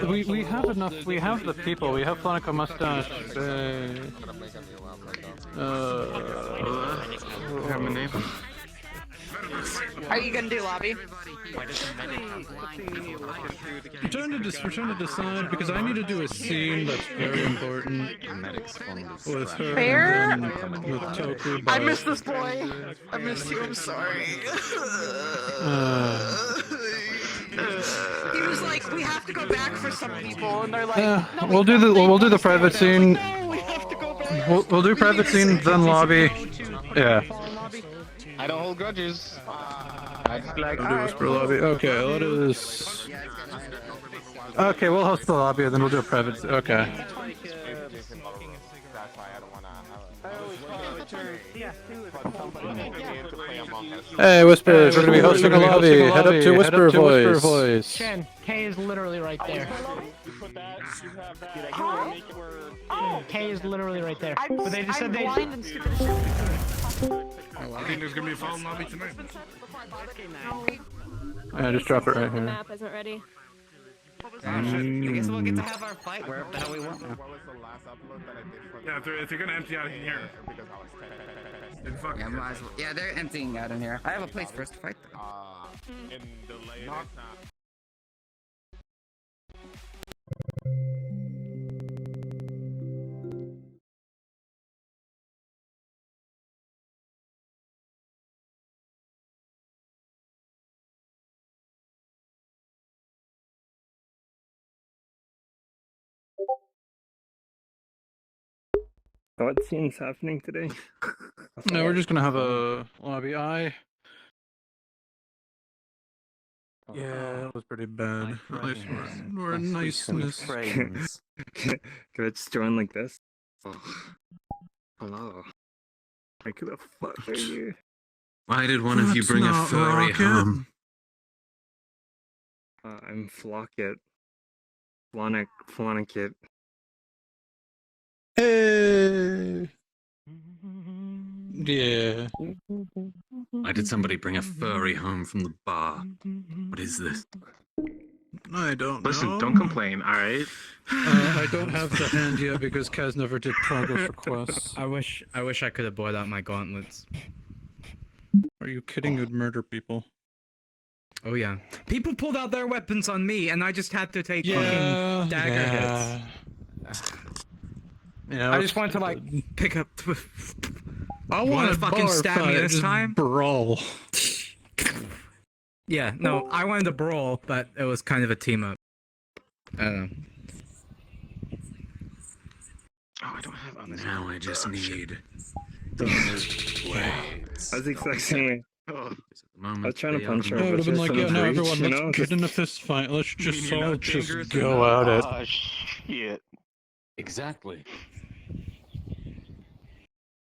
we have enough. We have the people. We have Flonico Mustache. Have my name. Are you gonna do lobby? We're trying to decide because I need to do a scene that's very important with her Fair? and with Toku. I miss this boy. I miss you. I'm sorry. He was like, we have to go back for some people, and they're like, no, we'll do the private scene. No, we have to go back. We'll do private scene, then lobby. Yeah. I don't hold grudges. I just like. We'll do whisper lobby. Okay, let us. Okay, we'll host the lobby, and then we'll do a private. Okay. Hey, Whispers, we're gonna be hosting a lobby. Head up to Whisper Voice. Chen, K is literally right there. K is literally right there. But they just said they. blind and stupid as shit. I think there's gonna be a phone lobby tonight. Yeah, just drop it right The here. map isn't ready. I guess we'll get to have our fight wherever the hell we want now. Yeah, if they're gonna empty out in here. Then fuck Yeah, it. might as well. Yeah, they're emptying out in here. I have a place for us to fight though. What scene's happening today? No, we're just gonna have a lobby. Yeah, that was pretty bad. Or niceness. Could I just join like this? Oh. Hello. I could have fucked you. Why did one of you That's bring a not furry Rocket. home? I'm Flocket. Flonakit. Hey. Yeah. Why did somebody bring a furry home from the bar? What is this? I don't know. Listen, don't complain, alright? I don't have the hand yet because Kaz never did progress requests. I wish I could have bought out my gauntlets. Are you kidding? You'd murder people. Oh yeah. People pulled out their weapons on me, and I just had to take Yeah. fucking dagger hits. Yeah, I just wanted to like pick up. I wanna want to fucking stab me this just time? Brawl. Yeah, no, I wanted to brawl, but it was kind of a team up. I don't know. Oh, I don't have Now I just need. I was expecting. I was trying to punch her. I would have been like, yeah, no, everyone, you let's know, get in a fist fight. Let's just all just go at it. Shit. Exactly.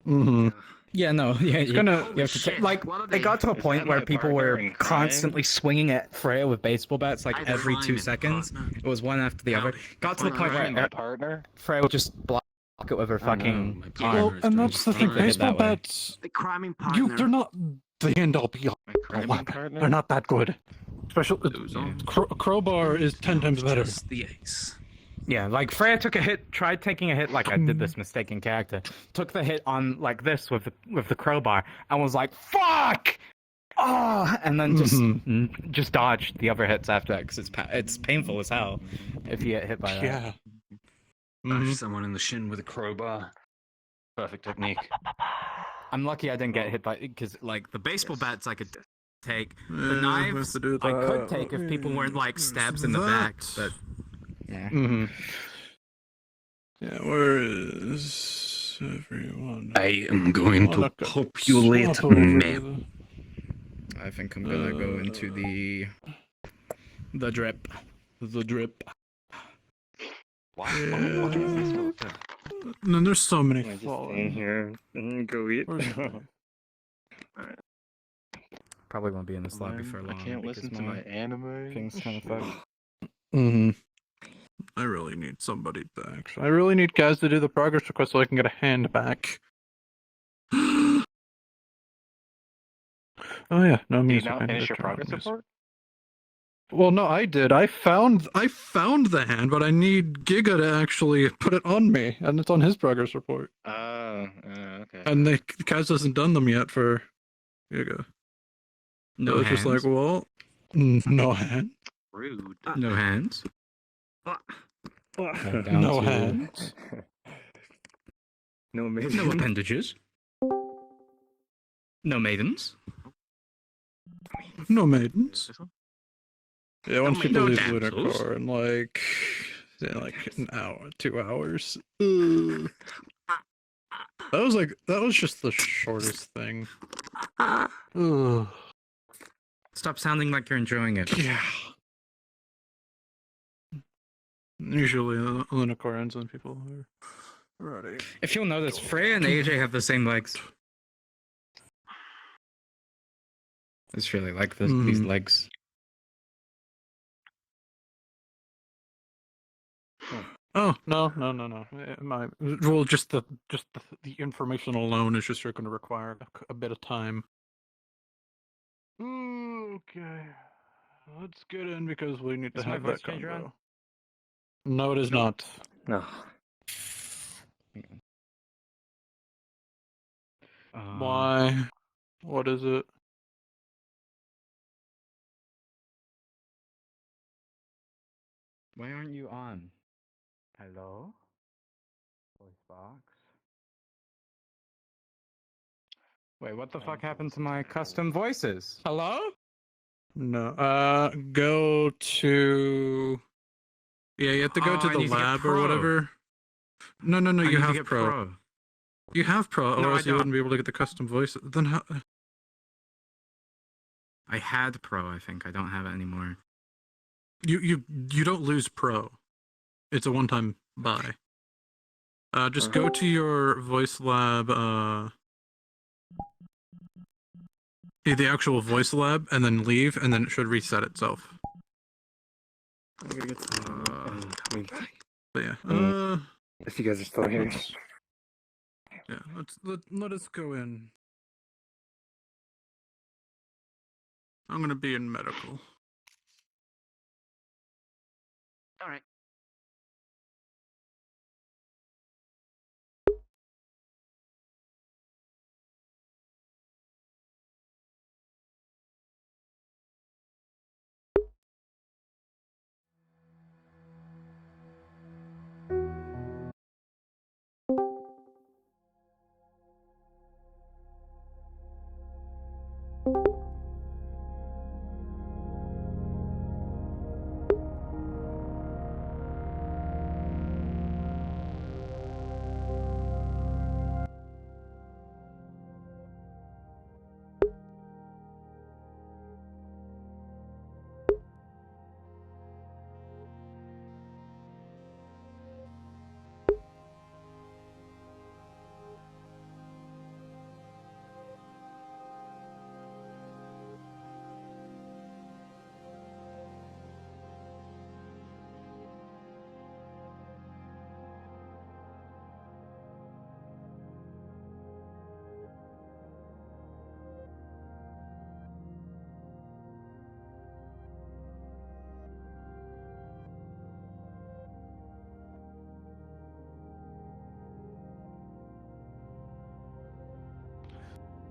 Mm-hmm. Yeah, no, yeah, you gonna- have to like. It got to a point where people were constantly swinging at Freya with baseball bats, like every 2 seconds. It was one after the other. Got to the point where partner? Freya would just block it with her fucking arm. Well, and that's the thing. Think of it Baseball that way. bats, The criming partner. they're not the end all be all. They're not that good. Especially crowbar is 10 times better. Just the ace. Yeah, like Freya took a hit, tried taking a hit, like I did this mistake in character. Took the hit on like this with the crowbar, and was like, "Fuck!" Oh, and then just dodged the other hits after that because it's painful as hell if you get hit by that. Yeah. Bash someone in the shin with a crowbar. Perfect technique. I'm lucky I didn't get hit by because like the baseball bats I could take, the Yeah, knives we have to do I could that. take if people weren't like stabs in the back, but yeah. Yeah, where is everyone? I am going to Wanna populate swap over men. I think I'm gonna go into the drip. The drip. Wow. Yeah. No, there's so many I just stay in falling. here and go eat. Probably won't be in this lobby for long. I can't because listen to my anime. things kind of fucked. I really need somebody back. I really need Kaz to do the progress request so I can get a hand back. Oh yeah, no Did you music. not I need finish to your turn on progress music. report? Well, no, I did. I found the hand, but I need Giga to actually put it on me, and it's on his progress report. Oh, okay. And Kaz hasn't done them yet for Giga. No So it's hands. just like, well, no hand. Rude. No hands. Down No to- hands. No No maiden. appendages. No maidens. No maidens. Yeah, once people No leave damsels. Lunacore in like an hour, 2 hours. Ugh. That was just the shortest thing. Ugh. Stop sounding like you're enjoying it. Yeah. Usually Lunacore ends when people are ready. If you'll notice, Freya and AJ have the same legs. It's really like this, these legs. Oh no. Well, just the information alone is just going to require a bit of time. Okay, let's get in because we need to Is my have voice that changer on? convo. No, it is not. No. Why? What is it? Why aren't you on? Hello? Voice box? Wait, what the fuck happened to my custom voices? Hello? No. Go to. Yeah, you have to go Oh, to I the need to get lab or Pro. whatever. No, I you need to have get pro. You have pro, No, or I else you don't. wouldn't be able to get the custom voice. Then how? I had Pro, I think. I don't have it anymore. You don't lose pro. It's a one-time buy. Just go to your voice lab. The actual voice lab, and then leave, and then it should reset itself. I'm gonna get some. But yeah. If you guys are still here. Yeah. Let us go in. I'm gonna be in medical. All right.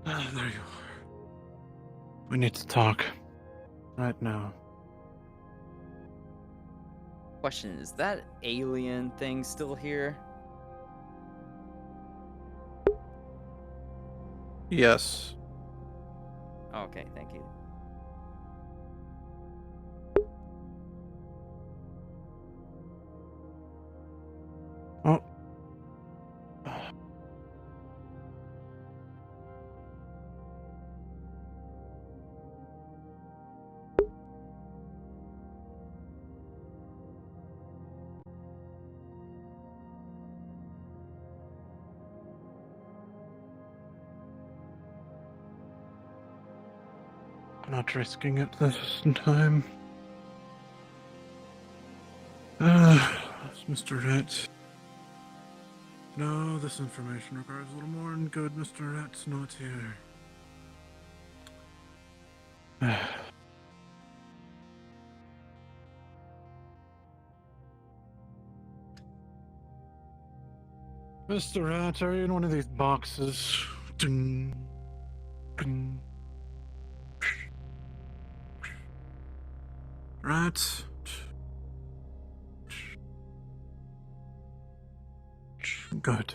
There you are. We need to talk. Right now. Question, is that alien thing still here? Yes. Okay, thank you. Oh. I'm not risking it this time. Mr. Rat. No, this information requires a little more, and good Mr. Rat's not here. Mr. Rat, are you in one of these boxes? Ding, ding. Rat. Good.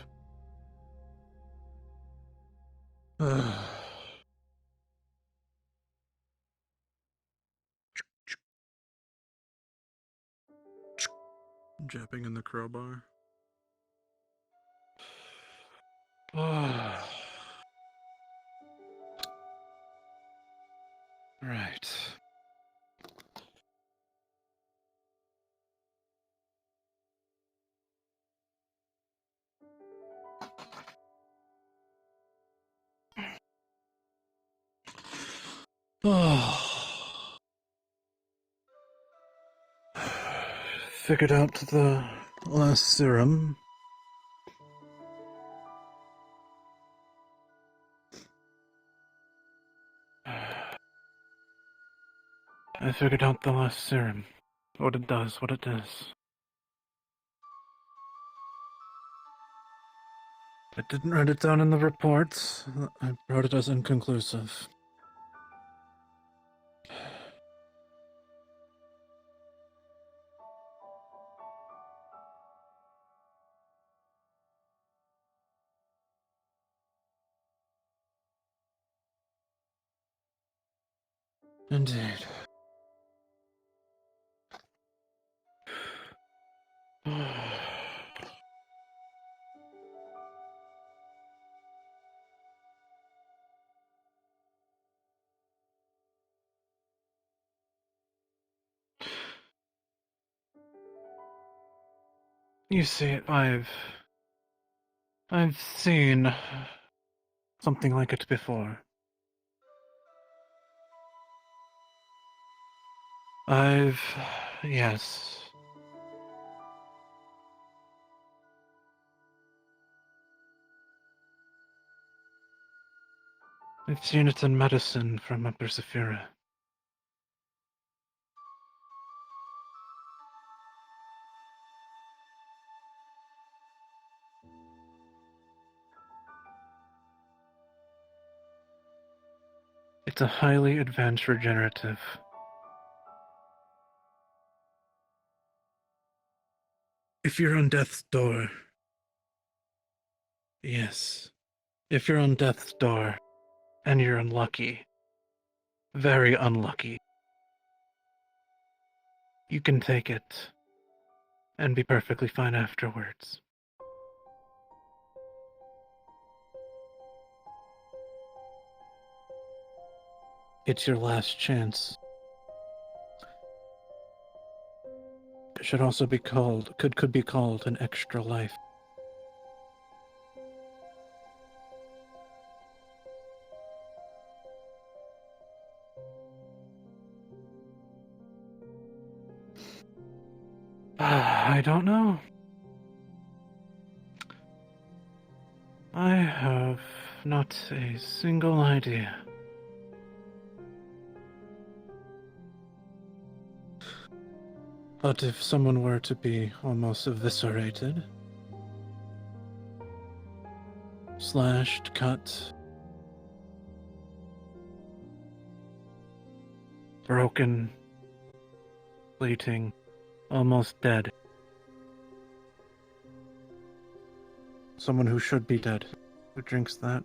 Jabbing in the crowbar. Right. Figured out the last serum. I figured out the last serum. What it does, what it does. I didn't write it down in the report. I wrote it as inconclusive. Indeed. You see, I've seen something like it before. Yes. I've seen it in medicine from Upper Zephyra. It's a highly advanced regenerative. If you're on death's door. Yes. If you're on death's door, and you're unlucky, very unlucky, you can take it, and be perfectly fine afterwards. It's your last chance. It should also be called, could be called an extra life. I don't know. I have not a single idea. But if someone were to be almost eviscerated, slashed, cut, broken, bleeding, almost dead. Someone who should be dead, who drinks that,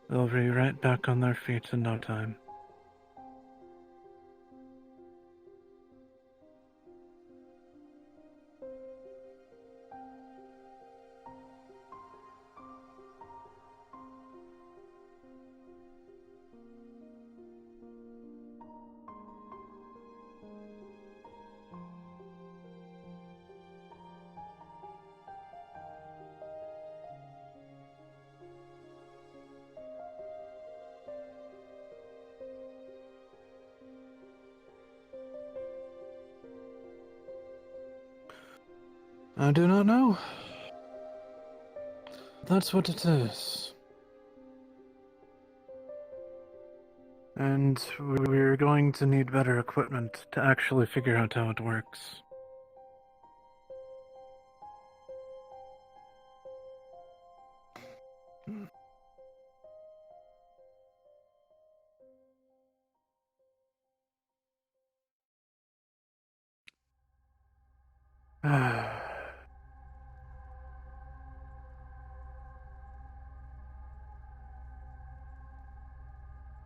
they'll be right back on their feet in no time. I do not know. That's what it is. And we're going to need better equipment to actually figure out how it works.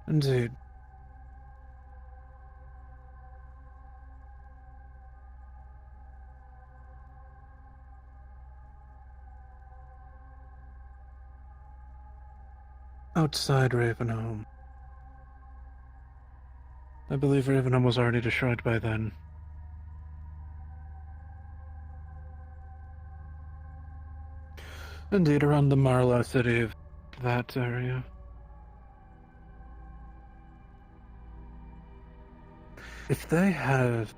Indeed. Outside Ravenholm. I believe Ravenholm was already destroyed by then. Indeed, around the Marlow city of that area. If they have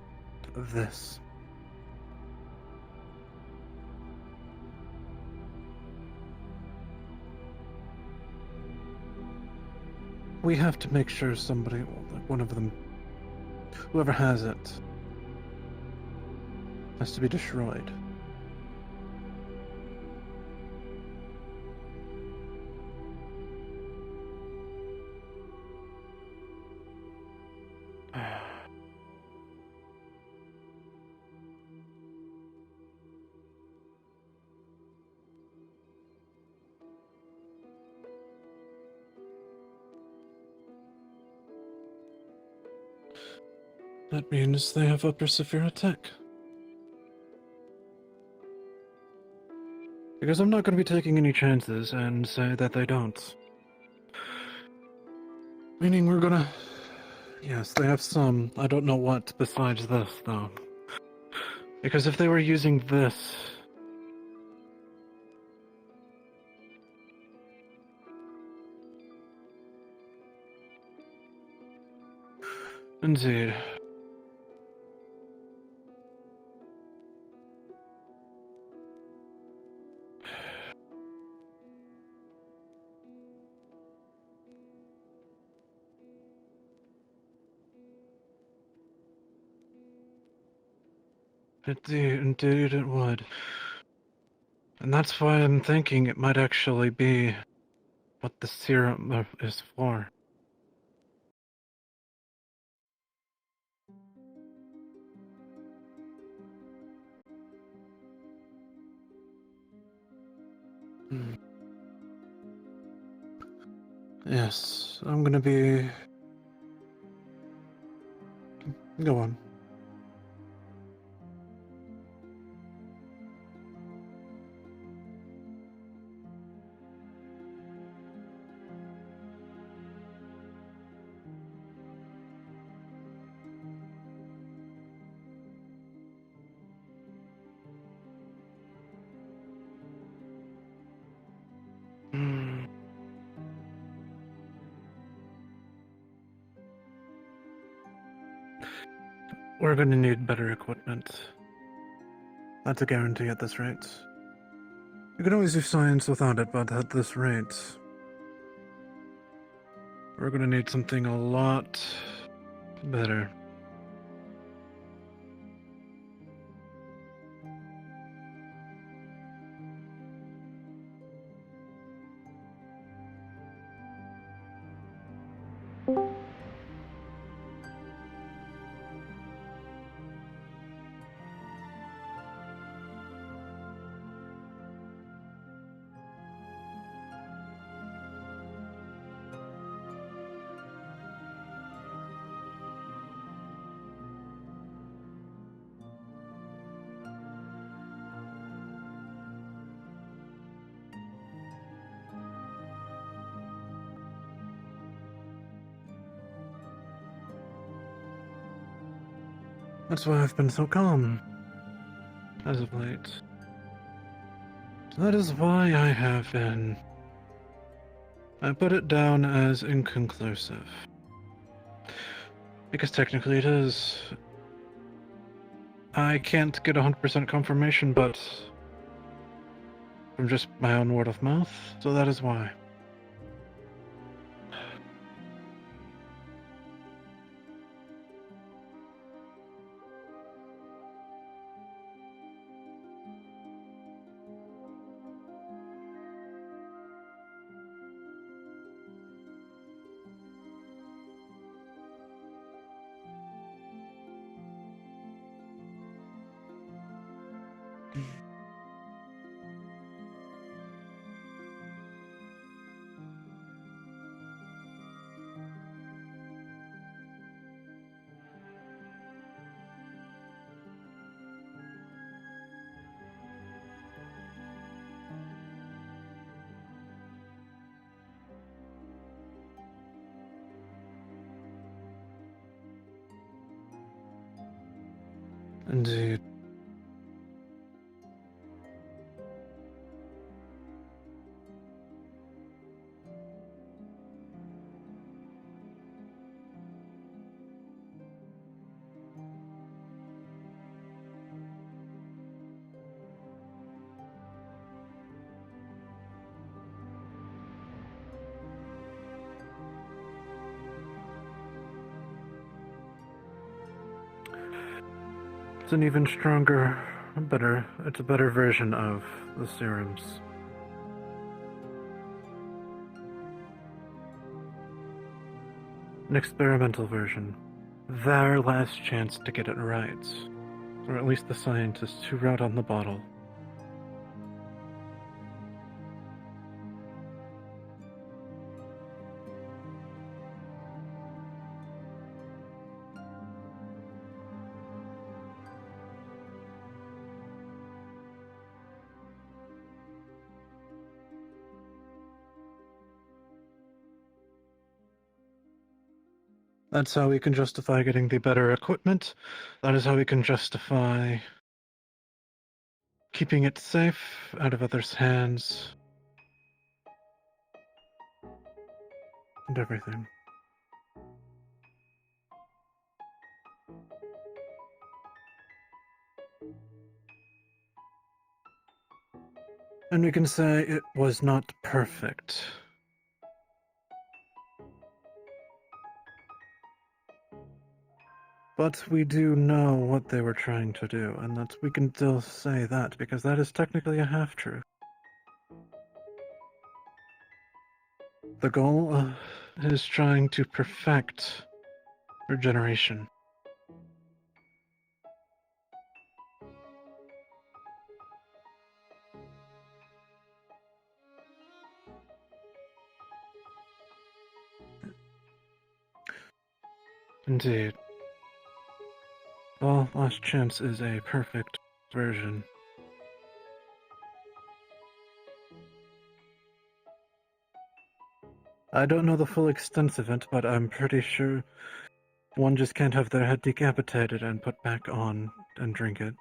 this, we have to make sure somebody, like one of them, whoever has it, has to be destroyed. That means they have upper Saphira tech. Because I'm not going to be taking any chances and say that they don't. Meaning we're gonna... Yes, they have some. I don't know what besides this, though. Because if they were using this... Indeed. Indeed it would. And that's why I'm thinking it might actually be what the serum is for. Hmm. Yes, I'm gonna be... Go on. Hmm. We're gonna need better equipment. That's a guarantee at this rate. You can always do science without it, but at this rate, we're gonna need something a lot better. That's why I've been so calm, as of late. That is why I have been... I put it down as inconclusive. Because technically it is. I can't get 100% confirmation, but... from just my own word of mouth, so that is why. Indeed. It's an even stronger, it's a better version of the serums. An experimental version. Their last chance to get it right. Or at least the scientists who wrote on the bottle. That's how we can justify getting the better equipment. That is how we can justify keeping it safe out of others' hands. And everything. And we can say it was not perfect. But we do know what they were trying to do, and that we can still say that, because that is technically a half-truth. The goal is trying to perfect regeneration. Indeed. Well, Last Chance is a perfect version. I don't know the full extent of it, but I'm pretty sure one just can't have their head decapitated and put back on and drink it.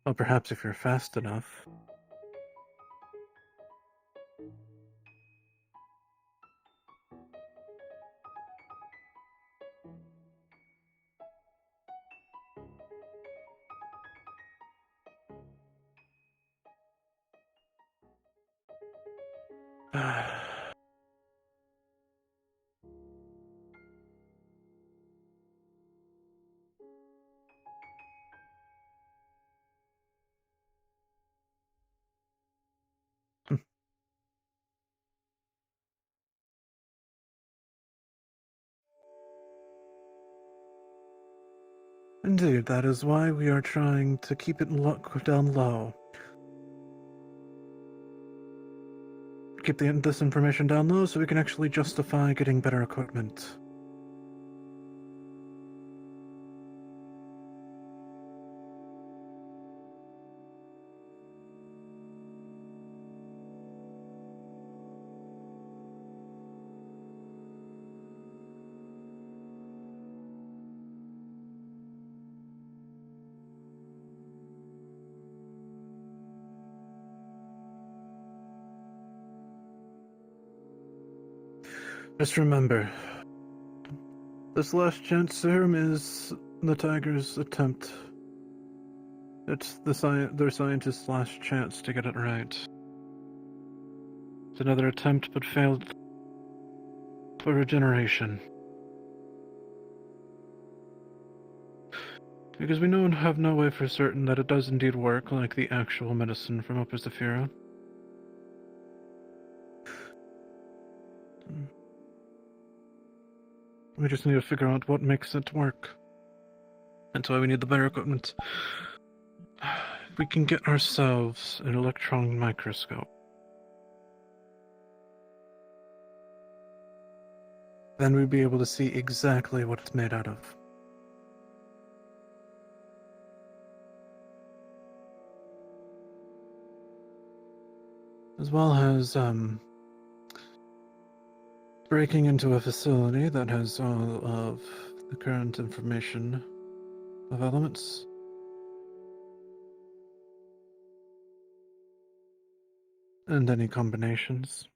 Well, perhaps if you're fast enough. Indeed, that is why we are trying to keep it down low. Keep this information down low so we can actually justify getting better equipment. Just remember, this last chance serum is the Tiger's attempt. It's their scientist's last chance to get it right. It's another attempt but failed for regeneration. Because we have no way for certain that it does indeed work like the actual medicine from Opus Zafira. We just need to figure out what makes it work. That's why we need the better equipment. we can get ourselves an electron microscope. Then we'd be able to see exactly what it's made out of. As well as, breaking into a facility that has all of the current information of elements. And any combinations.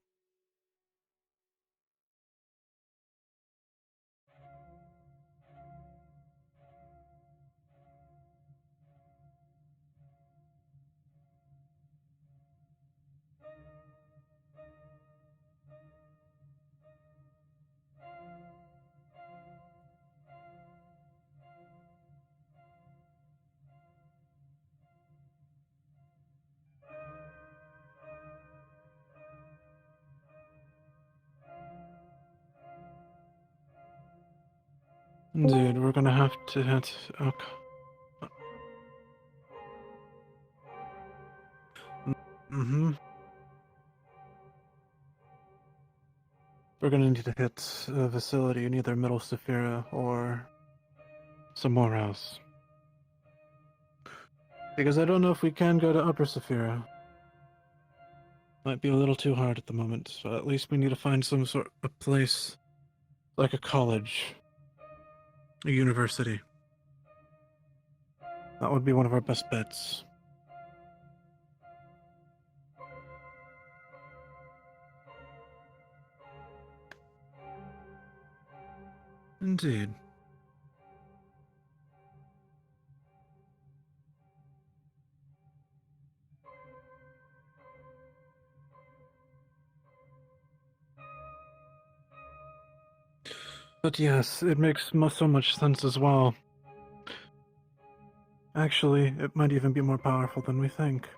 Indeed, we're gonna have to hit. Mm-hmm. We're gonna need to hit a facility in either Middle Saphira or somewhere else. Because I don't know if we can go to Upper Saphira. Might be a little too hard at the moment, so at least we need to find some sort of place, like a college, a university. That would be one of our best bets. Indeed. But yes, it makes so much sense as well. Actually, it might even be more powerful than we think.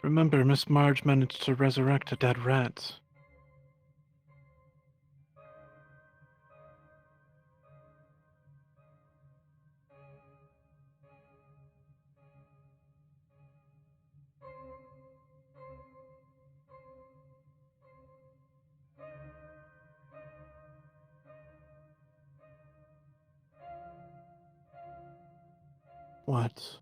Remember, Miss Marge managed to resurrect a dead rat. What?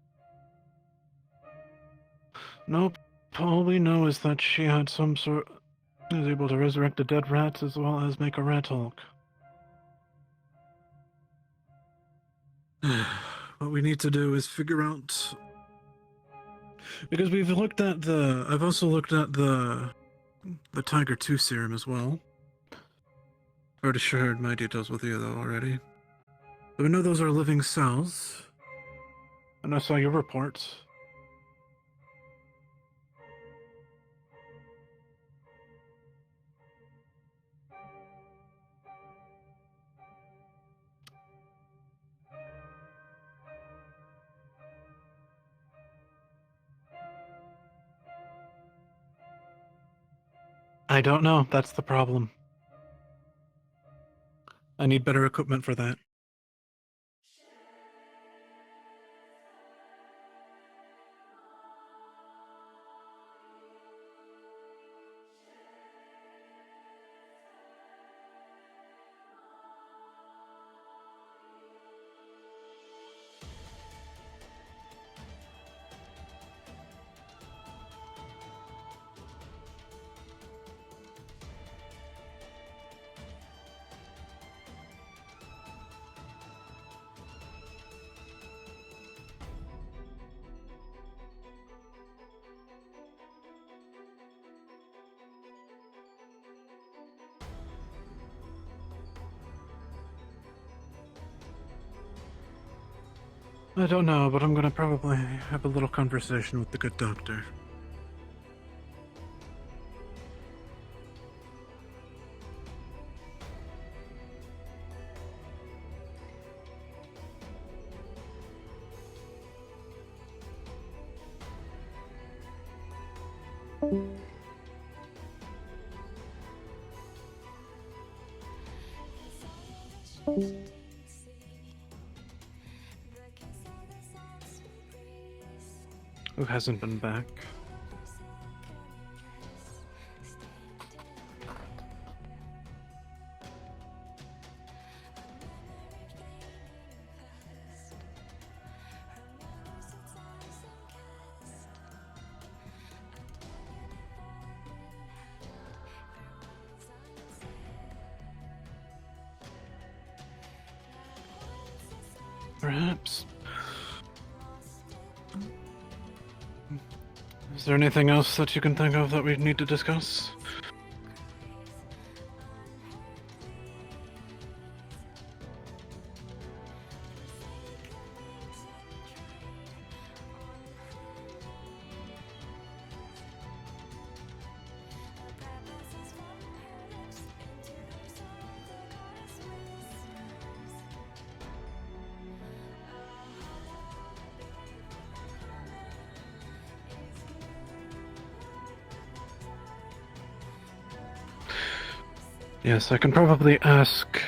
Nope. All we know is that she had some sort... was able to resurrect a dead rat as well as make a rat Hulk. What we need to do is figure out... Because we've looked at the... I've also looked at the Tiger 2 serum as well. Already shared my details with you though already. So we know those are living cells. And I saw your report. I don't know, that's the problem. I need better equipment for that. I don't know, but I'm gonna probably have a little conversation with the good doctor. Who hasn't been back? Perhaps. Is there anything else that you can think of that we need to discuss? Yes, I can probably ask.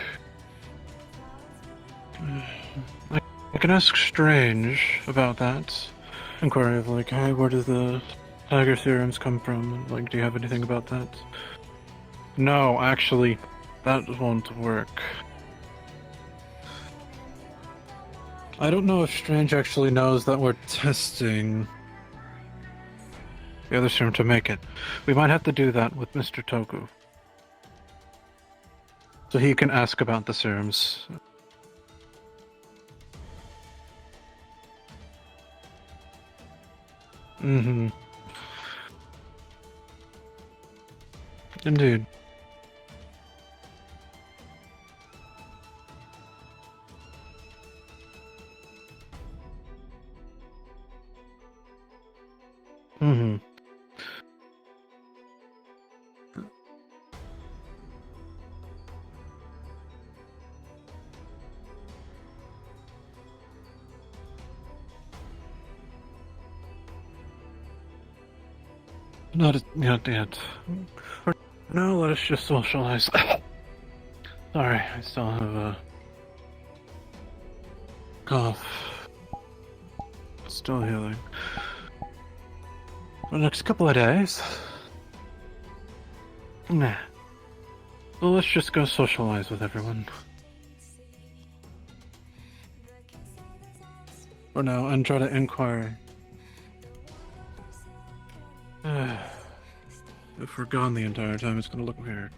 I can ask Strange about that. Inquiry of like, hey, where do the tiger serums come from? Like, do you have anything about that? No, actually, that won't work. I don't know if Strange actually knows that we're testing the other serum to make it. We might have to do that with Mr. Toku. So he can ask about the serums. Mm-hmm. Indeed. Mm-hmm. Not yet. For now, let us just socialize. Sorry, I still have a cough. Still healing. For the next couple of days. Nah. Well, let's just go socialize with everyone. For now, and try to inquire. If we're gone the entire time, it's gonna look weird.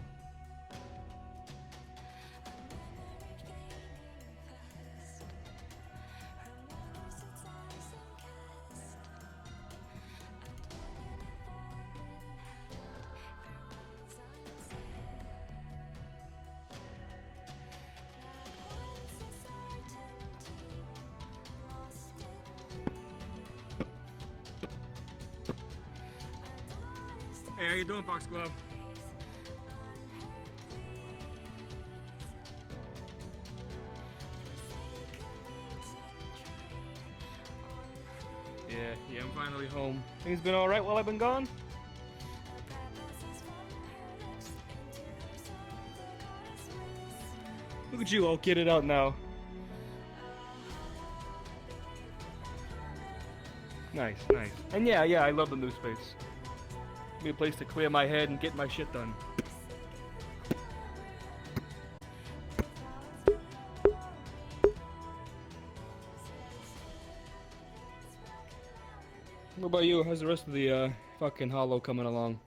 Hey, how you doing, Foxglove? Yeah, I'm finally home. Things been alright while I've been gone? Look at you all kitted out now. Nice. And yeah, I love the new space. Be a place to clear my head and get my shit done. What about you? How's the rest of the fucking hollow coming along?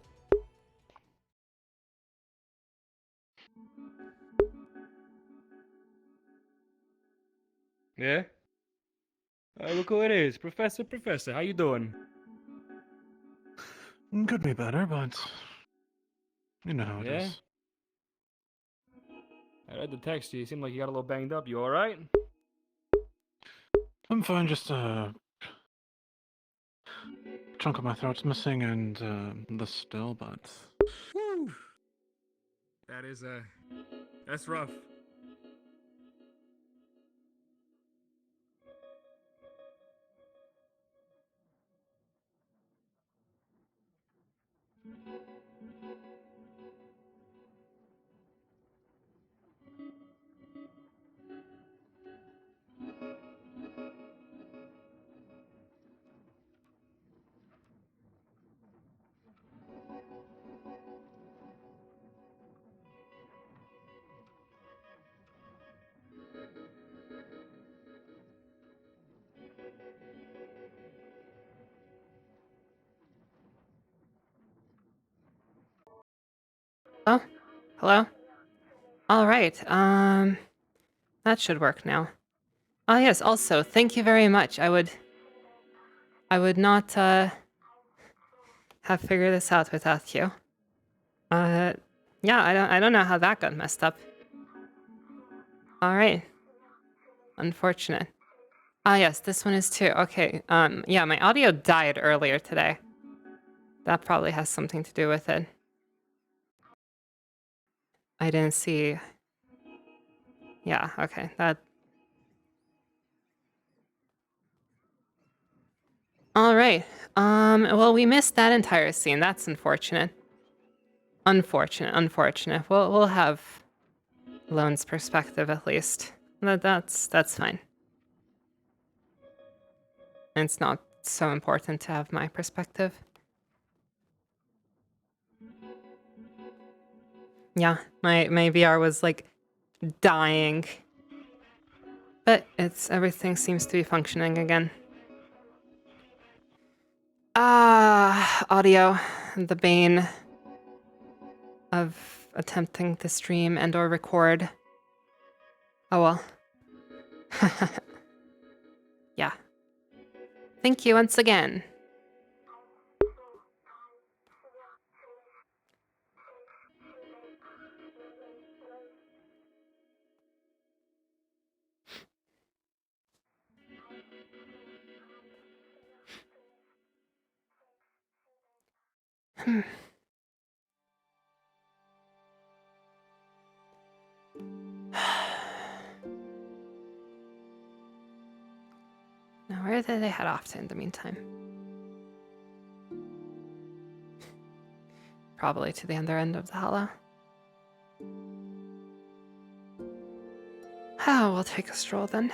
Yeah? Look who it is. Professor, how you doing? Could be better, but you know how it Yeah? is. I read the text. You seem like you got a little banged up. You alright? I'm fine, just chunk of my throat's missing and the still, but Woo! That's rough. Oh, hello? Alright, that should work now. Oh yes, also, thank you very much. I would not, have figured this out without you. Yeah, I don't know how that got messed up. Alright. Unfortunate. Ah yes, this one is too. Okay, yeah, my audio died earlier today. That probably has something to do with it. I didn't see... Yeah, okay, that... Alright, well, we missed that entire scene. That's unfortunate. Unfortunate. We'll have Lone's perspective at least. That's fine. And it's not so important to have my perspective. Yeah, my VR was like dying. But everything seems to be functioning again. Audio, the bane of attempting to stream and or record. Oh well. Yeah. Thank you once again. Now, where did they head off to in the meantime? Probably to the other end of the hollow. Oh, we'll take a stroll then.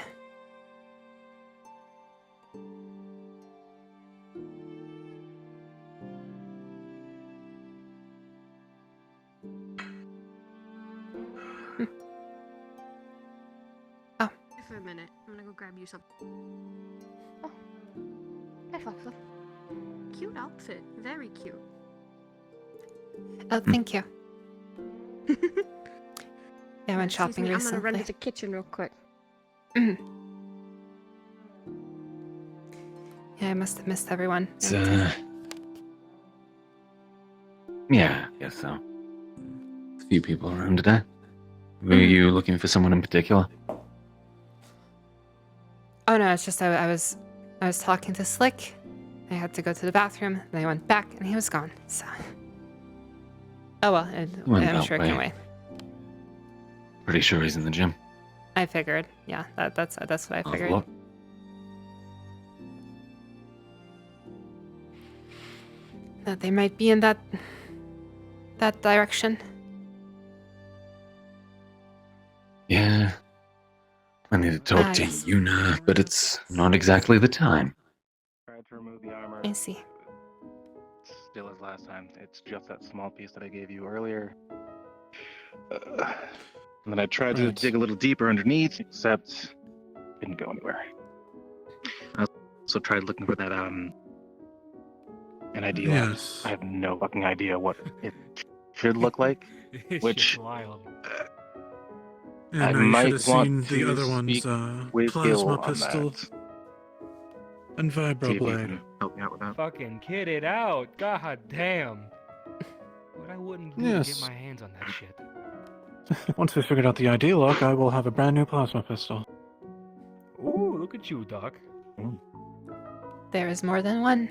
Oh. For a minute, I'm gonna go grab you something. Oh, hey, Foxa. Cute outfit, very cute. Oh, thank you. Yeah, I went Excuse shopping me, I'm recently. gonna run to the kitchen real quick. Yeah, I must have missed everyone. It's, yeah, I guess so. A few people around today. Were you looking for someone in particular? Oh no, it's just I was talking to Slick. I had to go to the bathroom, and I went back, and he was gone. So, oh well, I'm sure it can wait. Pretty sure he's in the gym. I figured. Yeah, that's what I figured. Look. That they might be in that direction. Yeah. I need to talk to Yes. Yuna, but it's not exactly the time. Tried to remove the armor. I see. Still as last time. It's just that small piece that I gave you earlier. And then I tried to Right. dig a little deeper underneath, except didn't go anywhere. I also tried looking for that an idea. Yes. I have no fucking idea what it should look like. Which wild. And I now you should might have want seen the to other one's speak with Gil plasma on pistol that. and See if you vibroblade. can help me out with that. Fucking kid it out. God damn. What I wouldn't do to Yes. get my hands on that shit. Once we figured out the ID lock, I will have a brand new plasma pistol. Ooh, look at you, Doc. There is more than one,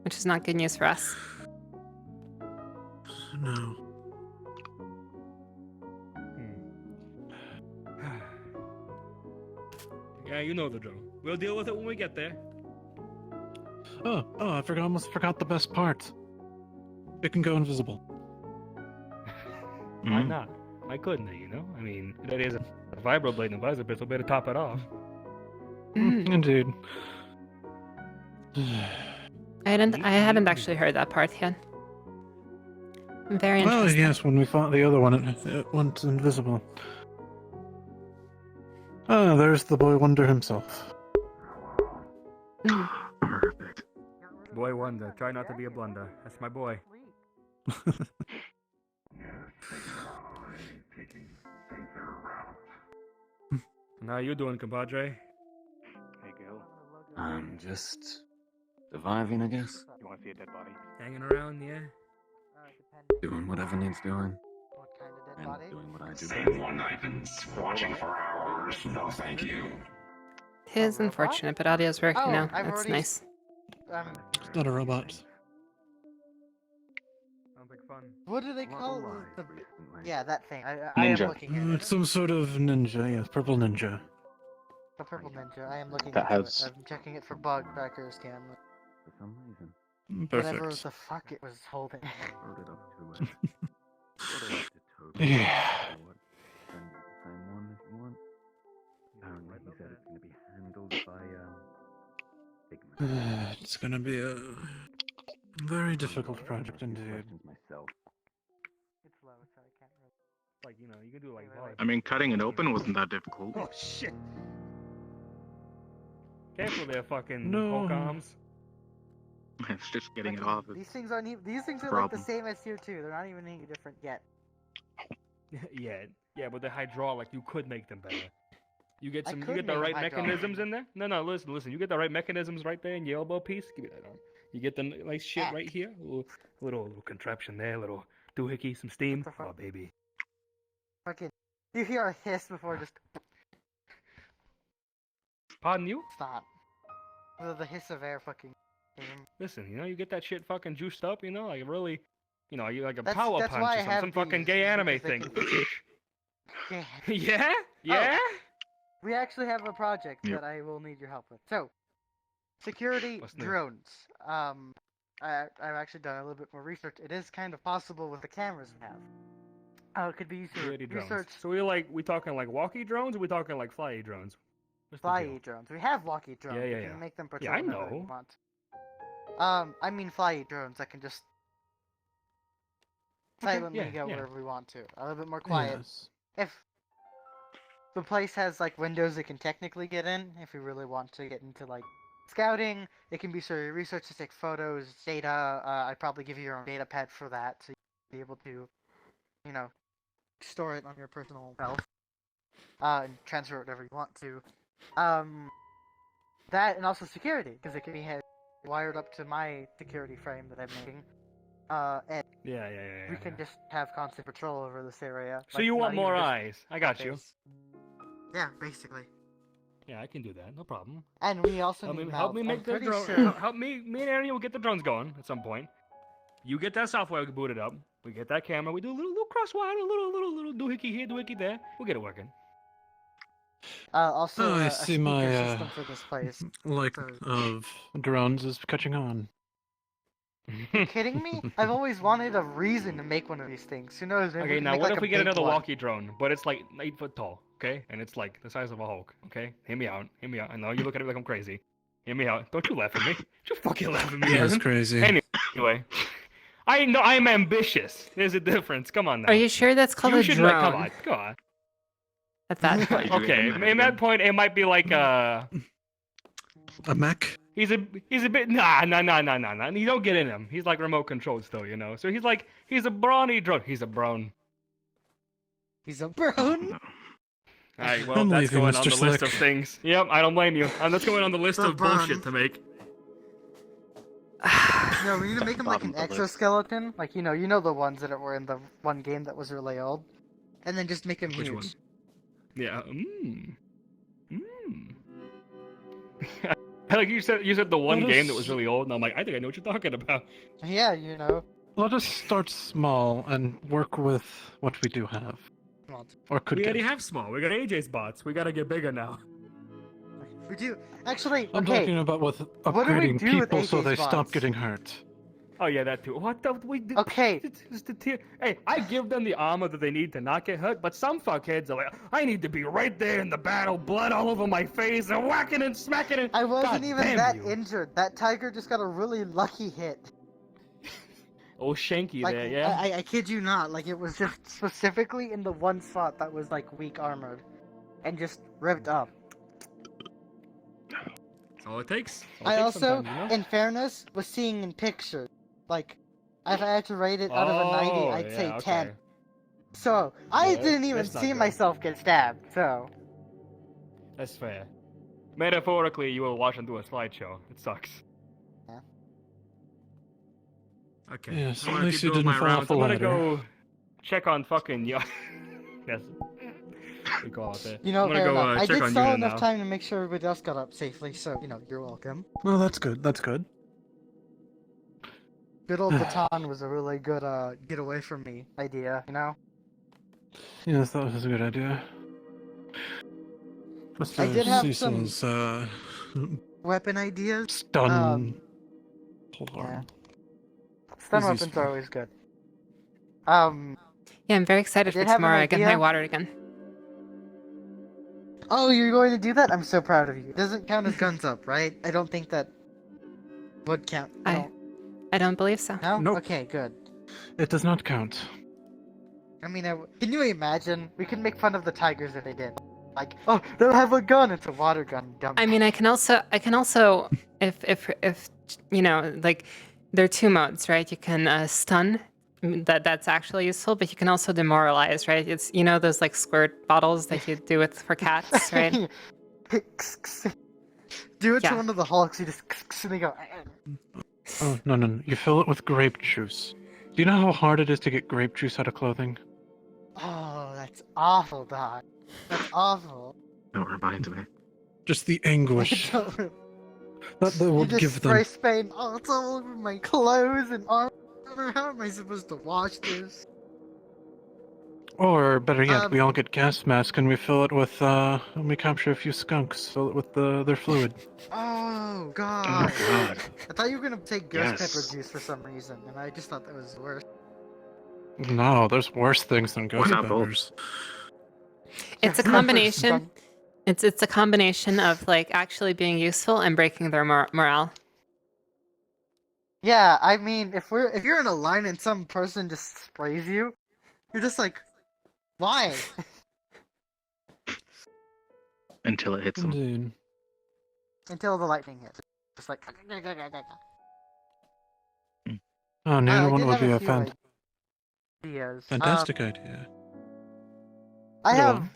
which is not good news for us. No. Yeah, you know the drill. We'll deal with it when we get there. Oh, I almost forgot the best part. It can go invisible. Why not? Why couldn't they, you know? I mean, that is a vibroblade and a visor pistol. Better top it off. Indeed. I hadn't actually heard that part yet. I'm very Well, interested. yes, when we fought the other one, it went invisible. Ah, there's the boy wonder himself. Perfect. Boy wonder. Try not to be a blunder. That's my boy. How you doing, compadre? Hey, girl. I'm just surviving, I guess. You want to see a dead body? Hanging around, yeah. Doing whatever needs doing. What kind of dead And body? doing what I do Same best. one I've been watching for hours. No, thank you. It is robot? unfortunate, but audio's working Oh, now. I've That's already- nice. It's not a robot. Sounds like fun. What do they Lot call alive the? recently. Yeah, that thing. I am Ninja. looking at it. It's some sort of ninja, yeah, purple ninja. The purple ninja. I am looking That into has- it. I'm checking it for bug trackers, camera. For some reason. Whatever Perfect. the fuck it was holding. Wrote it up to Wrote it up to Toby. Yeah. What? Send you the same one if you want. Apparently he said it's gonna be handled by Figment. It's gonna be a very difficult project indeed. Questions myself. It's low, so I can't really. Like, you know, you can do like Wait, wait, volleyball. I mean, cutting it open wasn't that difficult. Oh shit! Careful there, fucking No. Holcombs. It's just getting it Fucking- off. These things aren't even. These things are problem. like the same as here too. They're not even any different yet. yeah, but they're hydraulic. You could make them better. You get I some. You could get the make right them hydraulic. mechanisms in there. No, listen. You get the right mechanisms right there in your elbow piece. Give me that arm. You get the nice shit right here. Little contraption there. Little doohickey, some steam. What the fuck? Oh baby. Fucking. You hear a hiss before just Pardon you? stop. The hiss of air fucking. came. Listen, you know, you get that shit fucking juiced up. You know, like really. You know, you like a That's- power that's punch why or I something. have Some fucking these, gay is anime because they thing. Yeah. Yeah? Yeah? We actually have a project Yep. that I will need your help with. So, security What's new? drones. I've actually done a little bit more research. It is kind of possible with the cameras we have. It could be used for Security drones. research. So we talking like walkie drones or we talking like flyy drones? What's the Fly deal? drones. We have walkie drones. Yeah, We yeah. can make them Yeah, patrol I whenever we know. want. I mean fly drones that can just Okay, silently yeah, go yeah. wherever we want to. A little bit more quiet. Yes. If the place has like windows it can technically get in, if we really want to get into like scouting, it can be sort of research to take photos, data. I'd probably give you your own data pad for that, so you'll be able to, you know, store it on your personal self, and transfer it whatever you want to. That and also security, because it can be wired up to my security frame that I'm making. And Yeah. we can just have constant patrol over this area. So like, you not want even more just eyes? I got you. base. Yeah, basically. Yeah, I can do that. No problem. And we also Help need me, help me mouths. make I'm the pretty drone. sure. Help me. Me and Aaron will get the drones going at some point. You get that software booted up. We get that camera. We do a little crosswire, a little doohickey here, doohickey there. We'll get it working. Also, Oh, I a see speaker my, system for this place. Like Sorry. of drones is catching on. You kidding me? I've always wanted a reason to make one of these things. Who knows? Maybe Okay, can now make, what like, if a we get big another one. walkie drone, but it's like 8 foot tall, okay? And it's like the size of a Hulk, okay? Hear me out. I know you look at me like I'm crazy. Hear me out. Don't you laugh at me. Don't you fucking laugh at me, That's Aaron. crazy. Anyway, I know I'm ambitious. There's a difference. Come on now. Are you sure that's called You a should drone? like, come on. At that point. Okay, in that point, it might be like A mech? he's a bit nah. You don't get in him. He's like remote controlled still, you know. So he's a brawny drone. He's a brown. He's a brown. Alright, well I'm that's leaving, going on Mr. the list of Slick. things. Yep, I don't blame you. And that's going on the list The of bullshit brown. to make. No, we need to make him like an Bottom of the list. exoskeleton. Like, you know the ones that were in the one game that was really old. And then just make him Which huge. one? Yeah. Like you said the one Let game us- that was really old, and I'm like, I think I know what you're talking about. Yeah, you know. Let us start small and work with what we do have. Or could We get. already have small. We got AJ's bots. We gotta get bigger now. We do. Actually, I'm okay. talking about with do we upgrading do with people so AJ's they stop bots? getting hurt. Oh yeah, that too. What the we did? Okay. It's the tier. Hey, I give them the armor that they need to not get hurt, but some fuckheads are like, I need to be right there in the battle, blood all over my face, and whacking and smacking and. I wasn't God even damn that you. injured. That tiger just got a really lucky hit. Oh, Shanky Like, there, yeah. I kid you not. Like, it was just specifically in the one spot that was like weak armored, and just ripped up. That's all it takes. That's all it I takes also, sometimes, you know? in fairness, was seeing in pictures. Like, if I had to rate it out of a 90, Oh, I'd say yeah, 10. okay. So, I Yeah, didn't even that's not see good. myself get stabbed, so. That's fair. Metaphorically, you will watch and do a slideshow. It sucks. Yeah. Okay. Yes, I'm at gonna least keep you doing didn't my fall rounds. off a I'm gonna ladder. go check on fucking Yes. We go out there. You know, I'm gonna fair go enough. I check did on stall Yuna enough now. time to make sure everybody else got up safely, so, you know, you're welcome. Well, that's good. That's good. Good old baton was a really good, get away from me idea, you know? Yes, that was a good idea. I Mr. did have some Cecil's, weapon ideas. stun Yeah. polearm. Stun Is weapons useful. are always good. Yeah, I'm very excited I for did have an tomorrow. I get my idea. water again. Oh, you're going to do that? I'm so proud of you. It doesn't count as guns up, right? I don't think that would count. I don't believe so. No? Nope. Okay, good. It does not count. I mean, can you imagine? We can make fun of the tigers if they did. Like, oh, they'll have a gun. It's a water gun. Dumb. I mean, I can also, if you know, like, there are two modes, right? You can stun. That's actually useful, but you can also demoralize, right? It's, you know, those like squirt bottles that you do with for cats, right? Do it to Yeah. one of the Hulks. You just and they go. Oh, no. You fill it with grape juice. Do you know how hard it is to get grape juice out of clothing? Oh, that's awful, Doc. That's awful. Don't remind me. Just the anguish that You would just give spray them. paint. Oh, it's all over my clothes and armor. How am I supposed to wash this? Or better yet, we all get gas masks and we fill it with, when we capture a few skunks, fill it with their fluid. Oh god. Oh god. I thought you were gonna take ghost Yes. pepper juice for some reason, and I just thought that was worse. No, there's worse things than ghost not both? peppers. It's a combination. It's a combination of like actually being useful and breaking their morale. Yeah, I mean, if you're in a line and some person just sprays you, you're just like, why? Until it hits them. Indeed. Until the lightning hits. Just like. Oh, Nana one did would have be a a few ideas. fantastic idea. I Go have on.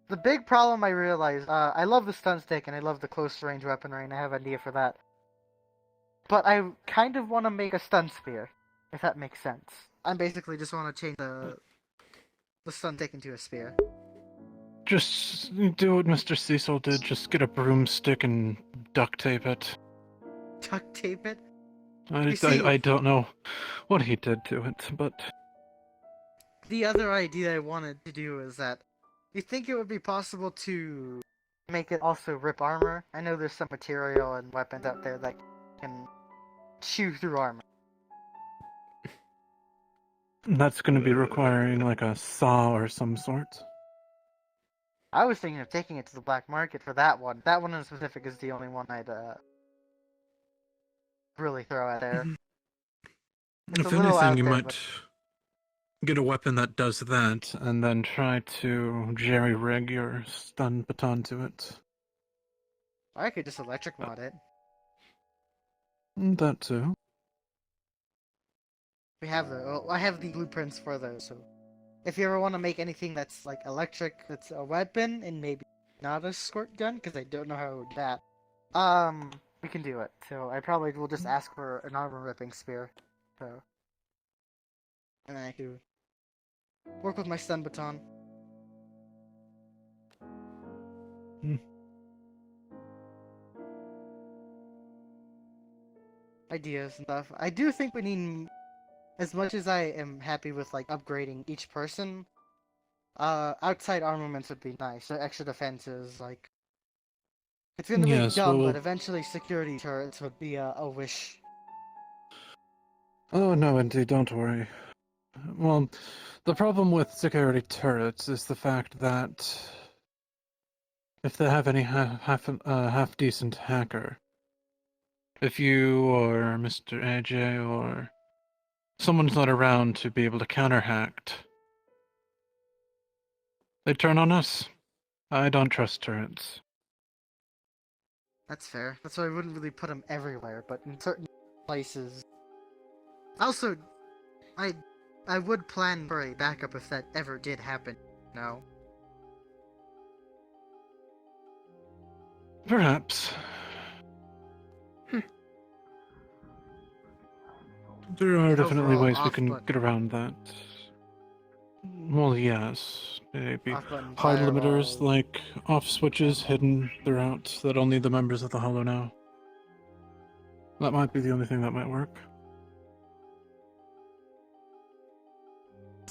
the big problem I realized. I love the stun stick and I love the close range weaponry, and I have an idea for that. But I kind of want to make a stun spear, if that makes sense. I basically just want to change the stun stick into a spear. Just do what Mr. Cecil did. Just get a broomstick and duct tape it. Duct tape it? I don't know what he did to it, but The other idea I wanted to do is that, you think it would be possible to make it also rip armor? I know there's some material and weapons out there that can chew through armor. that's going to be requiring like a saw or some sort. I was thinking of taking it to the black market for that one. That one in specific is the only one I'd really throw out there. It's If a little anything, out you there, might but get a weapon that does that, and then try to jerry-rig your stun baton to it. I could just electric mod it. That too. We have I have the blueprints for those, so if you ever want to make anything that's like electric, that's a weapon, and maybe not a squirt gun, because I don't know how to do that, we can do it. So I probably will just ask for an armor ripping spear. So, and then I can work with my stun baton. Ideas and stuff. I do think we need, as much as I am happy with like upgrading each person, outside armaments would be nice. So extra defenses, like, it's gonna be dumb, but eventually security turrets would be a wish. Oh no, indeed, don't worry. Well, the problem with security turrets is the fact that if they have any half decent hacker, if you or Mr. AJ or someone's not around to be able to counter-hacked, they turn on us. I don't trust turrets. That's fair. That's why I wouldn't really put them everywhere, but in certain places. Also, I would plan for a backup if that ever did happen. No. Perhaps. Hmm. There are definitely Overall, ways we off can button. get around that. Well, yes. Maybe Off button hard limiters firewalls. like off switches hidden throughout that only the members of the Hollow know. That might be the only thing that might work.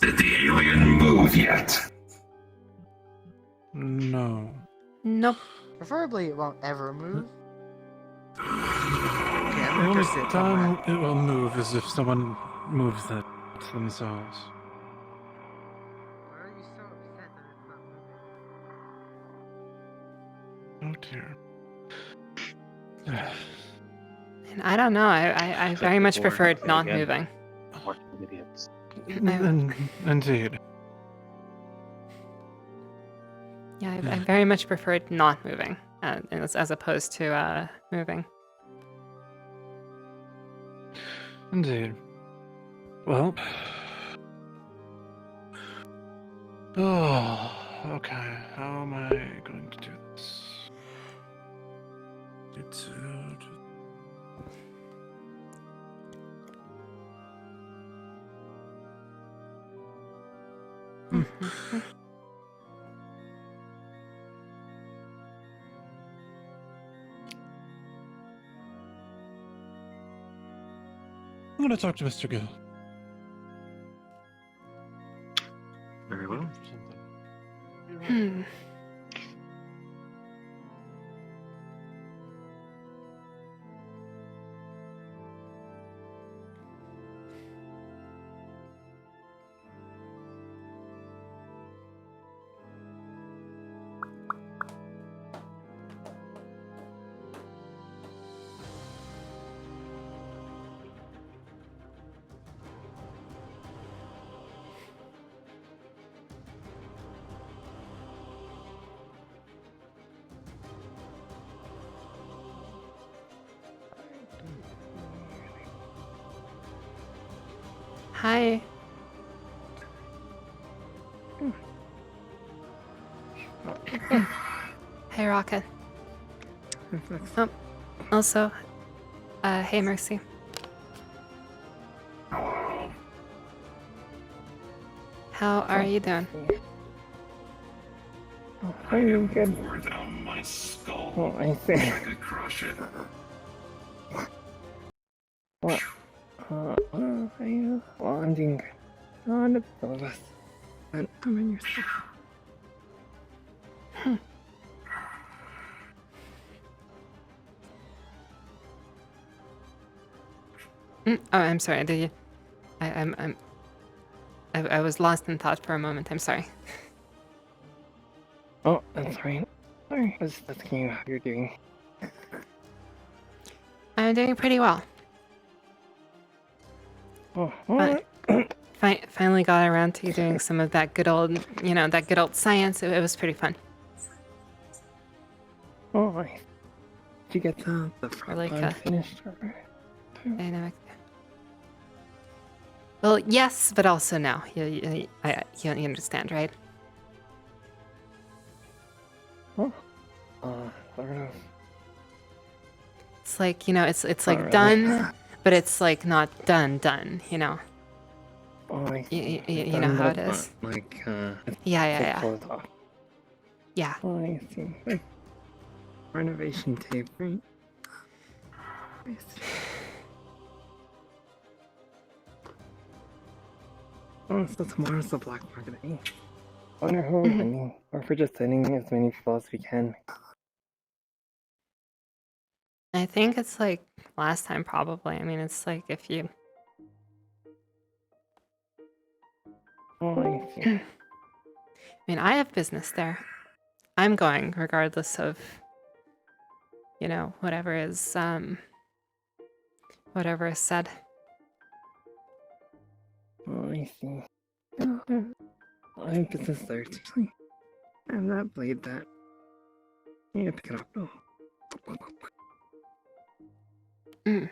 Did the alien move yet? No. Nope. Preferably it won't ever move. Okay, I'm The gonna only go sit time somewhere. it will move is if someone moves it themselves. Why are you so upset that it's not moving? Oh dear. And I don't know. I very much Before, preferred say not again. moving. Working idiots. Indeed. Yeah, I very much preferred not moving as opposed to moving. Indeed. Well. Oh, okay. How am I going to do this? It's. I'm gonna talk to Mr. Gill. Very well. Hmm. Hi. Hey, Rocket. Oh, also, hey, Mercy. How are you doing? I'm good. Pour down my skull. Oh, I see. I could crush it. What? Well, I'm doing good. On the both of us. And I'm in your stuff. Oh, I'm sorry. Did you? I was lost in thought for a moment. I'm sorry. Oh, that's right. Sorry, I was just asking you how you're doing. I'm doing pretty well. Oh, what? Finally got around to doing some of that good old, that good old science. It was pretty fun. Oh, nice. Did you get the Or like front finished? dynamic. Well, yes, but also no. You understand, right? Oh. Sort of. It's like, it's Not like really. done, but it's like not done, Oh, I see. You know how it is. Like, Yeah. clothes off. Yeah. Oh, I see. Like, renovation tape, right? I see. Oh, so tomorrow's the black market. I wonder who we're sending, or if we're just sending as many people as we can. I think it's like last time, probably. I mean, it's like if you. Oh, I see. I mean, I have business there. I'm going regardless of, whatever is said. Oh, I see. I have business there too. I have that blade that. You pick it up. Oh. Mm.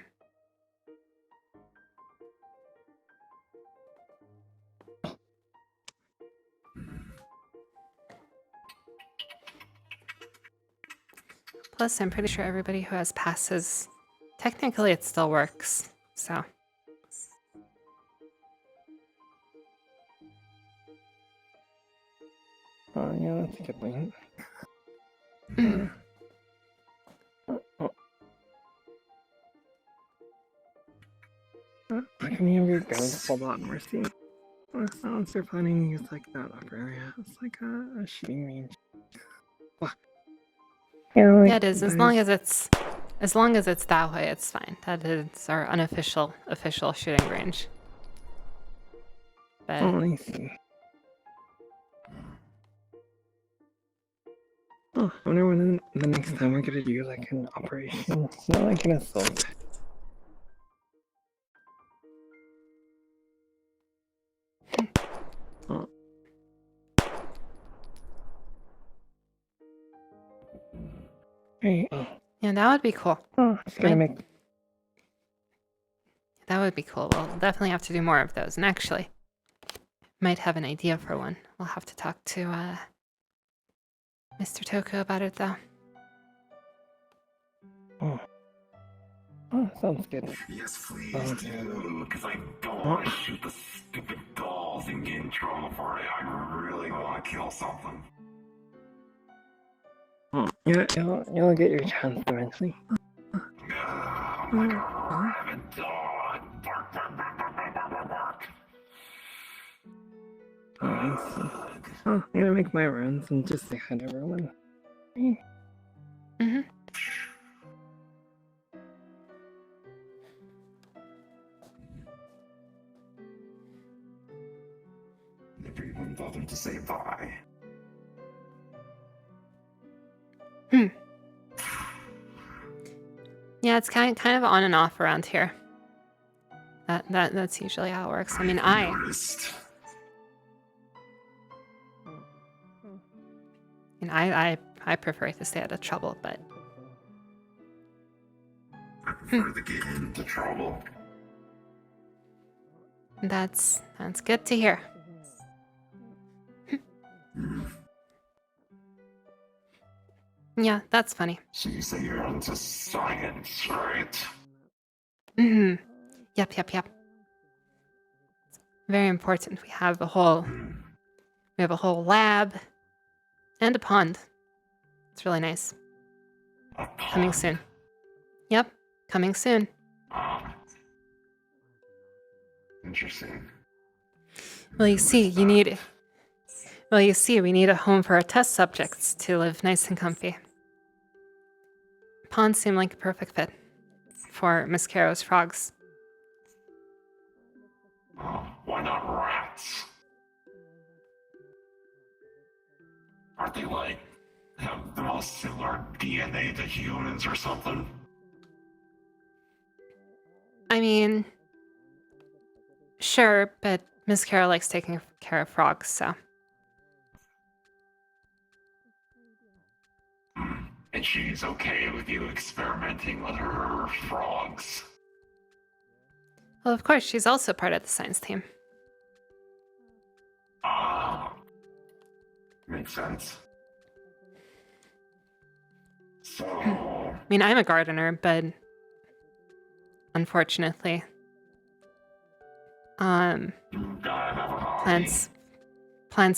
Plus, I'm pretty sure everybody who has passes, technically it still works. So. Oh, yeah, that's a good point. How come you have your guns pulled out and we're seeing? Unless they're planning to use like that upper area. It's like a shooting range. Yeah, like, Yeah, it is. As long as it's that way, it's fine. That is our unofficial official shooting range. But Oh, I see. Oh, I wonder when the next time we're gonna do like an operation, not like an assault. Oh. Hey. yeah, that would be cool. Oh, it's gonna make. That would be cool. We'll definitely have to do more of those. And actually, might have an idea for one. We'll have to talk to Mr. Toko about it, though. Oh. Oh, sounds good. Yes, please do, because I don't want to shoot the stupid dolls and get in trouble for it. I really want to kill something. Oh, you'll get your chance eventually. I'm like a rabid dog. Bark, bark, bark, bark, bark, bark, bark, bark. Oh, I see. Oh, I'm gonna make my rounds and just say hi to everyone. Mm-hmm. Never even bothered to say bye. Yeah, it's kind of on and off around here. That's usually how it works. I mean, Noticed. I prefer to stay out of trouble, but I prefer to get into trouble. that's good to hear. Yeah, that's funny. So you say you're into science, right? Mm-hmm. Yep. Very important. We have a whole lab and a pond. It's really nice. Coming soon. Yep, coming soon. Interesting. Well, you see, we need a home for our test subjects to live nice and comfy. Ponds seem like a perfect fit for Miss Caro's frogs. Why not rats? Aren't they like have the most similar DNA to humans or something? I mean, sure, but Miss Caro likes taking care of frogs, so. And she's okay with you experimenting with her frogs? Well, of course, she's also part of the science team. Makes sense. So... I mean, I'm a gardener, but unfortunately, plants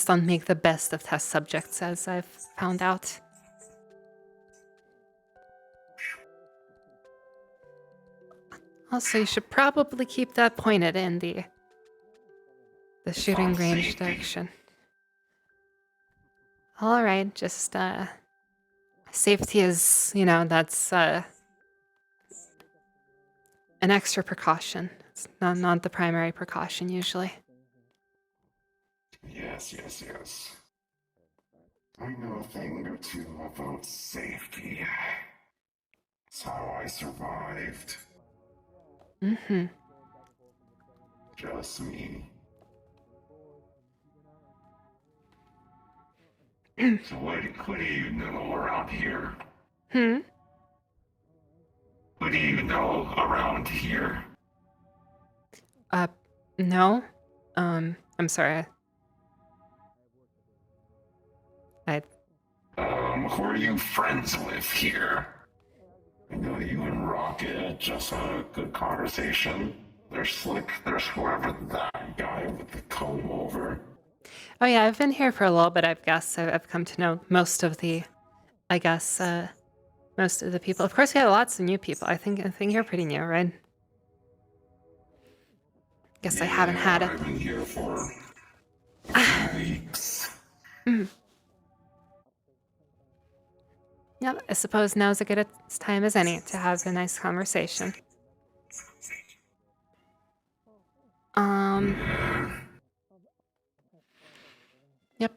don't make the best of test subjects, as I've found out. Also, you should probably keep that pointed in the shooting range direction. All right, just safety is, that's an extra precaution. It's not the primary precaution usually. Yes. I know a thing or two about safety. It's how I survived. Mm-hmm. Just me. So what do you know around here? What do you know around here? No. I'm sorry. Who are you friends with here? I know you and Rocket just had a good conversation. There's Slick, there's whoever that guy with the comb over. Oh yeah, I've been here for a little bit. I guess I've come to know most of the, most of the people. Of course, we have lots of new people. I think you're pretty new, right? Guess I haven't had it. I've been here for a few weeks. Yep, I suppose now's as good a time as any to have a nice conversation. Yep.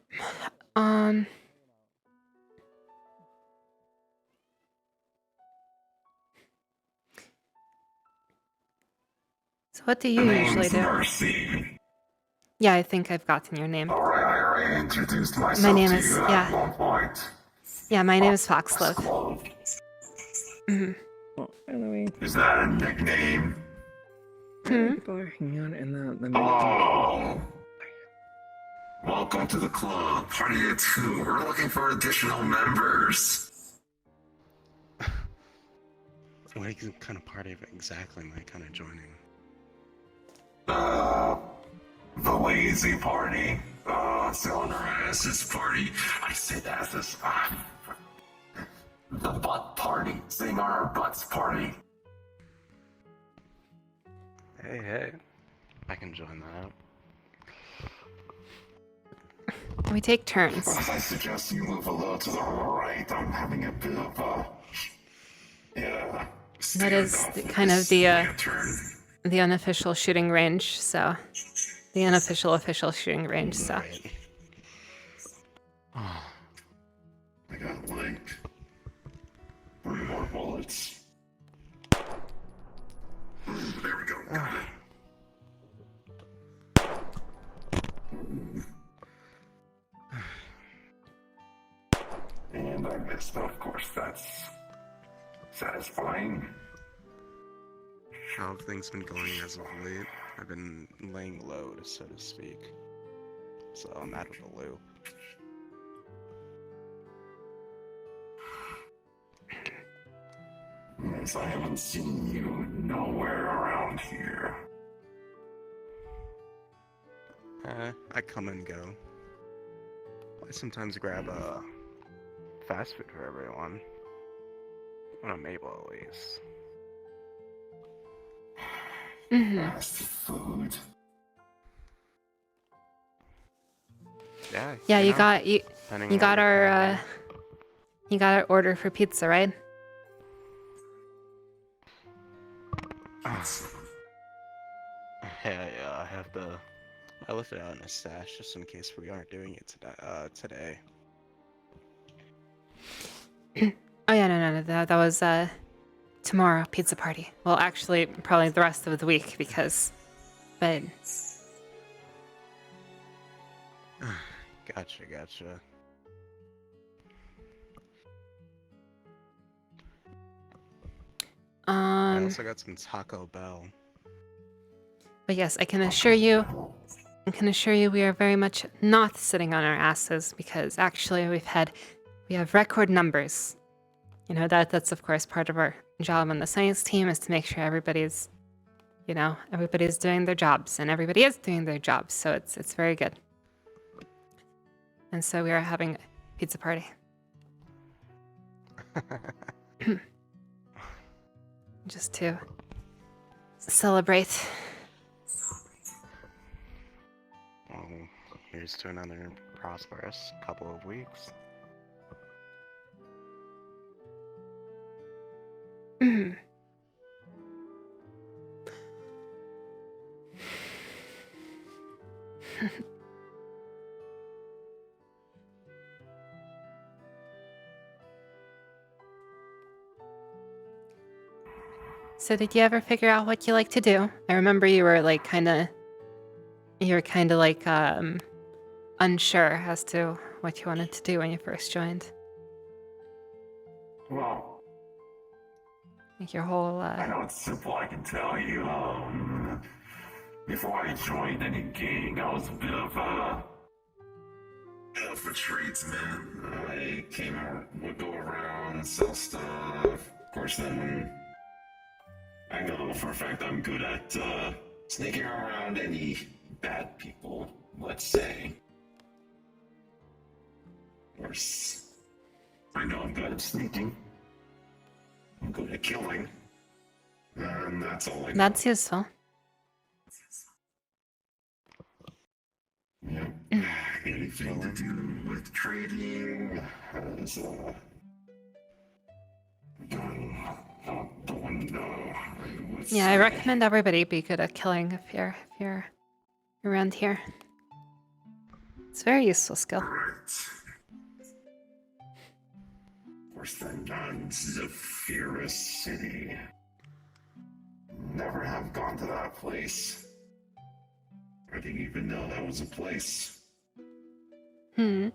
So what do you usually do? Mercy. Yeah, I think I've gotten your name. Alright, I already introduced myself My name to is, you at one point. Yeah, my name is Foxglove. Well, by the way, Is that a nickname? people are hanging out in the Oh! Welcome to the club, Party of 2. We're looking for additional members. What kind of party exactly am I kind of joining? The lazy party. Selling our asses party. I said asses. The butt party. Sitting on our butts party. Hey, I can join that. We take turns. I suggest you move a little to the right. I'm having a bit of a... Yeah. That is kind of the unofficial shooting range, so... The unofficial official shooting range, so... Right. I got like 3 more bullets. There we go. Got it. And I missed, of course. That's satisfying. How have things been going as of late? I've been laying low, so to speak. So I'm out of the loop. Yes, I haven't seen you nowhere around here. I come and go. I sometimes grab fast food for everyone. When I'm able, at least. Fast food. Yeah, you got our order for pizza, right? Hey, I left it out in a stash just in case we aren't doing it today. Oh yeah, no, that was tomorrow pizza party. Well, actually, probably the rest of the week but Gotcha. I also got some Taco Bell. But yes, I can assure you we are very much not sitting on our asses because actually we have record numbers. You know, that's of course part of our job on the science team is to make sure everybody's doing their jobs, and everybody is doing their jobs, so it's very good. And so we are having a pizza party. Just to celebrate. Well, here's to another prosperous couple of weeks. So did you ever figure out what you like to do? I remember you were kind of unsure as to what you wanted to do when you first joined. Well, Like your whole I know it's simple, I can tell you. Before I joined any gang, I was a bit of a myself a tradesman. I would go around, sell stuff. Of course, then I know for a fact I'm good at sneaking around any bad people, let's say. Of course, I know I'm good at sneaking. I'm good at killing. And that's all I know. That's useful. Yep. Anything to do with trading has gone out the window. Yeah, I recommend everybody be good at killing if you're around here. It's a very useful skill. Of course, then Zephyrus City. Never have gone to that place. I didn't even know that was a place. Hmm.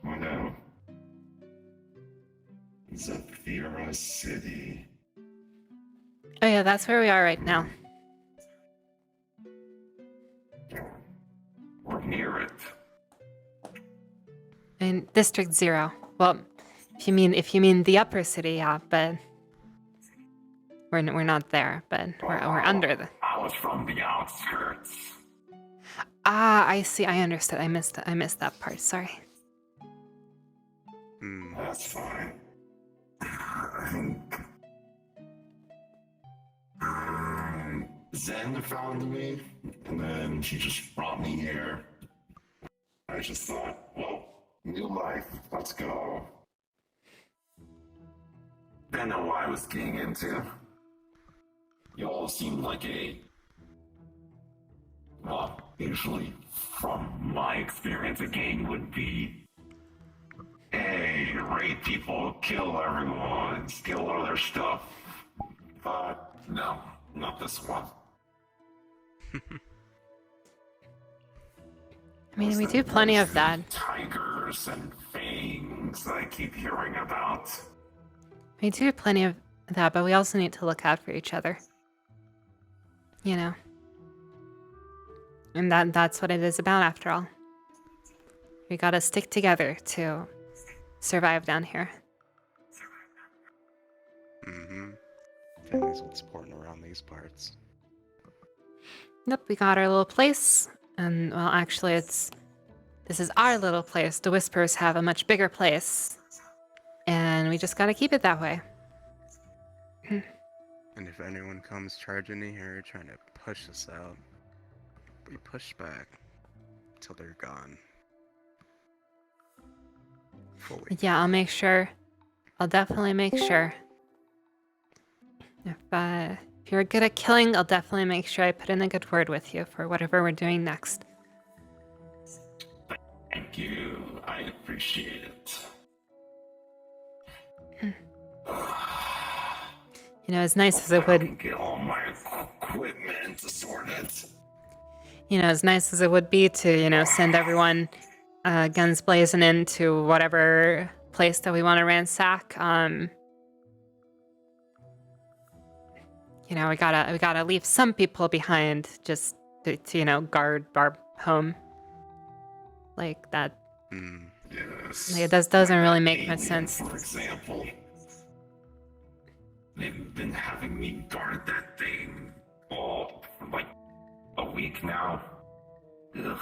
Oh no. Zephyrus City. Oh yeah, that's where we are right now. We're near it. In District 0. Well, if you mean the upper city, yeah, but we're not there, but we're under the. I was from the outskirts. Ah, I see. I understood. I missed that part. Sorry. That's fine. I think Zen found me, and then she just brought me here. I just thought, well, new life, let's go. Didn't know what I was getting into. You all seemed like well, usually from my experience, a gang would be, hey, raid people, kill everyone, steal all their stuff. But no, not this one. I mean, we do plenty of that. Tigers and fangs I keep hearing about. We do plenty of that, but we also need to look out for each other. You know. And that's what it is about, after all. We gotta stick together to survive down here. Mm-hmm. Family's what's important around these parts. Yep, we got our little place. And, well, actually, this is our little place. The Whispers have a much bigger place. And we just gotta keep it that way. And if anyone comes charging in here trying to push us out, we push back till they're gone. Fully. Yeah, I'll make sure. I'll definitely make sure. If you're good at killing, I'll definitely make sure I put in a good word with you for whatever we're doing next. Thank you. I appreciate it. You know, as nice as it would. Get all my equipment sorted. You know, as nice as it would be to, send everyone guns blazing into whatever place that we want to ransack. We gotta leave some people behind just to guard our home. Like that. Yes. Like, it doesn't really make much sense. For example, they've been having me guard that thing all for like a week now. Ugh.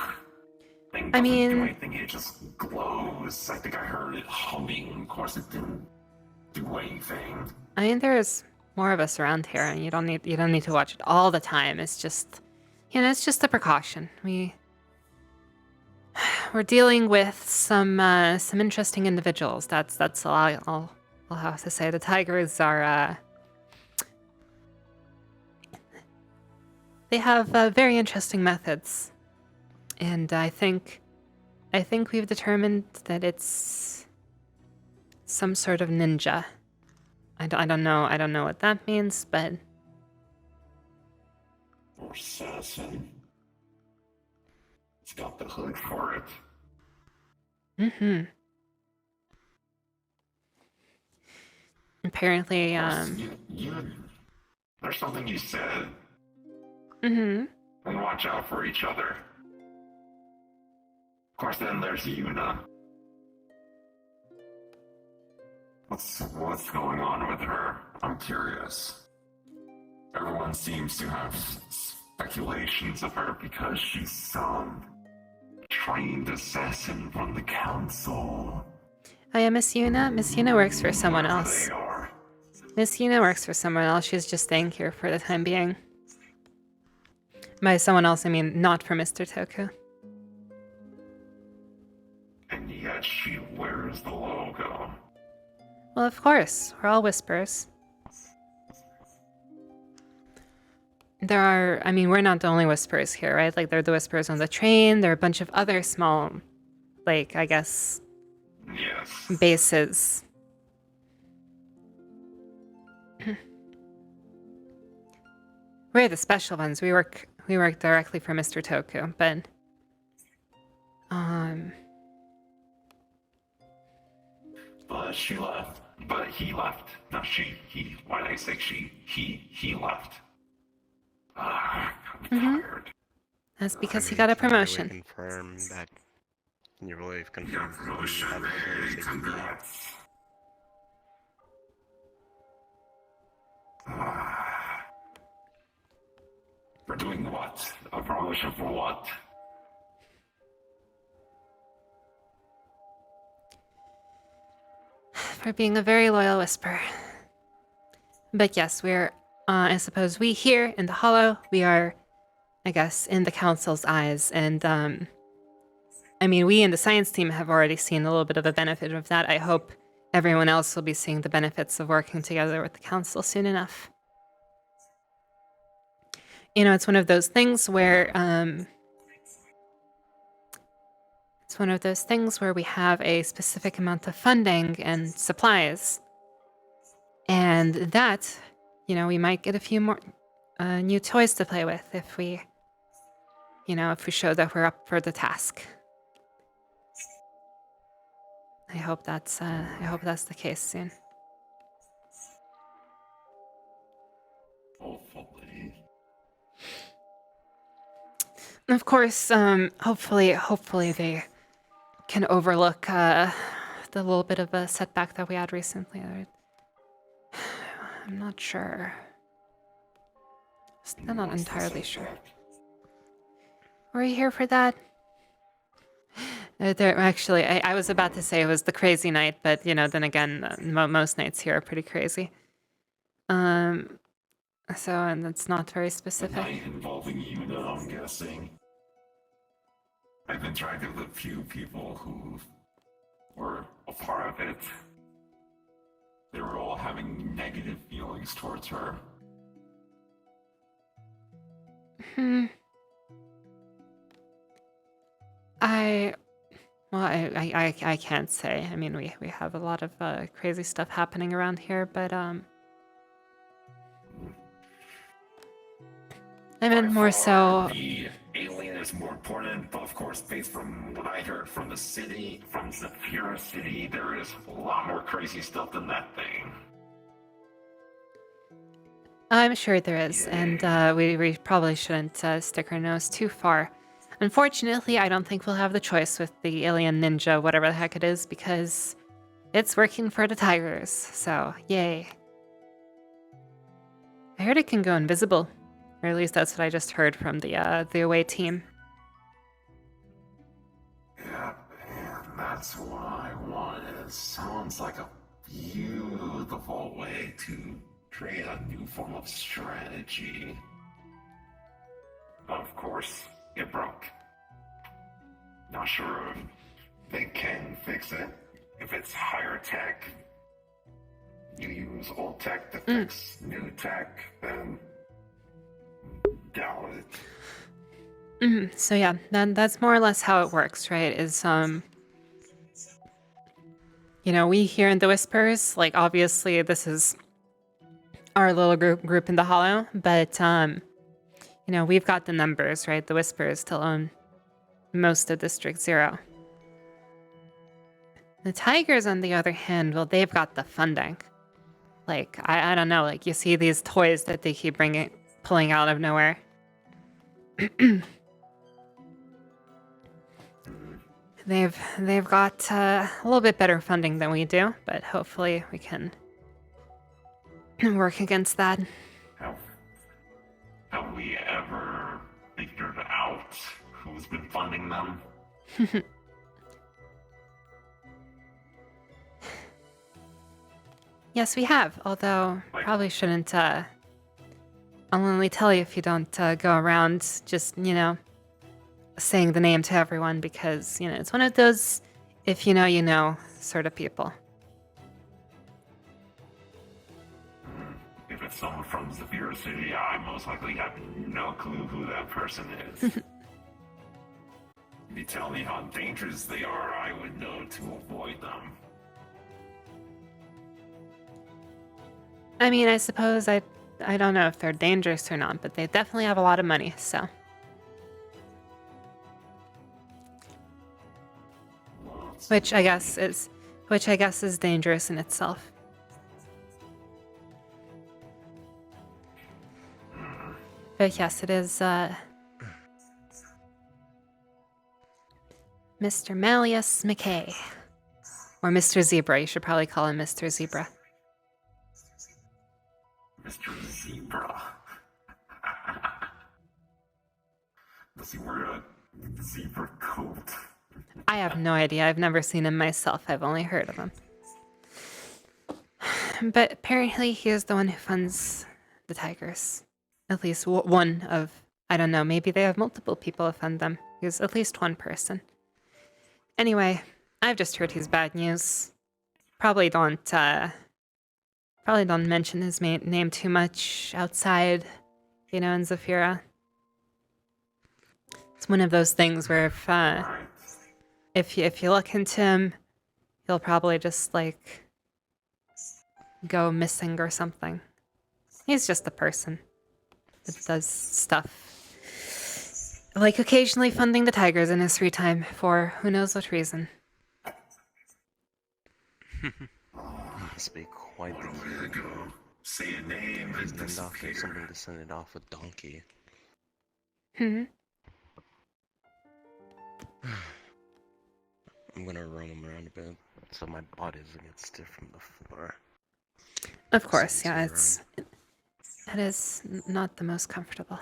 Thing doesn't do anything, it just glows. I think I heard it humming. Of course, it didn't do anything. I mean, there's more of us around here, and you don't need to watch it all the time. It's just, it's just a precaution. We're dealing with some interesting individuals. That's all I'll have to say. The Tigers are they have very interesting methods, and I think we've determined that it's some sort of ninja. I don't know what that means, but Or assassin. It's got the hood for it. mm-hmm. Apparently, There's something you said. Mm-hmm. And watch out for each other. Of course, then there's Yuna. What's going on with her? I'm curious. Everyone seems to have speculations of her because she's some trained assassin from the council. Oh yeah, Miss Yuna? Miss Yuna works for someone Whoever else. they are. Miss Yuna works for someone else. She's just staying here for the time being. By someone else, I mean not for Mr. Toku. And yet she wears the logo. Well, of course. We're all whispers. There are, I mean, we're not the only whispers here, right? Like, there are the whispers on the train. There are a bunch of other small, like, I guess, Yes. bases. We're the special ones. We work directly for Mr. Toku, but But she left. But he left. Not she. He. Why did I say she? He left. I'm tired. That's because I he mean, got a can you really promotion. confirm that? Can you really confirm Yeah, that promotion. you have Hey, a safety net? congrats. For doing what? A promotion for what? For being a very loyal whisper. But yes, we're, I suppose we here in the Hollow, we are, I guess, in the Council's eyes. And, I mean, we in the science team have already seen a little bit of a benefit of that. I hope everyone else will be seeing the benefits of working together with the Council soon enough. You know, it's one of those things where, it's one of those things where we have a specific amount of funding and supplies. And that, you know, we might get a few more new toys to play with if we, you know, if we show that we're up for the task. I hope that's the case soon. Hopefully. Of course, hopefully they can overlook the little bit of a setback that we had recently. I'm not sure. Still not entirely sure. Were you here for that? Actually, I was about to say it was the crazy night, but you know, then again, most nights here are pretty crazy. So, and it's not very A specific. night involving Yuna, I'm guessing. I've been trying to the few people who were a part of it. They were all having negative feelings towards her. I can't say. I mean, we have a lot of crazy stuff happening around here, but I meant more so. The alien is more important, but of course, based from what I heard from the city, from Zafira City, there is a lot more crazy stuff than that thing. I'm sure there is, and we probably shouldn't stick our nose too far. Unfortunately, I don't think we'll have the choice with the alien ninja, whatever the heck it is, because it's working for the Tigers, so yay. I heard it can go invisible, or at least that's what I just heard from the away team. Yeah, and that's what I wanted. Sounds like a beautiful way to create a new form of strategy. Of course, it broke. Not sure if they can fix it. If it's higher tech, you use old tech to fix new tech, then doubt it. So yeah, that's more or less how it works, right? Is you know, we here in the Whispers, like obviously this is our little group in the Hollow, but you know, we've got the numbers, right? The Whispers still own most of District 0. The Tigers, on the other hand, well, they've got the funding. Like, I don't know, like you see these toys that they keep pulling out of nowhere. they've got a little bit better funding than we do, but hopefully we can work against that. Have we ever figured out who's been funding them? Yes, we have. Although probably shouldn't. I'll only tell you if you don't go around just saying the name to everyone, because it's one of those if you know sort of people. If it's someone from Zephyr City, I most likely have no clue who that person is. If you tell me how dangerous they are, I would know to avoid them. I mean, I suppose I don't know if they're dangerous or not, but they definitely have a lot of money, so. Which I guess is dangerous in itself. But yes, it is Mr. Malleus McKay. Or Mr. Zebra. You should probably call him Mr. Zebra. Mr. Zebra. Does he wear a zebra coat? I have no idea. I've never seen him myself. I've only heard of him. But apparently he is the one who funds the Tigers. At least one of, I don't know, maybe they have multiple people who fund them. He's at least one person. Anyway, I've just heard he's bad news. Probably don't mention his name too much outside, in Zafira. It's one of those things where if you look into him, he'll probably just go missing or something. He's just a person that does stuff. Like occasionally funding the Tigers in his free time for who knows what reason. Must be quite the go. Say a name and named after disappear. somebody descended off a donkey. Hmm. I'm gonna roam him around a bit so my body doesn't get stiff from the floor. Of course, yeah, it is not the most comfortable.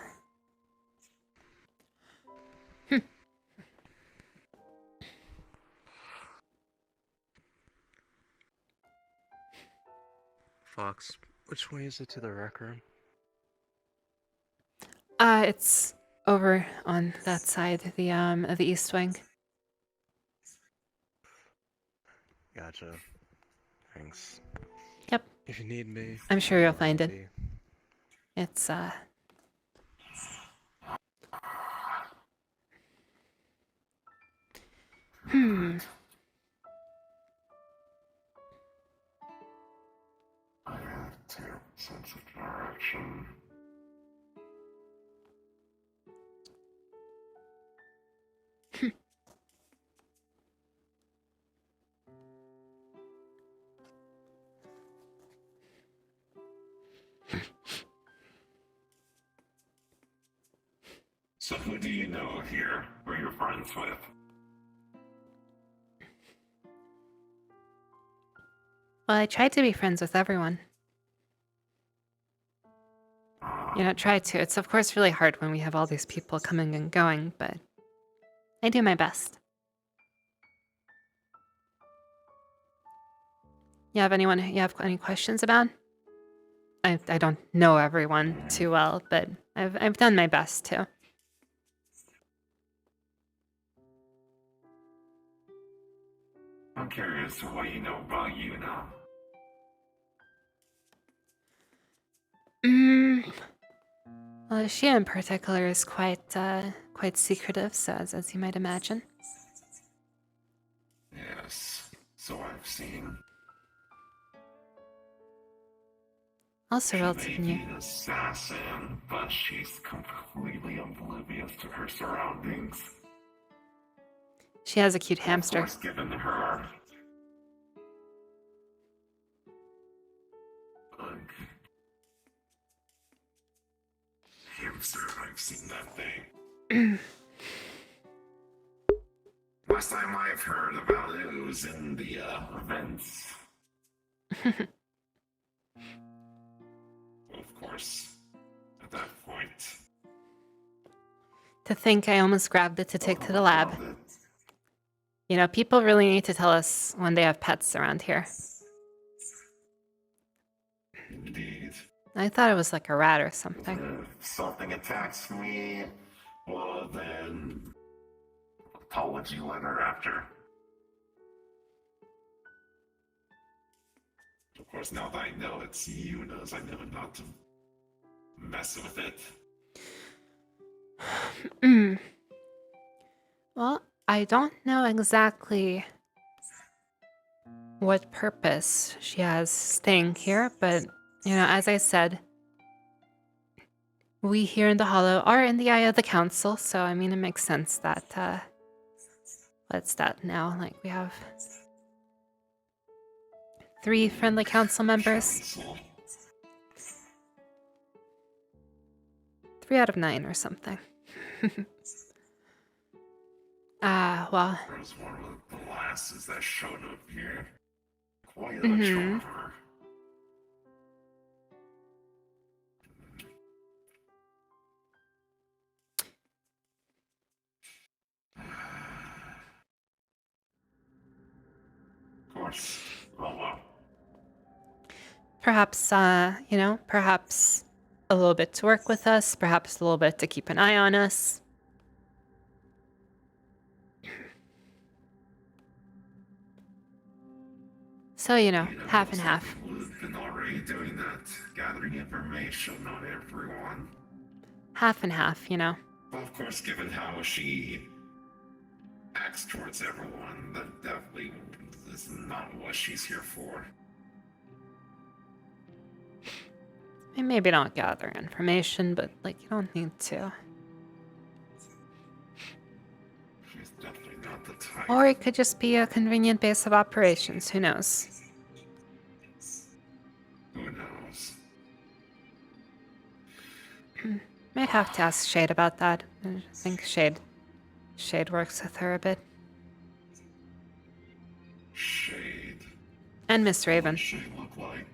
Fox, which way is it to the rec room? It's over on that side of the East Wing. Gotcha. Thanks. Yep. If you need me, I'm sure you'll find I'll it. be- It's I have a terrible sense of direction. So who do you know here? Who are you friends with? Well, I tried to be friends with everyone. Try to. It's of course really hard when we have all these people coming and going, but I do my best. You have any questions about? I don't know everyone too well, but I've done my best to. I'm curious to what you know about you now. Well, she in particular is quite secretive, so as you might imagine. Yes, so I've seen. Also She relatively may new. be an assassin, but she's completely oblivious to her surroundings. She has a cute hamster. What's given her? Hamster, I've seen that thing. last time I've heard about it, it was in the events. Of course, at that point. To think I almost grabbed it to take to the lab. You know, people really need to tell us when they have pets around here. Indeed. I thought it was like a rat or something. If something attacks me, well then, apology letter after. Of course, now that I know it's Yuna's, I know not to mess with it. Well, I don't know exactly what purpose she has staying here, but, you know, as I said, we here in the Hollow are in the eye of the council, so, I mean, it makes sense that, what's that now? Like, we have 3 friendly council members. 3 out of 9 or something. Well. There was one of the lasses that showed up here. Quite a Mhm. charmer. Of course. Oh well. Perhaps, you know, perhaps a little bit to work with us, perhaps a little bit to keep an eye on us. So, you know, half and half. We've been already doing that, gathering information on everyone. Half and half, you know. Well, of course, given how she acts towards everyone, that definitely is not what she's here for. I mean, maybe not gather information, but, like, you don't need to. She's definitely not the type. Or it could just be a convenient base of operations, who knows? Who knows? Might have to ask Shade about that. I think Shade works with her a bit. Shade. And Miss Raven. What does Shade look like?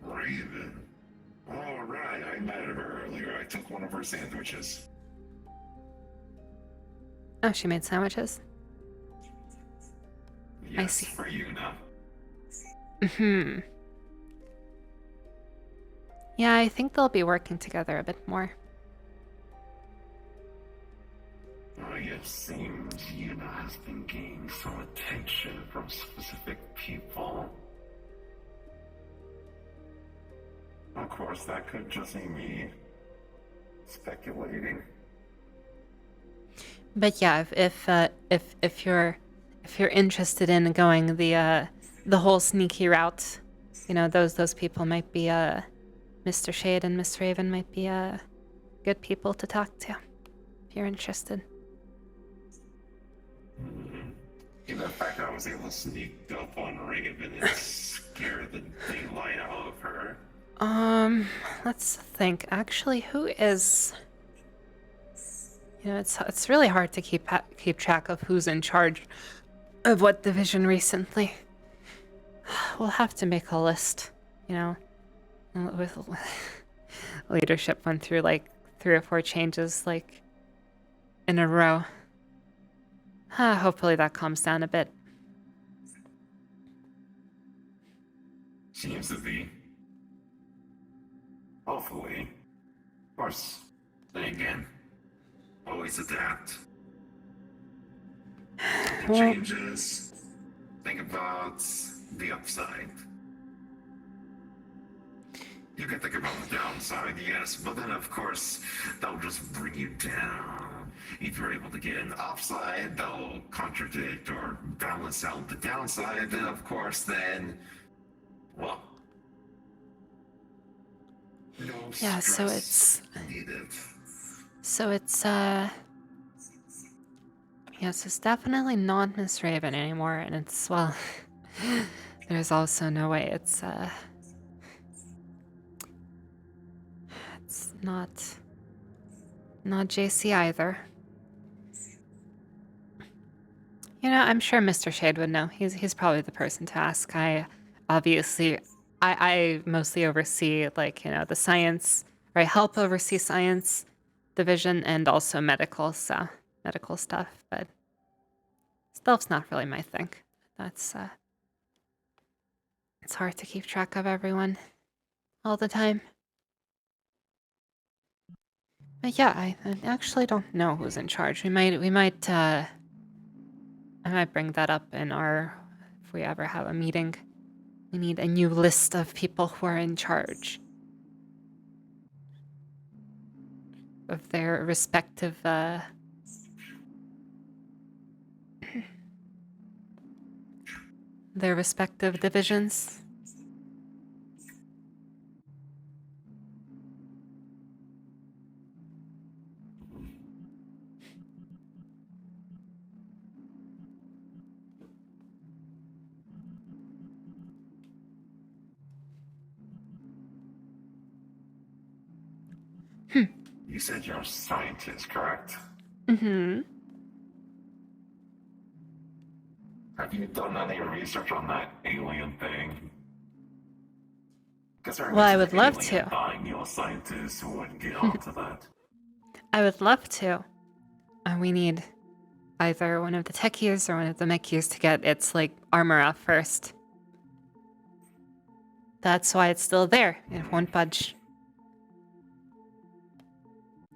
Raven. Oh, right, I met her earlier. I took one of her sandwiches. Oh, she made sandwiches? Yes, I see. for you now. Yeah, I think they'll be working together a bit more. It seems Yuna has been gaining some attention from specific people. Of course, that could just be me speculating. But yeah, if you're interested in going the whole sneaky route, you know, those people might be Mr. Shade and Miss Raven might be good people to talk to if you're interested. In the fact I was able to sneak up on Raven and scare the daylight out of her. Let's think. Actually, who is? You know, it's really hard to keep track of who's in charge of what division recently. We'll have to make a list. You know, with leadership went through like 3 or 4 changes like in a row. Hopefully that calms down a bit. Seems to be. Hopefully. Of course. Then again, always adapt. Well, Changes. Think about the upside. You can think about the downside, yes, but then of course, that'll just bring you down. If you're able to get an upside, that'll contradict or balance out the downside, then of course, then, well, no yeah, so stress needed. Yes, it's definitely not Miss Raven anymore, and it's, well, there's also no way it's not JC either. You know, I'm sure Mr. Shade would know. He's probably the person to ask. I mostly oversee like, you know, the science, or I help oversee science division and also medical stuff, but stealth's not really my thing. That's it's hard to keep track of everyone all the time. But yeah, I actually don't know who's in charge. I might bring that up in if we ever have a meeting. We need a new list of people who are in charge of their respective divisions. You said you're a scientist, correct? Mm-hmm. Have you done any research on that alien thing? Well, I would love to. Scientists who wouldn't get onto that. I would love to. We need either one of the techies or one of the mechies to get its like armor off first. That's why it's still there. It won't budge.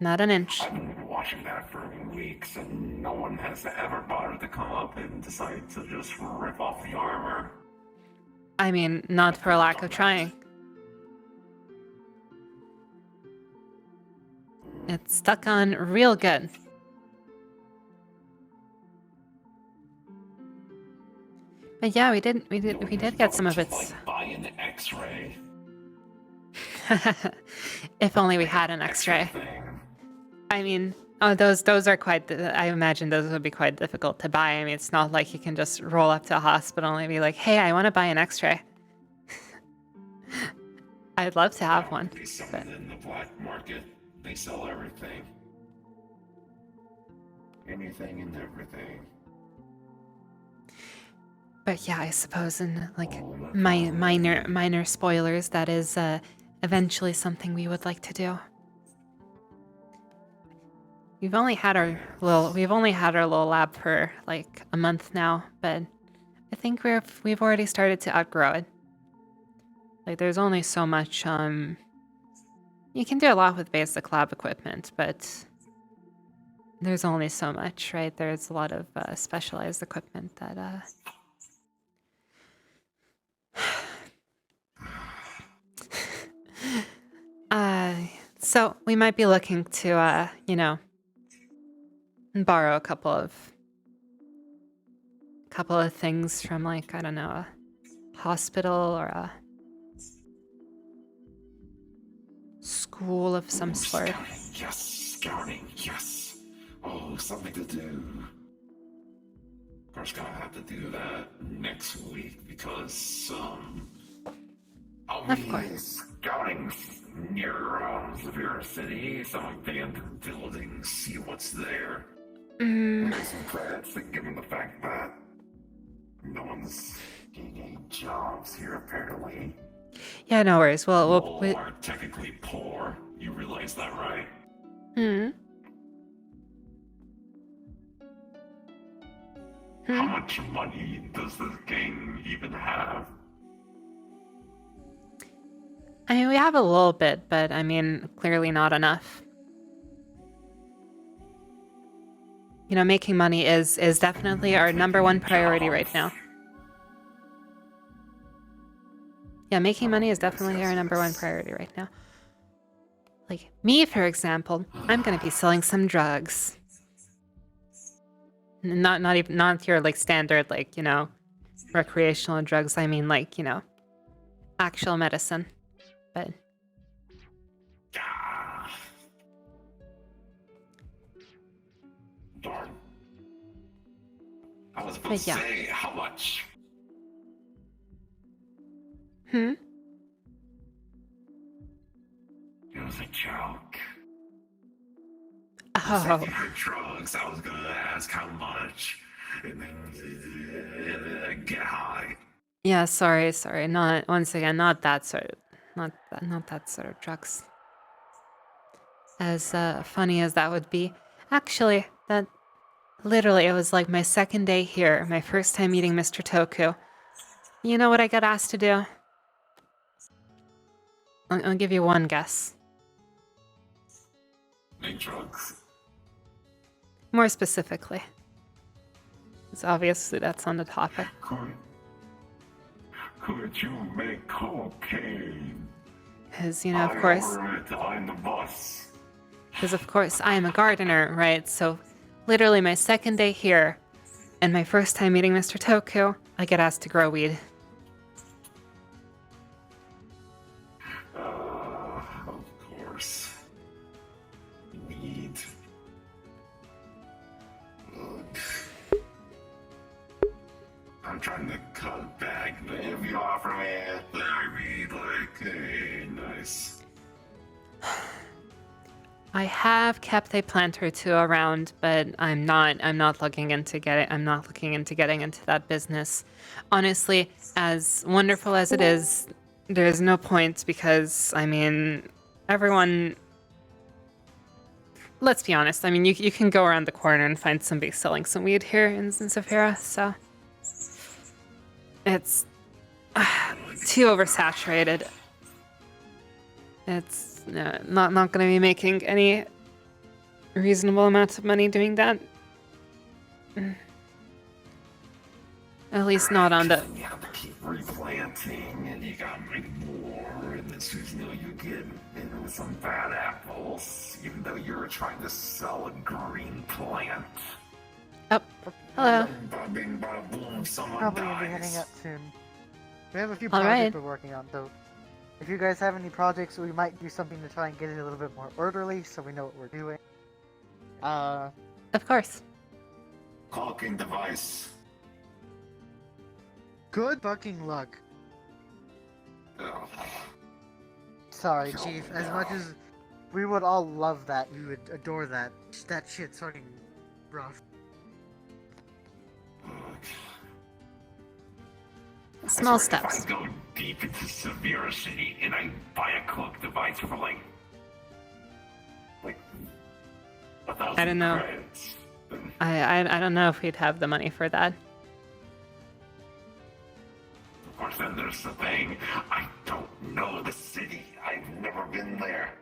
Not an inch. I've been watching that for weeks, and no one has ever bothered to come up and decide to just rip off the armor. I mean, not for lack of trying. It's stuck on real good. But yeah, we did get some of its. Like buy an X-ray. If only we had an X-ray. I mean, those are quite. I imagine those would be quite difficult to buy. I mean, it's not like you can just roll up to a hospital and be like, "Hey, I want to buy an X-ray." I'd love to have one. They sell it in the black market. They sell everything. Anything and everything. But yeah, I suppose in like minor spoilers, that is eventually something we would like to do. We've only had our little lab for like a month now, but I think we've already started to outgrow it. Like there's only so much you can do a lot with basic lab equipment, but there's only so much, right? There's a lot of specialized equipment that so we might be looking to you know, borrow a couple of things from like, I don't know, a hospital or a school of some sort. Scouting, yes. Oh, something to do. Of course, gonna have to do that next week because I'll be scouting near Severe City, some abandoned buildings, see what's there. There's some credits, given the fact that no one's getting any jobs here apparently. Yeah, no worries. Well, we are technically poor. You realize that, right? How much money does this gang even have? I mean, we have a little bit, but I mean, clearly not enough. You know, making money is definitely our #1 priority right now. Yeah, making money is definitely our #1 priority right now. Like me, for example, I'm gonna be selling some drugs. Not your like standard, like, you know, recreational drugs. I mean, like, you know, actual medicine. But darn. I was about to say how much. It was a joke. Oh. For drugs, I was gonna ask how much. and then get high. Yeah, sorry. Not once again, not that sort of, not that sort of drugs. As funny as that would be, actually, that literally it was like my second day here, my first time meeting Mr. Toku. You know what I got asked to do? I'll give you one guess. Make drugs. More specifically. Because obviously that's on the topic. Could you make cocaine? Because, you know, of course... I'm the boss. Because, of course, I am a gardener, right? So, literally my second day here, and my first time meeting Mr. Toku, I get asked to grow weed. Of course. Weed. Look. I'm trying to cut back, but if you offer me it, I mean, like, hey, nice. I have kept a plant or two around, but I'm not looking into getting into that business. Honestly, as wonderful as it is, there's no point because, I mean, everyone... Let's be honest, I mean, you can go around the corner and find somebody selling some weed here in Zafira, so... It's... too oversaturated. It's not going to be making any reasonable amount of money doing that. At least not on the... You have to keep replanting, and you gotta make more, and this is, you know, you get some bad apples, even though you're trying to sell a green plant. Oh, hello. Bada bing, bada boom, someone Probably gonna be dies. heading out soon. We have a few All projects right. we're working on, though. If you guys have any projects, we might do something to try and get it a little bit more orderly, so we know what we're doing. Of course. Caulking device. Good fucking luck. Ugh. Sorry, Chief. As much as we would all love that, we would adore that. That shit's fucking rough. Small If steps. I go deep into Severe City and I buy a cloak device for like 1,000 I don't know. credits, then I don't know if we'd have the money for that. of course then there's the thing. I don't know the city. I've never been there.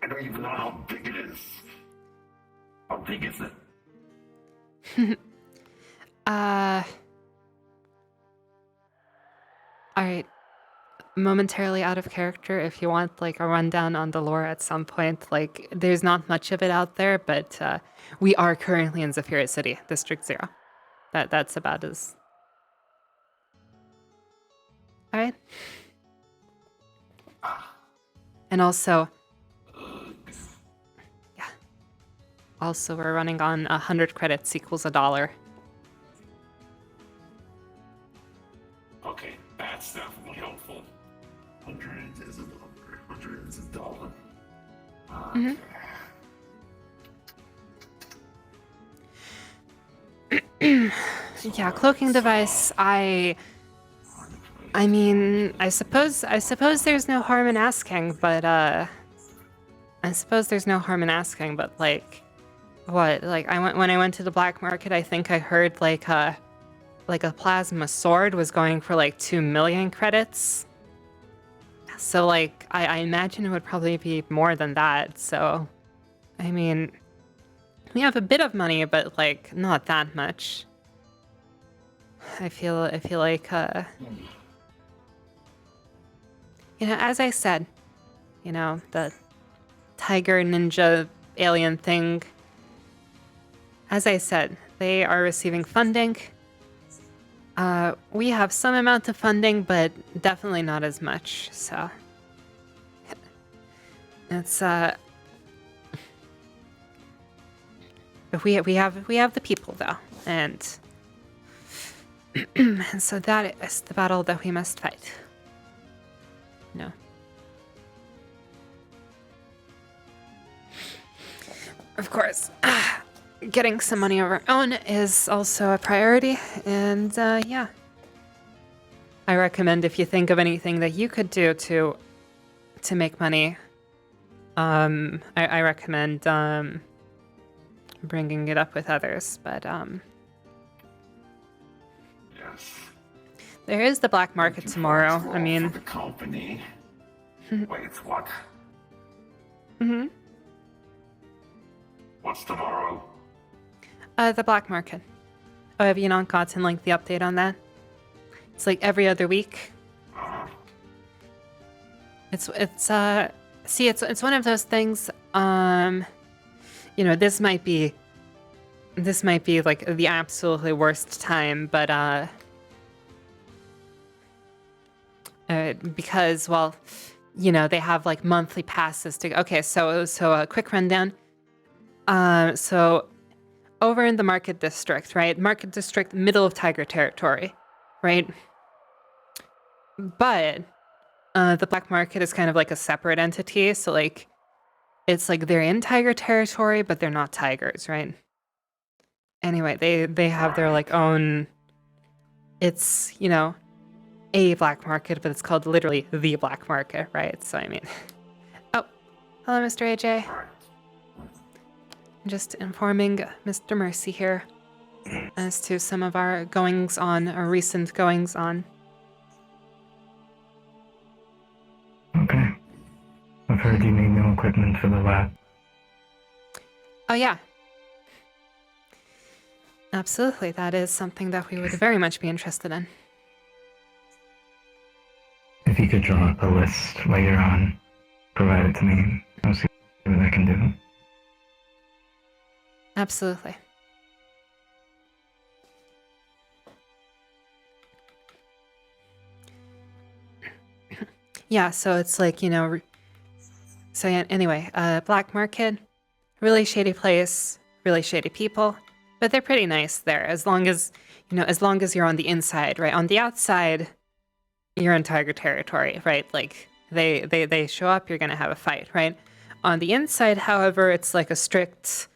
I don't even know how big it is. How big is it? Alright. Momentarily out of character, if you want like a rundown on the lore at some point, like there's not much of it out there, but we are currently in Zafira City, District 0. That's about as... Alright. And also... Yeah. Also, we're running on 100 credits equals $1. Okay, that's definitely helpful. Hundreds is a dollar. Hundreds is a dollar. Mhm. Yeah, cloaking device. I mean, I suppose there's no harm in asking, but like, what? Like, when I went to the black market, I think I heard like a plasma sword was going for like 2 million credits. So like, I imagine it would probably be more than that. So, I mean, we have a bit of money, but like not that much. I feel like you know, as I said, you know, the tiger ninja alien thing. As I said, they are receiving funding. We have some amount of funding, but definitely not as much. So it's but we have the people though, and and so that is the battle that we must fight. No. Of course. getting some money of our own is also a priority, and yeah. I recommend if you think of anything that you could do to make money, I recommend bringing it up with others, but Yes. there is the black market tomorrow. I mean, For the company. Wait, what? mm-hmm. What's tomorrow? The black market. Oh, have you not gotten like the update on that? It's like every other week. It's see, it's one of those things. You know, this might be like the absolutely worst time, but because, well, you know, they have like monthly passes to. Okay, so a quick rundown. So over in the Market District, right? Market District, middle of Tiger Territory, right? But the black market is kind of like a separate entity, so like it's like they're in Tiger Territory, but they're not tigers, right? Anyway, they have their like own. It's, you know, a black market, but it's called literally the black market, right? So I mean, oh, hello, Mr. AJ. Just informing Mr. Mercy here as to some of our goings on, our recent goings on. Okay. I've heard you need new equipment for the lab. Oh yeah. Absolutely, that is something that we would very much be interested in. If you could draw up a list later on, provide it to me. I'll see what I can do. Absolutely. Yeah, so it's like, you know, so yeah, anyway, black market, really shady place, really shady people, but they're pretty nice there as long as, you know, as long as you're on the inside, right? On the outside, you're in Tiger Territory, right? Like they show up, you're going to have a fight, right? On the inside, however, it's like a strict,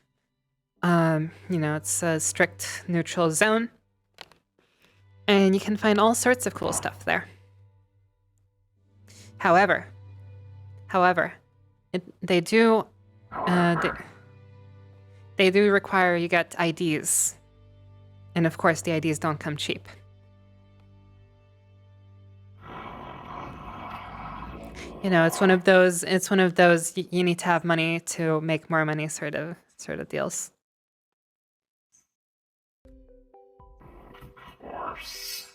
you know, it's a strict neutral zone. And you can find all sorts of cool stuff there. However, they do require you get IDs. And of course, the IDs don't come cheap. You know, it's one of those you need to have money to make more money sort of deals. Of course.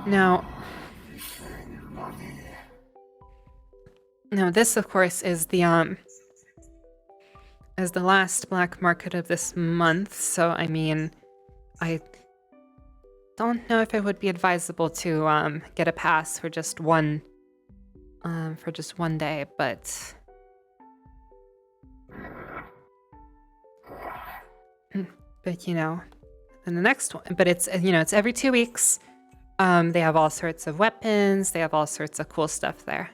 Now this of course is the last black market of this month, so I mean, I don't know if it would be advisable to get a pass for just one day, but you know, and the next one, but it's, you know, it's every 2 weeks. They have all sorts of weapons, they have all sorts of cool stuff there.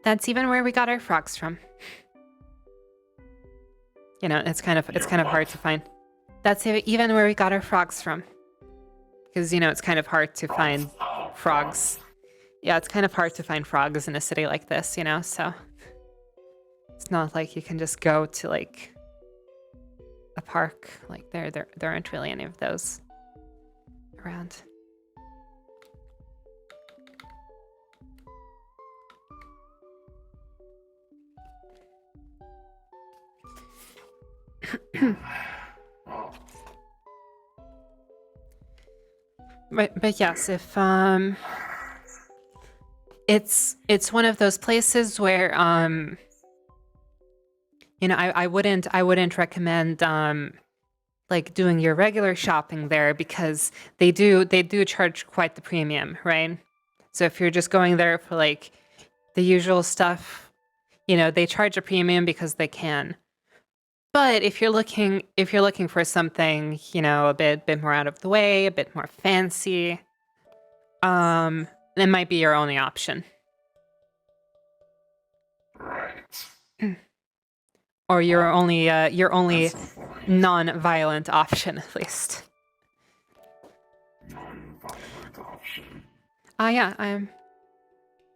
That's even where we got our frogs from. You know, it's kind of hard to find. That's even where we got our frogs from. Because, you know, it's kind of hard to find frogs. Yeah, it's kind of hard to find frogs in a city like this, you know, so it's not like you can just go to like a park. Like there aren't really any of those around. But yes, if it's one of those places where you know, I wouldn't recommend like doing your regular shopping there, because they do charge quite the premium, right? So if you're just going there for like the usual stuff, you know, they charge a premium because they can. But if you're looking for something, you know, a bit more out of the way, a bit more fancy, it might be your only option. Right. Or your only non-violent option, at least. Non-violent option. Yeah,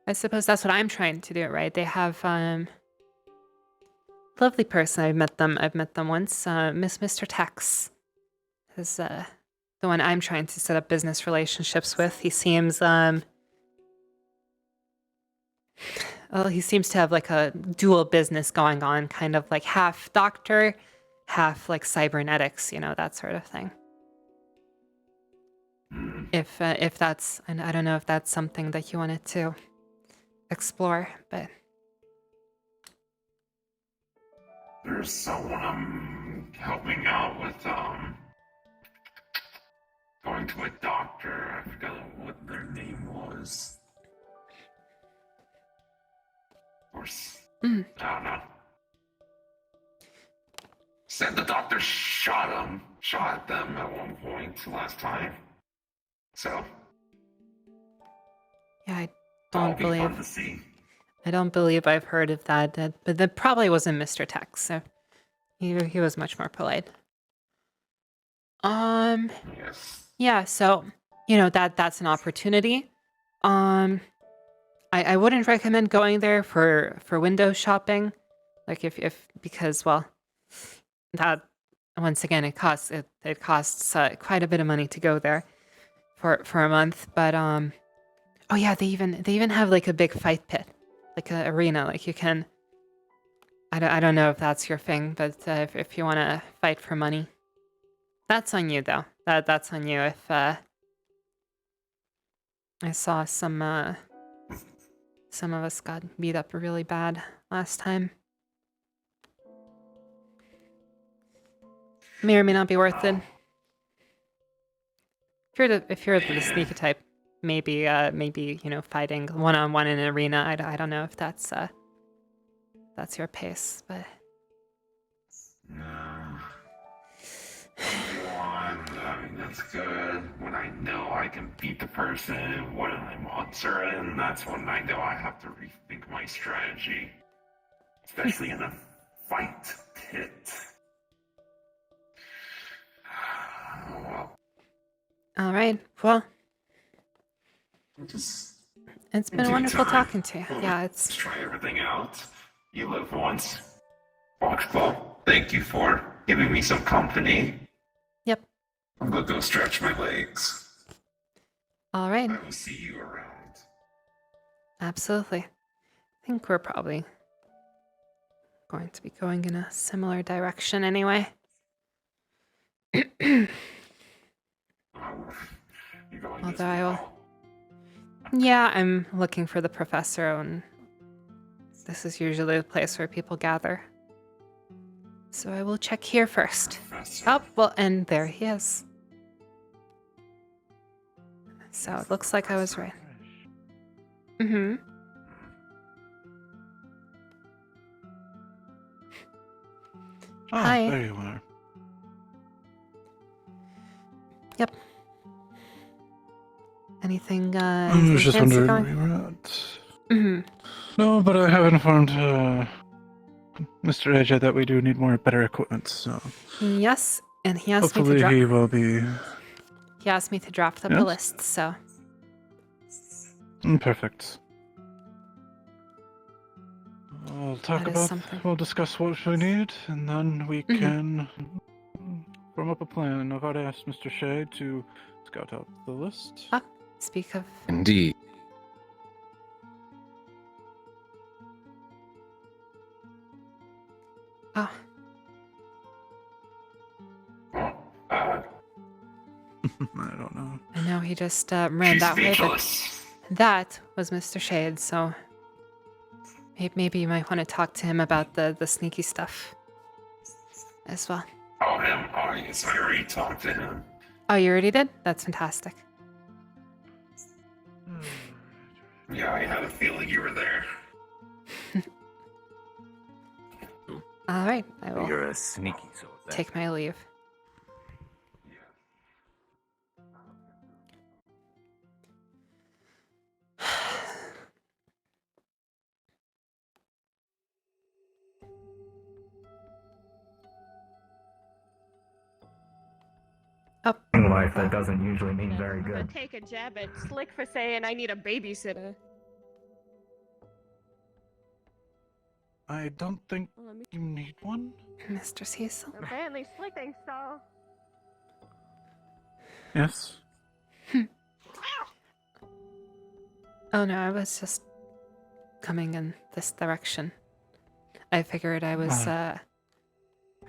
I suppose that's what I'm trying to do, right? They have lovely person. I've met them once. Mr. Tex is the one I'm trying to set up business relationships with. He seems well, he seems to have like a dual business going on, kind of like half doctor, half like cybernetics, that sort of thing. If that's, and I don't know if that's something that you wanted to explore, but There's someone I'm helping out with, going to a doctor. I forgot what their name was. Or, I don't know. Said the doctor shot at them at one point last time. So, yeah, I that'll don't be fun believe. to see. I don't believe I've heard of that, but that probably wasn't Mr. Tex. So he was much more polite. Yes. Yeah, so that's an opportunity. I wouldn't recommend going there for window shopping, like if because well, that once again it costs quite a bit of money to go there for a month. But oh yeah, they even have like a big fight pit, like an arena, like you can. I don't know if that's your thing, but if you want to fight for money, that's on you though. That's on you. If I saw some of us got beat up really bad last time. May or may not be worth it. If you're the sneaky type, maybe fighting one-on-one in an arena. I don't know if that's your pace, but No. I mean, that's good. When I know I can beat the person when I'm uncertain, that's when I know I have to rethink my strategy. Especially in a fight pit. Oh, well. all right. Well, Just it's been due wonderful time. talking to you. Yeah, it's Let's try everything out. You live once. Foxball, thank you for giving me some company. Yep. I'm gonna go stretch my legs. all right. I will see you around. Absolutely. I think we're probably going to be going in a similar direction anyway. Although I will. Yeah, I'm looking for the professor, and this is usually the place where people gather. So I will check here first. Oh, well, and there he is. So it looks like I was right. Mm-hmm. Ah, Hi. there you are. Yep. Anything, I anything was just fancy wondering going? where you were at. Mm-hmm. No, but I have informed Mr. AJ that we do need better equipment, so Yes, and he asked me to hopefully drop. he will be. He asked me to draft up a Yes? list, so. Perfect. We'll discuss what we need, and then we can form up a plan. I've already asked Mr. Shea to scout out the list. Ah, speak of. Indeed. Oh. I don't know. I know he just ran She's that way, but speechless. that was Mr. Shade, so maybe you might want to talk to him about the sneaky stuff as well. Oh, him? Oh, yes, I already talked to him. Oh, you already did? That's fantastic. Yeah, I had a feeling you were there. All right, I will You're a sneaky sort then. take my leave. Up. In life, that doesn't usually mean very I'm gonna good. take a jab at Slick for saying I need a babysitter. I don't think Let me- you need one. Mr. Cecil. Apparently Slick thinks so. Yes. Oh no, I was just coming in this direction. I figured I was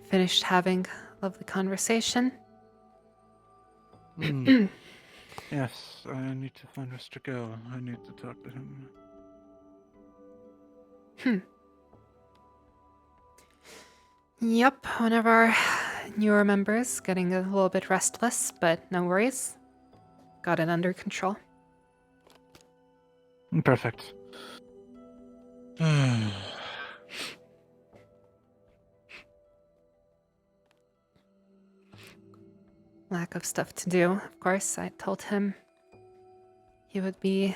finished having a lovely conversation. Yes, I need to find Mr. Gill. I need to talk to him. Yep, one of our newer members getting a little bit restless, but no worries. Got it under control. Perfect. Lack of stuff to do, of course. I told him he would be.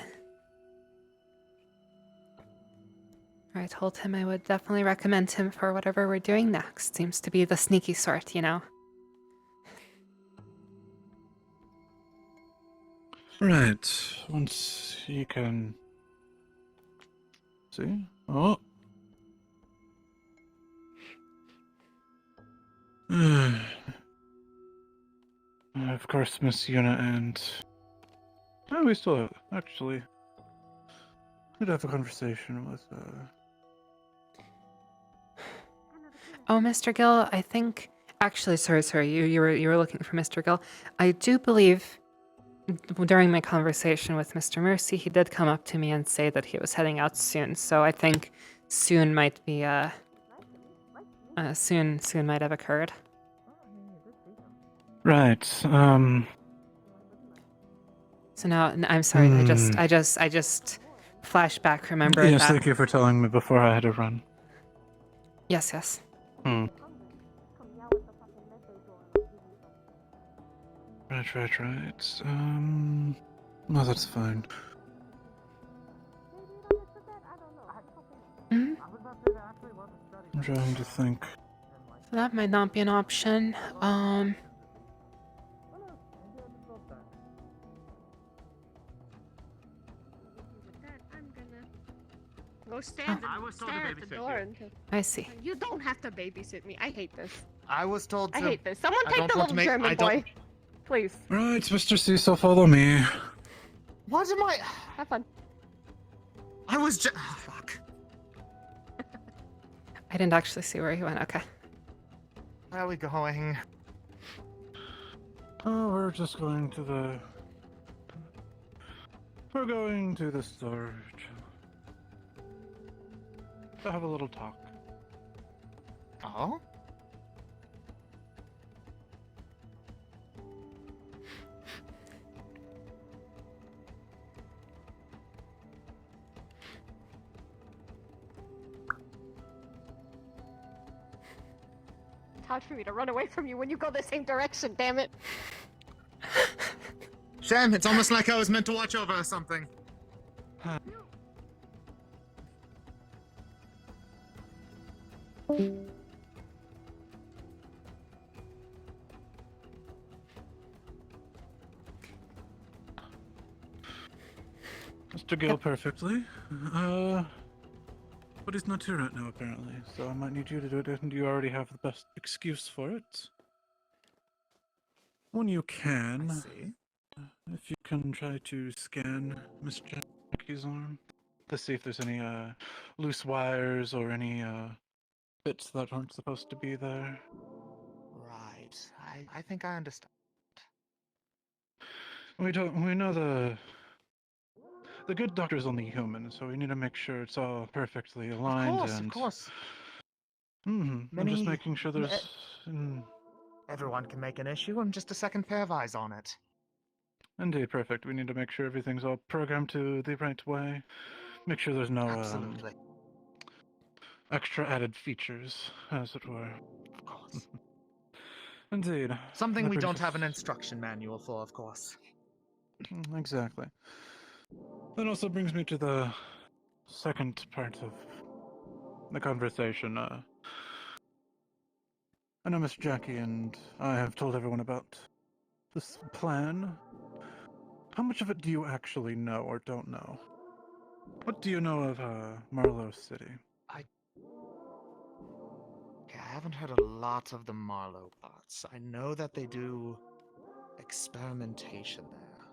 I told him I would definitely recommend him for whatever we're doing next. Seems to be the sneaky sort, you know. Right. Once he can see. Oh. Of course, Miss Yuna and we still have, actually. We'd have a conversation with Oh, Mr. Gill, I think. Actually, sorry. You were looking for Mr. Gill. I do believe during my conversation with Mr. Mercy, he did come up to me and say that he was heading out soon. So I think soon might be soon might have occurred. Right. So now I'm sorry. I just flashback remembered Yes, that. thank you for telling me before I had to run. Yes. Right. No, that's fine. Mhm. I'm trying to think. So that might not be an option. Go stand Oh. and I was told to stare at the babysit door you. until. I see. You don't have to babysit me. I hate this. I was told to. I hate this. Someone I take don't the want to little make- I German don't- boy. Please. Right, Mr. Cecil, follow me. What am I? Have fun. I was just. Fuck. I didn't actually see where he went. Okay. Where are we going? Oh, we're just going to the... We're going to the storage. To have a little talk. Oh? It's hard for me to run away from you when you go the same direction, damn it. Shem, it's almost like I was meant to watch over or something. Mr. Gill, perfectly. But he's not here right now, apparently, so I might need you to do it, and you already have the best excuse for it. When you can, if you can try to scan Miss Jackie's arm to see if there's any loose wires or any bits that aren't supposed to be there. Right. I think I understand. We know the good doctor's only human, so we need to make sure it's all perfectly aligned. Of course. I'm just making sure there's. Everyone can make an issue. I'm just a second pair of eyes on it. Indeed, perfect. We need to make sure everything's all programmed to the right way. Make sure there's no Absolutely. extra added features, as it were. Of course. Indeed. Something That we brings don't us- have an instruction manual for, of course. Exactly. That also brings me to the second part of the conversation. I know Miss Jackie and I have told everyone about this plan, how much of it do you actually know or don't know? What do you know of Marlowe City? Yeah, I haven't heard a lot of the Marlowe parts. I know that they do experimentation there,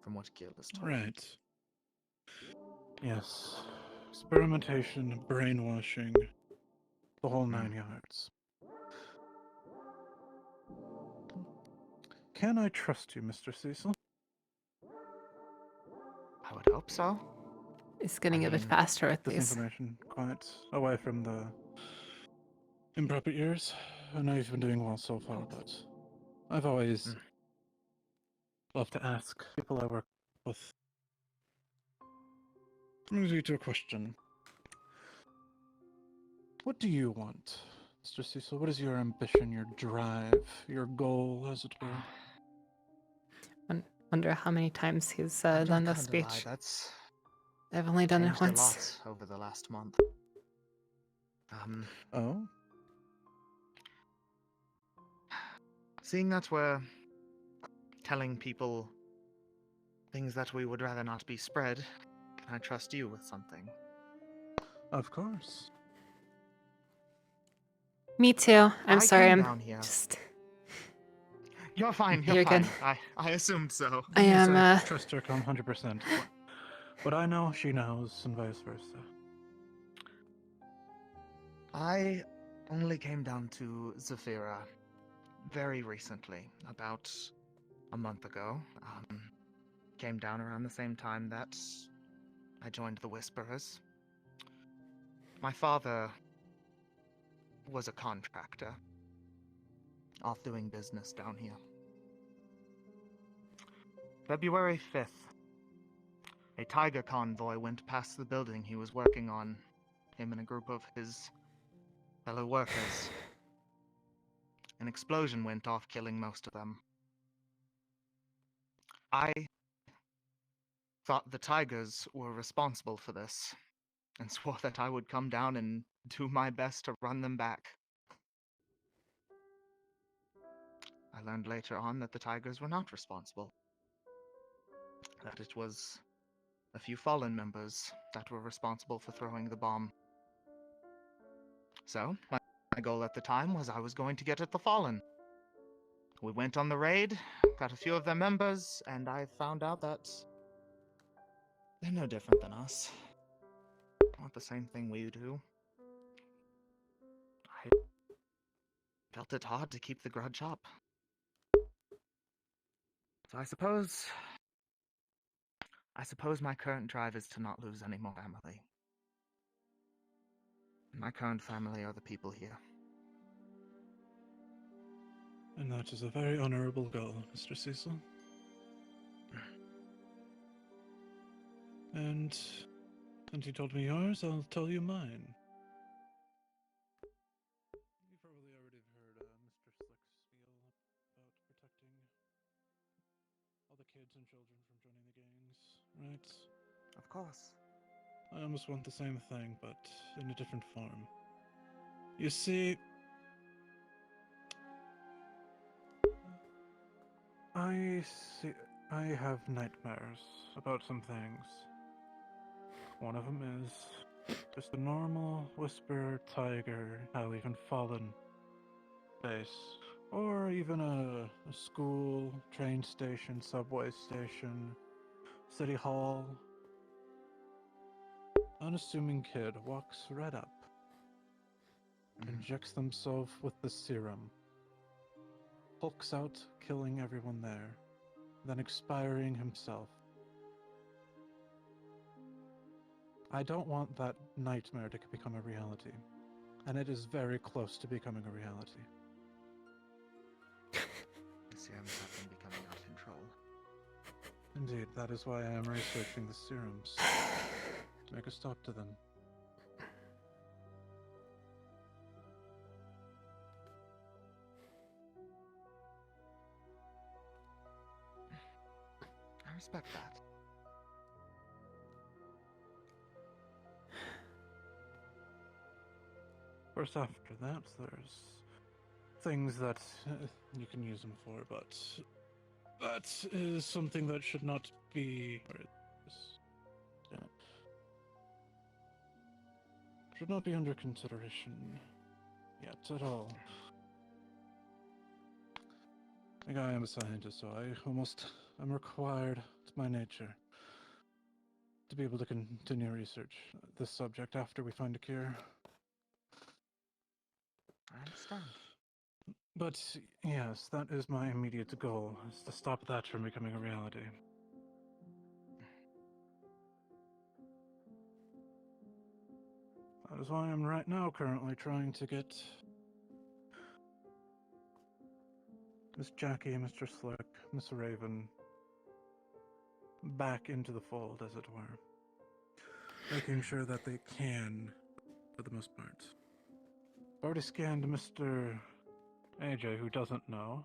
from what Gil has told me. Right. Yes. Experimentation, brainwashing, the whole 9 yards. Can I trust you, Mr. Cecil? I would hope so. It's getting a bit faster with This these. information quite away from the improper ears. I know you've been doing well so far, but I've always loved to ask people I work with. Brings me to a question. What do you want, Mr. Cecil? What is your ambition, your drive, your goal, as it were? Wonder how many times he's I'm done not the gonna lie, speech. that's I've only done it changed once. a lot over the last month. Oh? Seeing that we're telling people things that we would rather not be spread, can I trust you with something? Of course. Me too. I'm sorry. came I'm down here. just. You're fine. You're, You're fine. good. I assumed so. I Yes, am. I trust her 100%. What I know, she knows, and vice versa. I only came down to Zafira very recently, about a month ago. Came down around the same time that I joined the Whisperers. My father was a contractor, off doing business down here. February 5th, a tiger convoy went past the building he was working on, him and a group of his fellow workers. An explosion went off, killing most of them. I thought the tigers were responsible for this, and swore that I would come down and do my best to run them back. I learned later on that the tigers were not responsible. That it was a few Fallen members that were responsible for throwing the bomb. So, my goal at the time was I was going to get at the Fallen. We went on the raid, got a few of their members, and I found out that they're no different than us. Want the same thing we do. I felt it hard to keep the grudge up. So I suppose my current drive is to not lose any more family. My current family are the people here. And that is a very honorable goal, Mr. Cecil. And since you told me yours, I'll tell you mine. You probably already heard Mr. Slick's spiel about protecting all the kids and children from joining the gangs, right? Of course. I almost want the same thing, but in a different form. You see, I have nightmares about some things. One of them is just a normal Whisper, Tiger, hell, even Fallen base. Or even a school, train station, subway station, city hall. Unassuming kid walks right up, injects themselves with the serum, hulks out, killing everyone there, then expiring himself. I don't want that nightmare to become a reality, and it is very close to becoming a reality. The serums have been becoming out of control. Indeed, that is why I am researching the serums, to make a stop to them. I respect that. Of course, after that, there's things that you can use them for, but That is something that should not be... should not be under consideration yet at all. Like, I am a scientist, so I'm required, it's my nature, to be able to continue research this subject after we find a cure. I understand. But yes, that is my immediate goal, is to stop that from becoming a reality. That is why I'm right now currently trying to get Miss Jackie, Mr. Slick, Miss Raven back into the fold, as it were. Making sure that they can, for the most part. I've already scanned Mr. AJ, who doesn't know.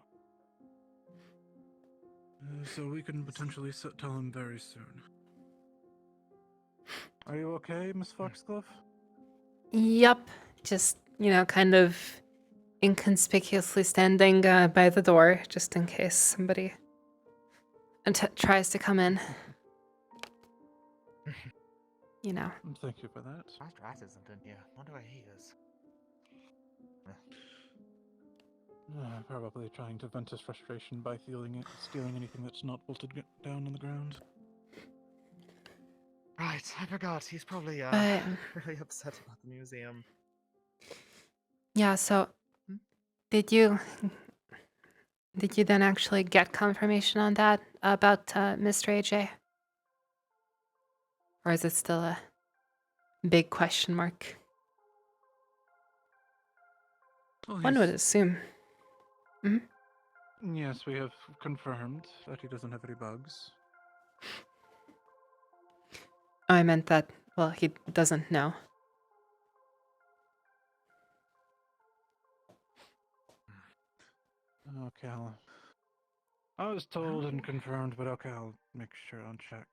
So we can potentially tell him very soon. Are you okay, Miss Foxglove? Yup. Just, kind of inconspicuously standing by the door, just in case somebody tries to come in. Thank you for that. Master Rat isn't in here. Wonder where he is. Probably trying to vent his frustration by stealing anything that's not bolted down on the ground. Right, I forgot. He's probably really upset about the museum. Yeah, so did you then actually get confirmation on that about Mr. AJ? Or is it still a big question mark? Well, One would assume. Yes, we have confirmed that he doesn't have any bugs. I meant that, well, he doesn't know. Okay, I was told and confirmed, but okay, I'll make sure I'll check.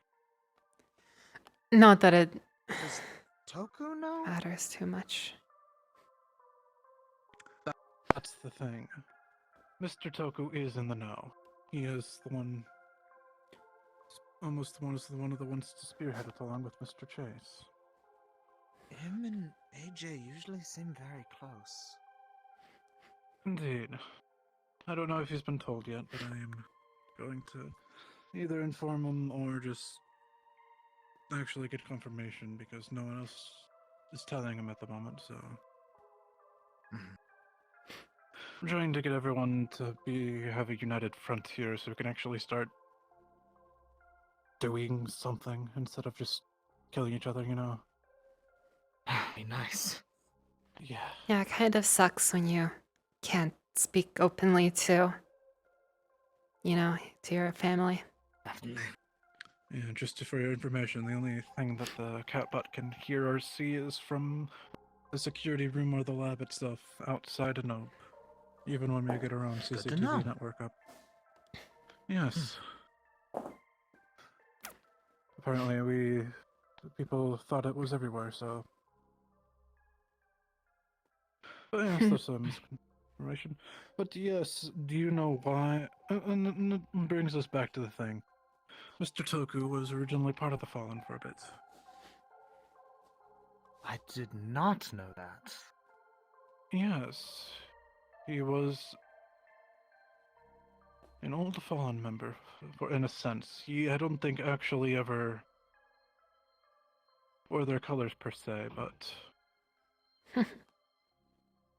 Not that it Does Toku know? matters too much. That's the thing. Mr. Toku is in the know. He is the one, almost one of the ones to spearhead it along with Mr. Chase. Him and AJ usually seem very close. Indeed. I don't know if he's been told yet, but I am going to either inform him or just actually get confirmation because no one else is telling him at the moment, so... I'm trying to get everyone to have a united front here so we can actually start doing something instead of just killing each other, Be nice. Yeah. Yeah, it kind of sucks when you can't speak openly to your family. Definitely. Yeah, just for your information, the only thing that the catbot can hear or see is from the security room or the lab itself, outside of Nope. Even when we get our own Good to know. CCTV network up. Yes. Apparently people thought it was everywhere, so... But yes, there's some misinformation. But yes, do you know why? And it brings us back to the thing. Mr. Toku was originally part of the Fallen for a bit. I did not know that. Yes. He was an old Fallen member, in a sense. I don't think actually ever wore their colors per se, but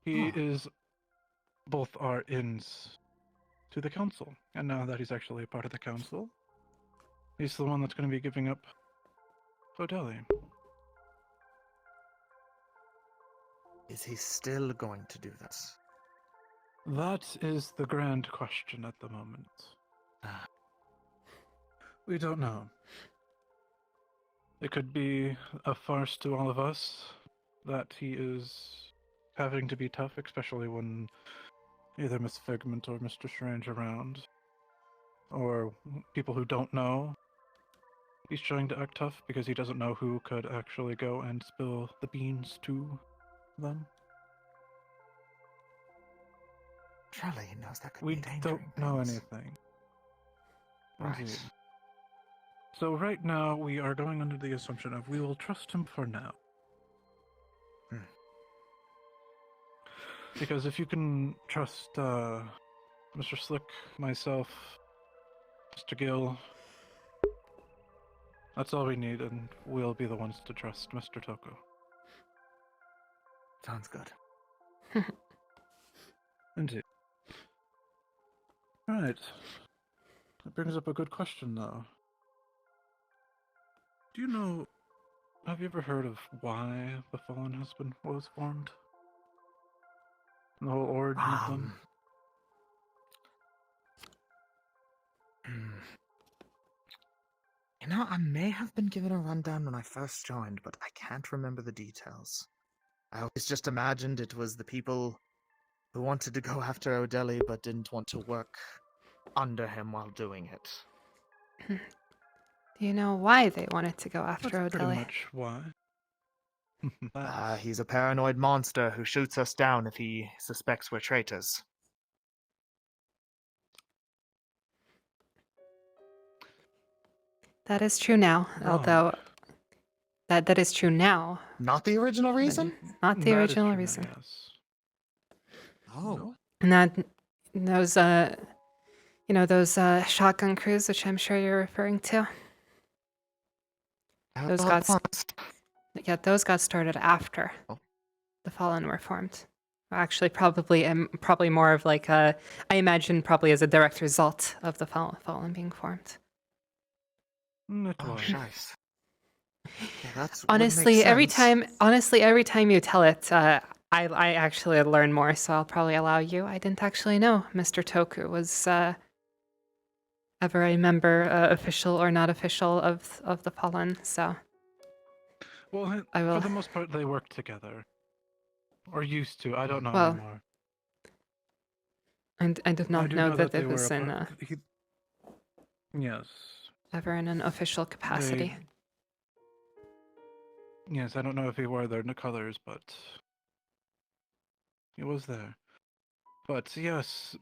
he is both our ins to the council. And now that he's actually a part of the council, he's the one that's going to be giving up Odeli. Is he still going to do this? That is the grand question at the moment. We don't know. It could be a farce to all of us that he is having to be tough, especially when either Miss Figment or Mr. Strange around, or people who don't know. He's trying to act tough because he doesn't know who could actually go and spill the beans to them. Surely he knows that could We be dangerous. don't know anything. Right. Indeed. So right now we are going under the assumption of we will trust him for now. Hmm. Because if you can trust Mr. Slick, myself, Mr. Gill, that's all we need, and we'll be the ones to trust Mr. Toko. Sounds good. Indeed. Right. That brings up a good question, though. Do you know, have you ever heard of why the Fallen Husband was formed? The whole origin of them? You know, I may have been given a rundown when I first joined, but I can't remember the details. I always just imagined it was the people who wanted to go after O'Delly but didn't want to work under him while doing it. Do you know why they wanted to go after That's pretty O'Delly? much why. He's a paranoid monster who shoots us down if he suspects we're traitors. That is true now, although that is true now. Not the original but reason? Not the That is original true now, reason. yes. Oh. And that those those shotgun crews, which I'm sure you're referring to. Those those got started after the Fallen were formed. Actually, probably more of like I imagine probably as a direct result of the Fallen being formed. It was. Nice. Yeah, that's Honestly, every time you tell it, I actually learn more. So I'll probably allow you. I didn't actually know Mr. Toku was ever a member, official or not official, of the Fallen. So Well, I will. for the most part, they work together. Or used to. I don't know Well, anymore. I did not do know that they it was were in yes. ever in an official capacity. Yes, I don't know if he wore their colors, but he was there. But yes,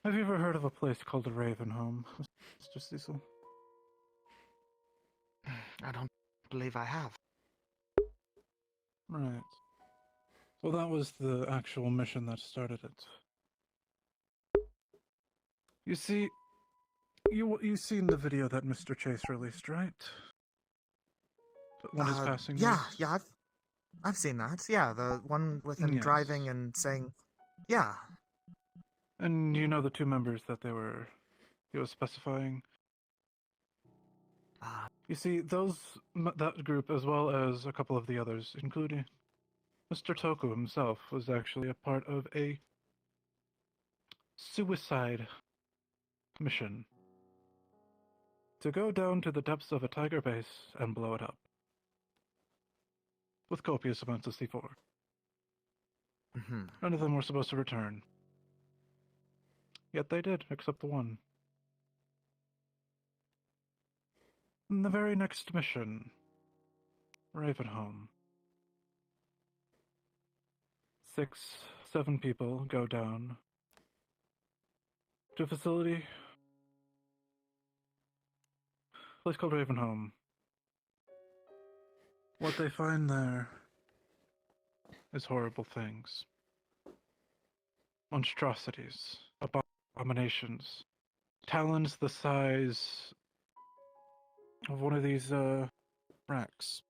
have you ever heard of a place called the Ravenholm, Mr. Cecil? I don't believe I have. Right. Well, that was the actual mission that started it. You see, you seen the video that Mr. Chase released, right? When his passing Yeah, news? yeah, I've seen that. Yeah, the one with him Yes. driving and saying, yeah. And you know the two members that he was specifying? You see, that group, as well as a couple of the others, including Mr. Toku himself, was actually a part of a suicide mission to go down to the depths of a tiger base and blow it up with copious amounts of C4. Mm-hmm. None of them were supposed to return. Yet they did, except the one. In the very next mission, Ravenholm. 6, 7 people go down to a facility, a place called Ravenholm. What they find there is horrible things. Monstrosities, abominations, talons the size of one of these, racks.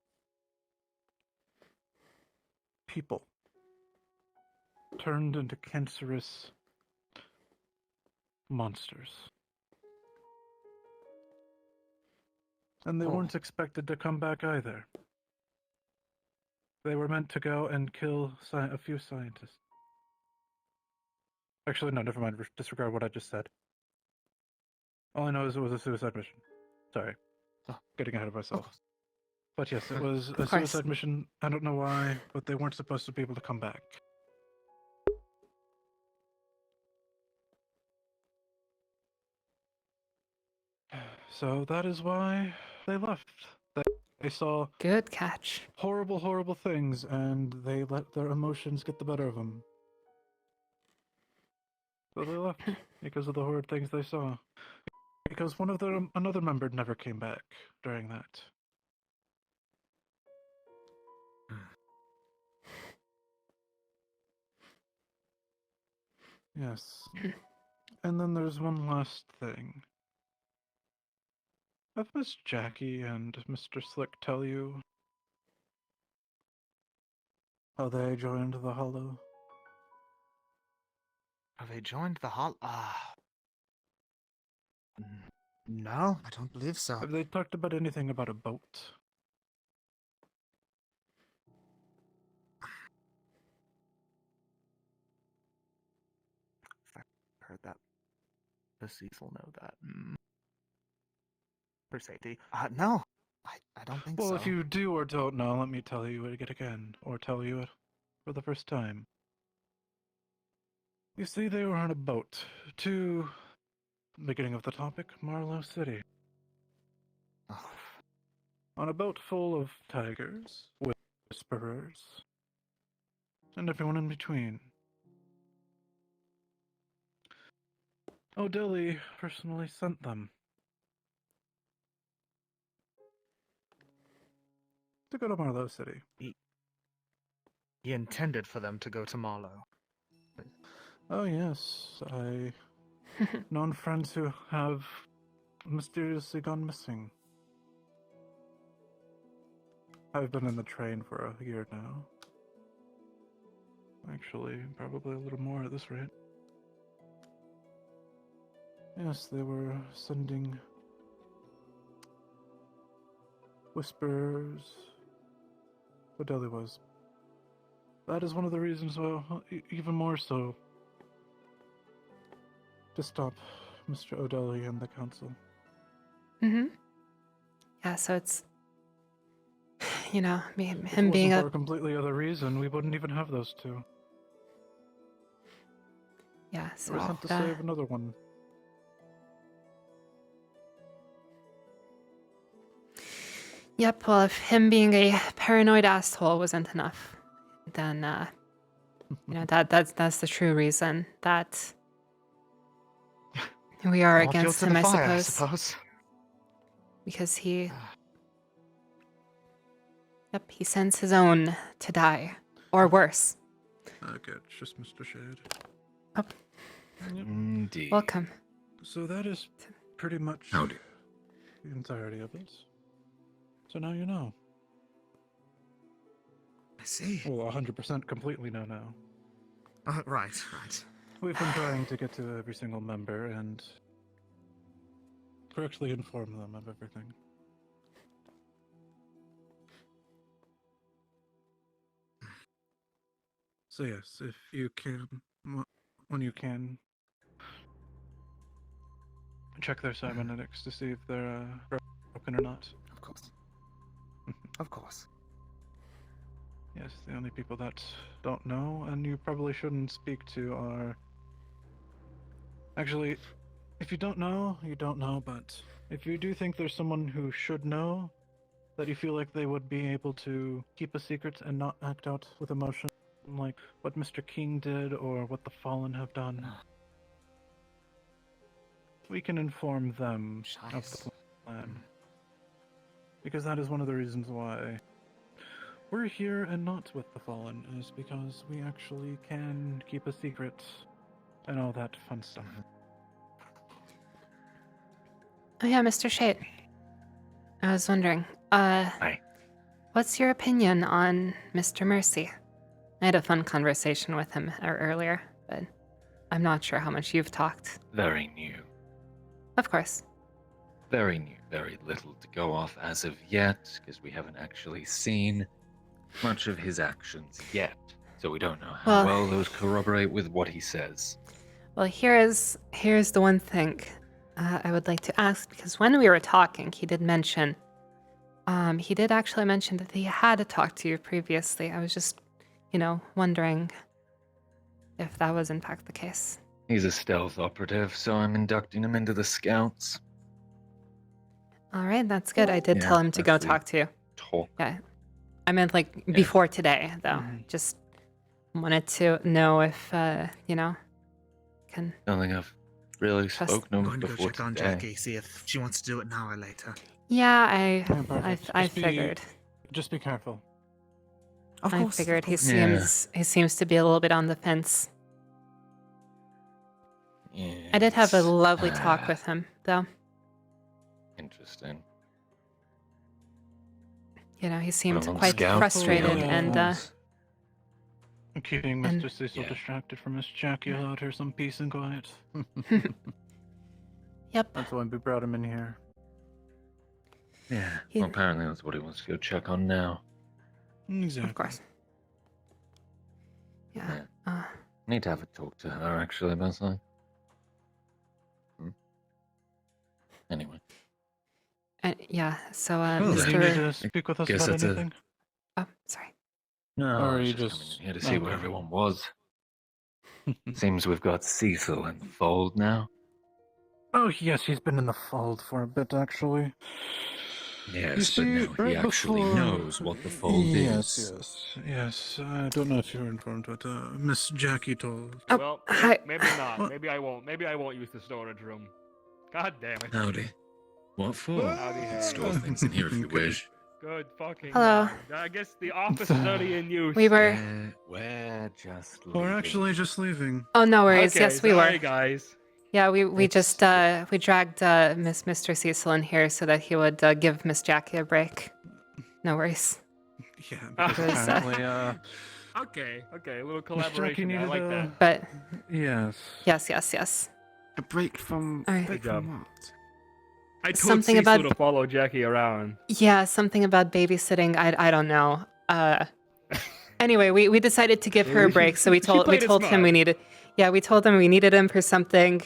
People turned into cancerous monsters. And they weren't expected to come back either. They were meant to go and kill a few scientists. Actually, no, never mind. Disregard what I just said. All I know is it was a suicide mission. Sorry. Getting ahead of myself. But yes, it was a suicide mission. I don't know why, but they weren't supposed to be able to come back. So that is why they left. They saw good catch. Horrible, horrible things, and they let their emotions get the better of them. So they left because of the horrid things they saw. Because another member never came back during that. Yes. And then there's one last thing. Have Miss Jackie and Mr. Slick tell you how they joined the Hollow? Have they joined the Hall? No, I don't believe so. Have they talked about anything about a boat? I've heard that. The Cecil will know that. For safety. No, I don't think so. Well, if you do or don't know, let me tell you it again, or tell you it for the first time. You see, they were on a boat to, beginning of the topic, Marlow City. On a boat full of tigers, whisperers, and everyone in between. O'Delly personally sent them to go to Marlow City. He intended for them to go to Marlow. Oh yes, I known friends who have mysteriously gone missing. I've been in the train for a year now. Actually, probably a little more at this rate. Yes, they were sending whispers. O'Delly was. That is one of the reasons, well, even more so, to stop Mr. O'Delly and the council. Yeah, so it's, you know, him If it being wasn't a... for a completely other reason, we wouldn't even have those two. Yeah, We were so sent to that... save another one. Yep, well, if him being a paranoid asshole wasn't enough, then, you know, that's the true reason that we are More fuel against to him, the I fire, suppose. Because he... Yep, he sends his own to die. Or worse. Okay, it's just Mr. Shade. Oh. Yep. Indeed. Welcome. So that is pretty much Howdy. the entirety of it. So now you know. I see. Well, 100% completely know now. Right. We've been trying to get to every single member and correctly inform them of everything. So yes, if you can, when you can, check their cybernetics to see if they're broken or not. Of course. Of course. Yes, the only people that don't know, and you probably shouldn't speak to, are... Actually, if you don't know, you don't know, but if you do think there's someone who should know, that you feel like they would be able to keep a secret and not act out with emotion, like what Mr. King did or what the Fallen have done, we can inform them of the plan. Because that is one of the reasons why we're here and not with the Fallen, is because we actually can keep a secret and all that fun stuff. Oh yeah, Mr. Shade. I was wondering, Hi. what's your opinion on Mr. Mercy? I had a fun conversation with him earlier, but I'm not sure how much you've talked. Very new. Of course. Very new. Very little to go off as of yet, because we haven't actually seen much of his actions yet. So we don't know how well those corroborate with what he says. Well, here's the one thing I would like to ask, because when we were talking, he did actually mention that he had talked to you previously. I was just, wondering if that was in fact the case. He's a stealth operative, so I'm inducting him into the scouts. All right, that's good. I did tell him to go talk to you. Talk. Yeah. I meant before today, though. Just wanted to know if, can... Don't think I've really Trust- spoken I'm of going to go before check on today. Jackie, see if she wants to do it now or later. Yeah, Perfect. I Just be- figured. Just be careful. Of I course. figured of he course. seems to be a little bit on the fence. Yeah. I did have a lovely talk with him, though. Interesting. You know, he seemed Well, on quite Scout, frustrated yeah, and Keeping and- Mr. Cecil distracted from Miss Jackie allowed her some peace and quiet. Yep. That's why we brought him in here. Yeah. He- Well, apparently that's what he wants to go check on now. Exactly. Of course. Yeah. Need to have a talk to her, actually, about something. Anyway. Yeah, so Well, Do you need Mr. to speak with us guess about that's anything? Oh, sorry. No, Or I are was you just coming just in here to see where okay. everyone was. Seems we've got Cecil in the fold now. Oh, yes, he's been in the fold for a bit, actually. Yes, You but see, now he right actually before- knows what the fold is. Yes. I don't know if you're informed what Miss Jackie told. Well, hi. maybe not. Maybe I won't. Maybe I won't use the storage room. God damn it. Howdy. What for? Howdy, You hey. can store things in here if you wish. Good fucking Hello. God. I guess the office is already in use. We were. We're just We're actually just leaving. Oh, no worries. Okay, Yes, we sorry, were. guys. Yeah, we just we dragged Mr. Cecil in here so that he would give Miss Jackie a break. No worries. Yeah, It was, apparently, Okay, a little Miss Jackie collaboration. I needed like that. But Yes. yes. A break from. All right. Good job. From what? I told Something Cecil about- to follow Jackie around. Yeah, something about babysitting. I don't know. Anyway, we decided to give her a break, so we She told played it him smart. we needed. Yeah, we told him we needed him for something,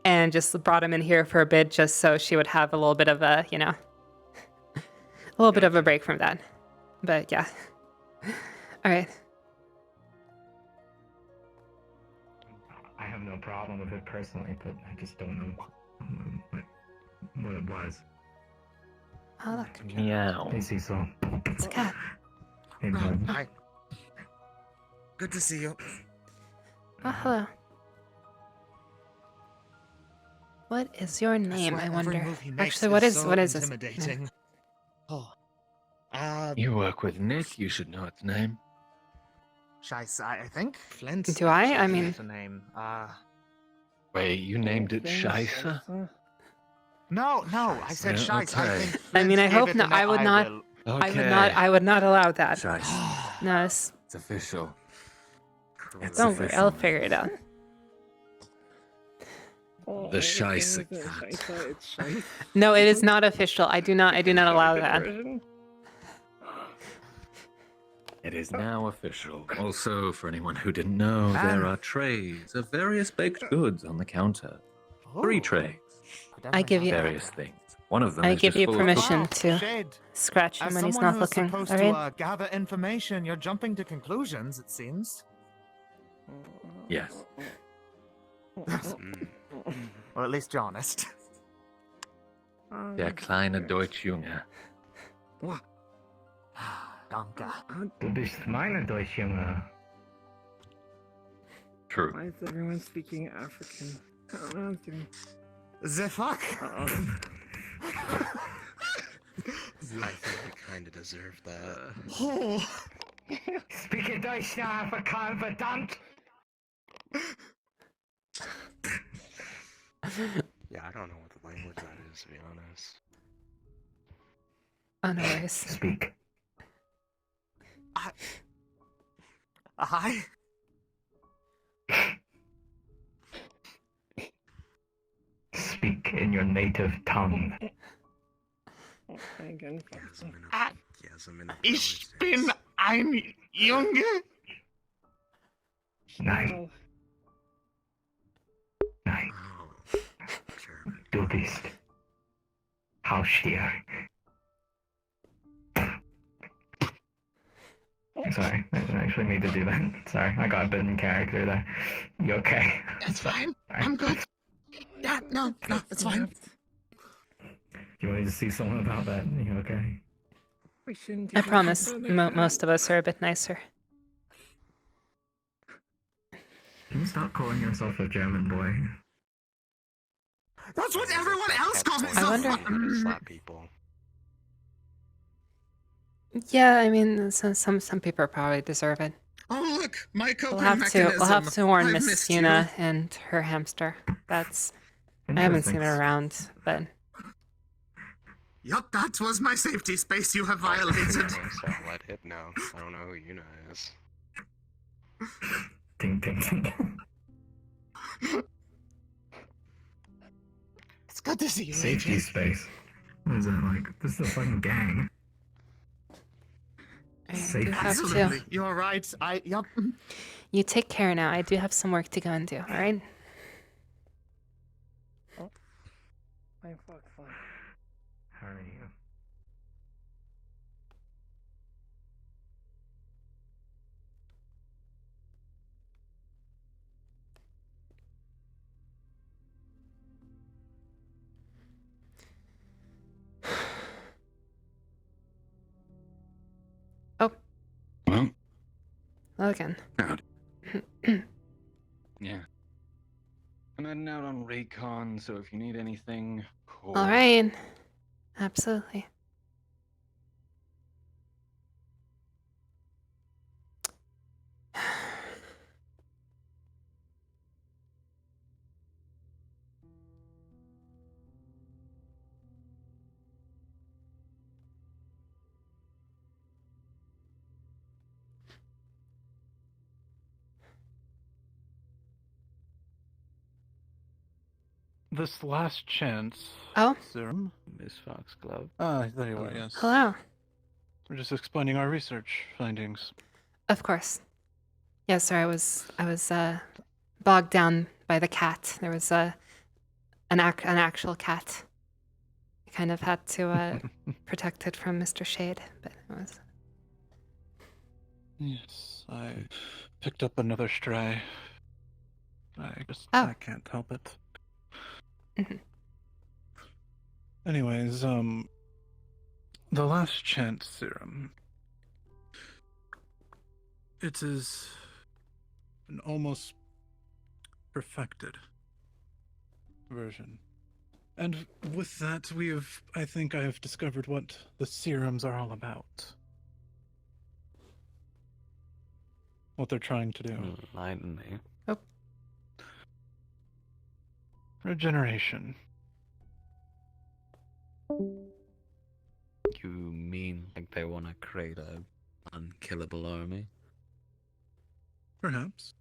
and just brought him in here for a bit, just so she would have a little bit of a, a little bit of a break from that. But yeah. All right. I have no problem with it personally, but I just don't know what it was. Oh look, Meow. Hey, Cecil. it's a cat. Hey, bud. Hi. Good to see you. Oh hello. What is your name? swear I every wonder. move he makes Actually, what is so what is this? intimidating. Oh. You work with Nick, you should know its name. Shice, I think. Flint. Do I? I actually mean- is the name. Wait, you named it Scheisse? No, I said Yeah, Shice. I okay. think. I Flint mean, I gave hope it not. the I name. would not. will. I would not allow that. Scheisse. No, it's, It's official. don't worry. I'll figure it out. The Scheisse cat. No, it is not official. I do not allow that. It is now official. Also, for anyone who didn't know, there are trays of various baked goods on the counter. 3 trays. I give you. Various things. One of them I is give just you full of permission cookies. to Shade. scratch him As when he's someone not who's looking. supposed All to right. gather information, you're jumping to conclusions. It seems. Yes. Or at least you're honest. Der kleine Deutschjunge. Danke. Du bist meine Deutschjunge. True. Why is everyone speaking African? I don't know what I'm doing. The fuck? I think we kind of deserve that. Oh. Speak Deutsch now, Afrikaner, verdammt! Yeah, I don't know what the language that is, to be honest. Oh no worries. Speak. Hi. Speak in your native tongue. Ich bin ein Junge. Nein. Nein. Du bist Haustier. Sorry, I didn't actually mean to do that. Sorry, I got a bit in character there. You okay? It's fine. I'm good. Yeah, no, it's fine. You wanted to see someone about that? You okay? We shouldn't. I promise. Most of us are a bit nicer. Can you stop calling yourself a German boy? That's what everyone else calls me. I wonder. Slap people. Yeah, I mean, some people probably deserve it. Oh look, my coping We'll have mechanism. to warn I've Miss missed Yuna you. and her hamster. That's I haven't seen it around, but Yup, that was my safety space you have violated. So let it know. I don't know who Yuna is. Ding, ding, ding. It's good to see you. Safety AJ. space. What is that like? This is a fucking gang. I do Safety have Absolutely, to. you're right. Yup. You take care now. I do have some work to go and do. All right. My fuck fun. How are you? Oh. Well, Logan. howdy. Yeah. I'm heading out on recon, so if you need anything, call. All right. Absolutely. This last chance. Oh. Serum. Miss Foxglove. Ah, there you are. Yes. Hello. We're just explaining our research findings. Of course. Yes, sir. I was bogged down by the cat. There was an actual cat. I kind of had to protect it from Mr. Shade, but it was. Yes, I picked up another stray. Oh. I can't help it. Mhm. Anyways, the last chance serum. It is an almost perfected version. And with that, I think I have discovered what the serums are all about. What they're trying to do. Enlighten me. Oh. Regeneration. You mean like they want to create a unkillable army? Perhaps.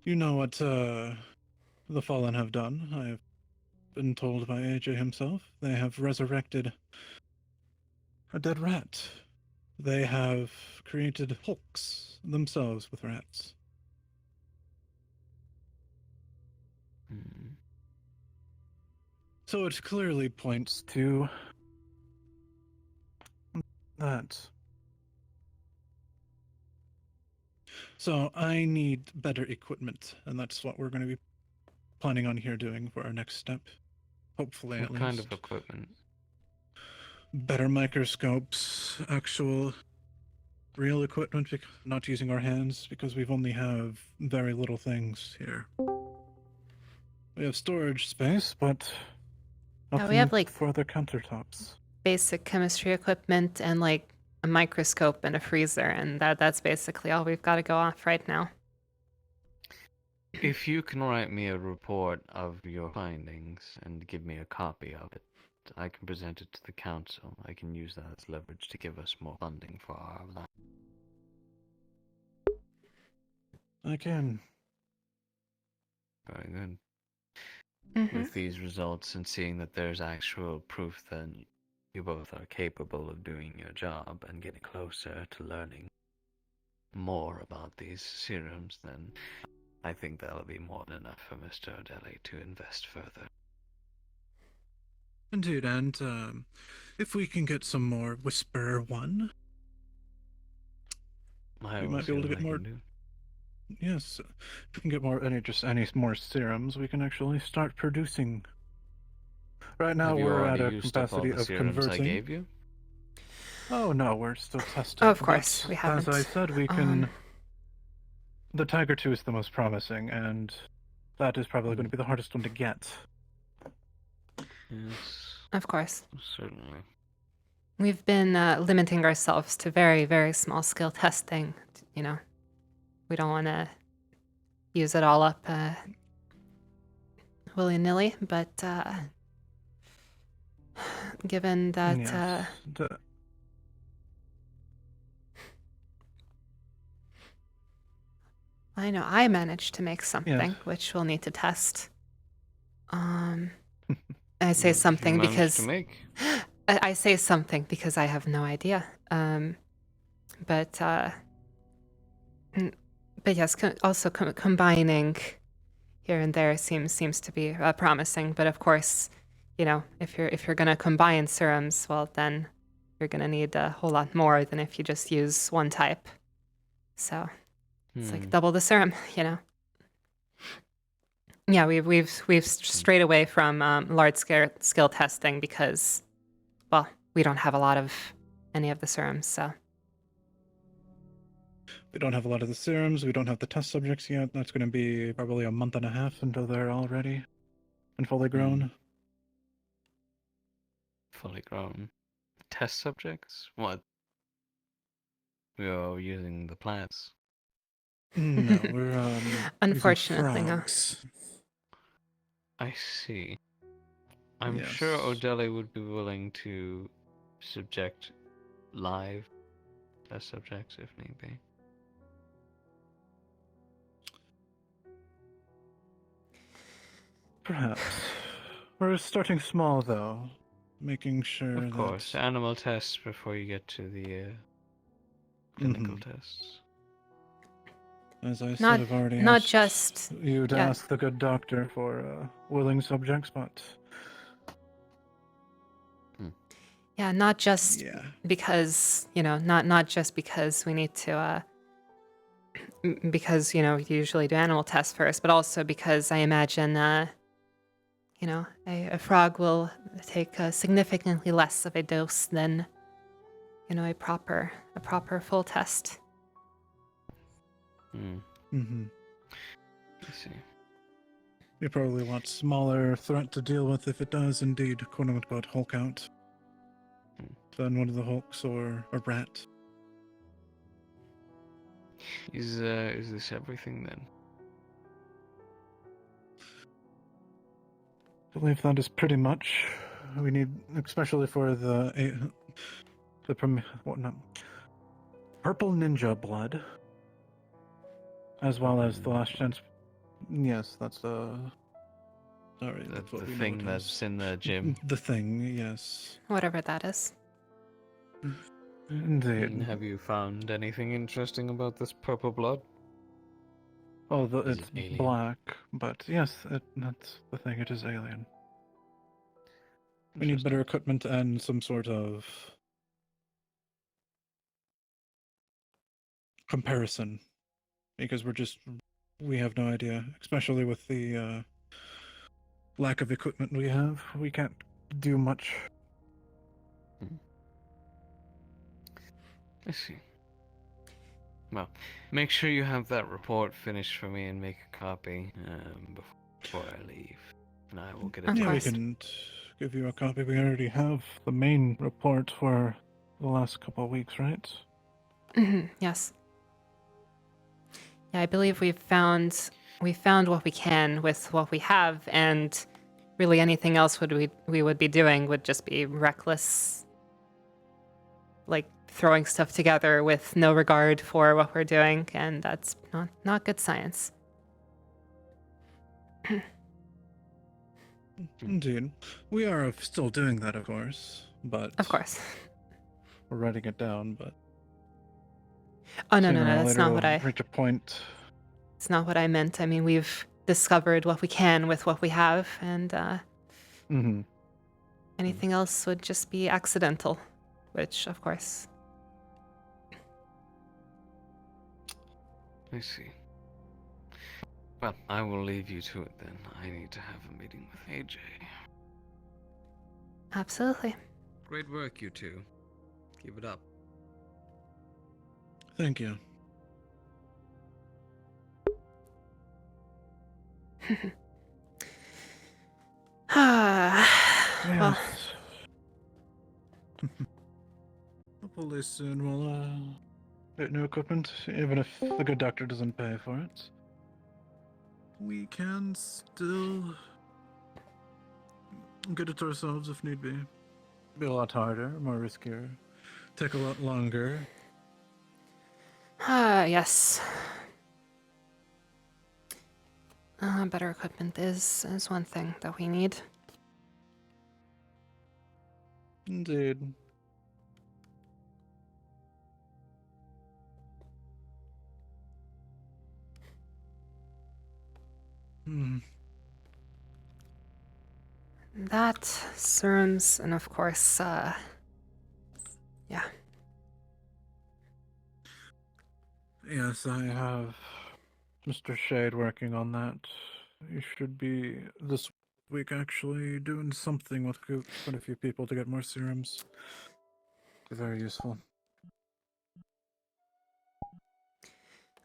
You know what the Fallen have done. I have been told by AJ himself. They have resurrected a dead rat. They have created hulks themselves with rats. So it clearly points to that. So I need better equipment, and that's what we're going to be planning on here doing for our next step. Hopefully, at What least. kind of equipment? Better microscopes, actual real equipment, not using our hands, because we've only have very little things here. We have storage space, but Yeah, we have like for the countertops. basic chemistry equipment and like a microscope and a freezer, and that's basically all we've got to go off right now. If you can write me a report of your findings and give me a copy of it, I can present it to the council. I can use that as leverage to give us more funding for our lab. I can. Very good. Mhm. With these results and seeing that there's actual proof that you both are capable of doing your job and getting closer to learning more about these serums, then I think that'll be more than enough for Mr. O'Delly to invest further. Indeed, and if we can get some more Whisper 1, we might be able to get more. Yes, if we can get any more serums, we can actually start producing. Right now, Have you we're at already a used up all capacity the of serums converting. I gave you? Oh no, we're still testing. Oh, of course, But we haven't. As I said, we can. The Tiger 2 is the most promising, and that is probably going to be the hardest one to get. Yes, Of course. certainly. We've been limiting ourselves to very, very small scale testing. You know, we don't want to use it all up willy nilly, but given that. Yes. I know I managed to make something, Yes. which we'll need to test. I say something managed because to make? I say something because I have no idea. But yes, also combining here and there seems to be promising. But of course, you know, if you're gonna combine serums, well then you're gonna need a whole lot more than if you just use one type. So it's like double the serum, you know. Yeah, we've strayed away from large scale testing because, well, we don't have a lot of any of the serums, so. We don't have a lot of the serums. We don't have the test subjects yet. That's going to be probably a month and a half until they're all ready and fully grown. Fully grown. Test subjects? What? We are using the plants. No, we're Unfortunately, no. I see. I'm Yes. sure Odele would be willing to subject live test subjects if need be. Perhaps. We're starting small, though, making sure Of course, animal tests before you get to the clinical tests. As I Not- said, I've already not asked just- you to yeah. ask the good doctor for willing subjects, but Yeah, not just Yeah. because, you know, not just because we need to, because, you know, we usually do animal tests first, but also because I imagine, you know, a frog will take significantly less of a dose than, you know, a proper full test. I see. you're probably a lot smaller threat to deal with if it does indeed, quote unquote, Hulk out than one of the Hulks or a rat. Is this everything then? I believe that is pretty much. We need, especially for purple ninja blood, as well as the last chance. Yes, that's the. Sorry, that's what The we know thing it that's is. in the gym. The thing, yes. Whatever that is. Indeed. Have you found anything interesting about this purple blood? Oh, Is it's it alien? black, but yes, that's the thing. It is alien. We need better equipment and some sort of comparison, because we have no idea, especially with the lack of equipment we have. We can't do much. I see. Well, make sure you have that report finished for me and make a copy before I leave, and I will get it. Yeah, we can give you a copy. We already have the main report for the last couple of weeks, right? Yes. Yeah, I believe we found what we can with what we have, and really anything else we would be doing would just be reckless, like throwing stuff together with no regard for what we're doing, and that's not good science. Indeed. We are still doing that, of course, but... Of course. We're writing it down, but... Oh, no, sooner or that's later not we'll what I... reach a point. It's not what I meant. I mean, we've discovered what we can with what we have, and anything else would just be accidental, which, of course... I see. Well, I will leave you to it then. I need to have a meeting with AJ. Absolutely. Great work, you two. Keep it up. Thank you. Well, Hopefully soon we'll get new equipment, even if the good doctor doesn't pay for it. We can still get it ourselves if need be. Be a lot harder, more riskier, take a lot longer. yes. Better equipment is one thing that we need. Indeed. That, serums, and of course, yeah. Yes, I have Mr. Shade working on that. You should be this week actually doing something with quite a few people to get more serums. Very useful.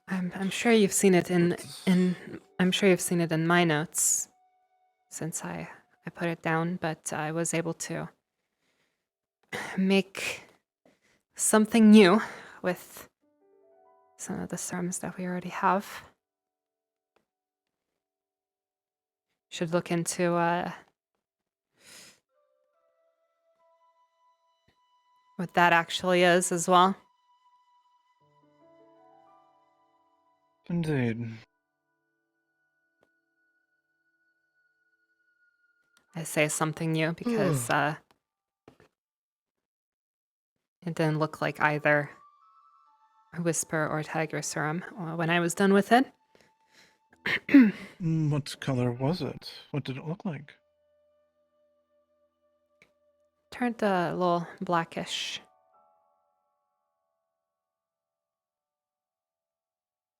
I'm sure you've seen it in I'm sure you've seen it in my notes since I put it down, but I was able to make something new with some of the serums that we already have. Should look into what that actually is as well. Indeed. I say something new because it didn't look like either Whisper or Tiger serum when I was done with it. What color was it? What did it look like? Turned a little blackish.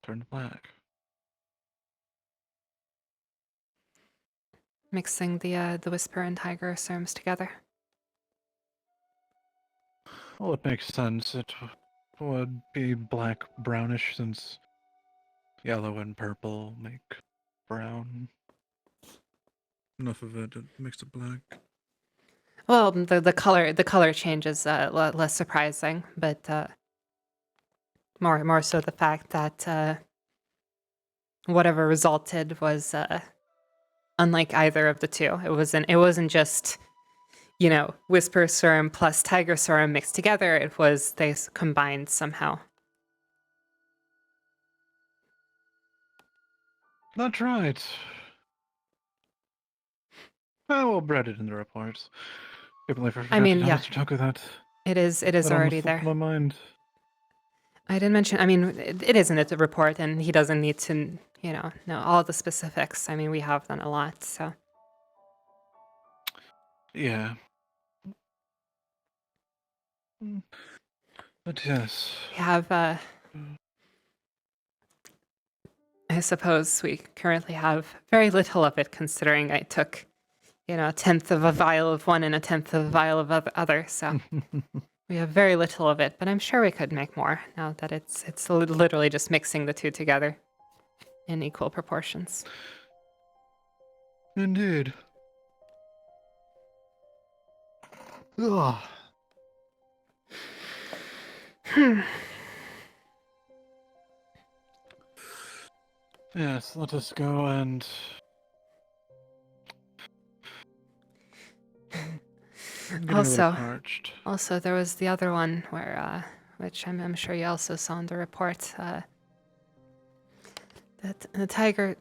Turned black. Mixing the Whisper and Tiger serums together. Well, it makes sense. It would be black brownish since yellow and purple make brown. Enough of it makes it black. Well, the color change is less surprising, but more so the fact that whatever resulted was unlike either of the two. It wasn't just Whisper serum plus Tiger serum mixed together. It was they combined somehow. That's right. I will read it in the reports. I believe I forgot to tell Mr. Toku that. It is That already almost slipped there. my mind. I didn't mention. I mean, it is in the report, and he doesn't need to, know all the specifics. I mean, we have done a lot, so. Yeah. But yes. We have. I suppose we currently have very little of it, considering I took, a tenth of a vial of one and a tenth of a vial of other. So we have very little of it, but I'm sure we could make more now that it's literally just mixing the two together in equal proportions. Indeed. Ugh. Yes, let us go and Also, there was the other one where, which I'm sure you also saw in the report, that the Tiger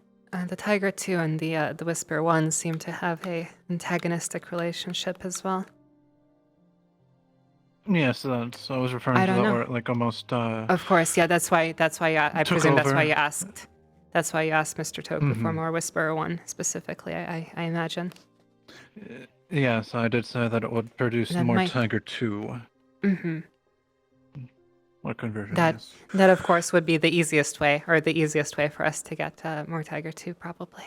2 and the Whisper 1 seem to have a antagonistic relationship as well. Yes, I was referring to that where like almost. Of course, yeah. That's why. I presume that's why you asked. That's why you asked Mr. Toku for more Whisperer 1 specifically. I imagine. Yes, I did say that it would produce That more might- Tiger 2. Mm-hmm. What conversion? That of course would be the easiest way, or the easiest way for us to get more Tiger 2, probably.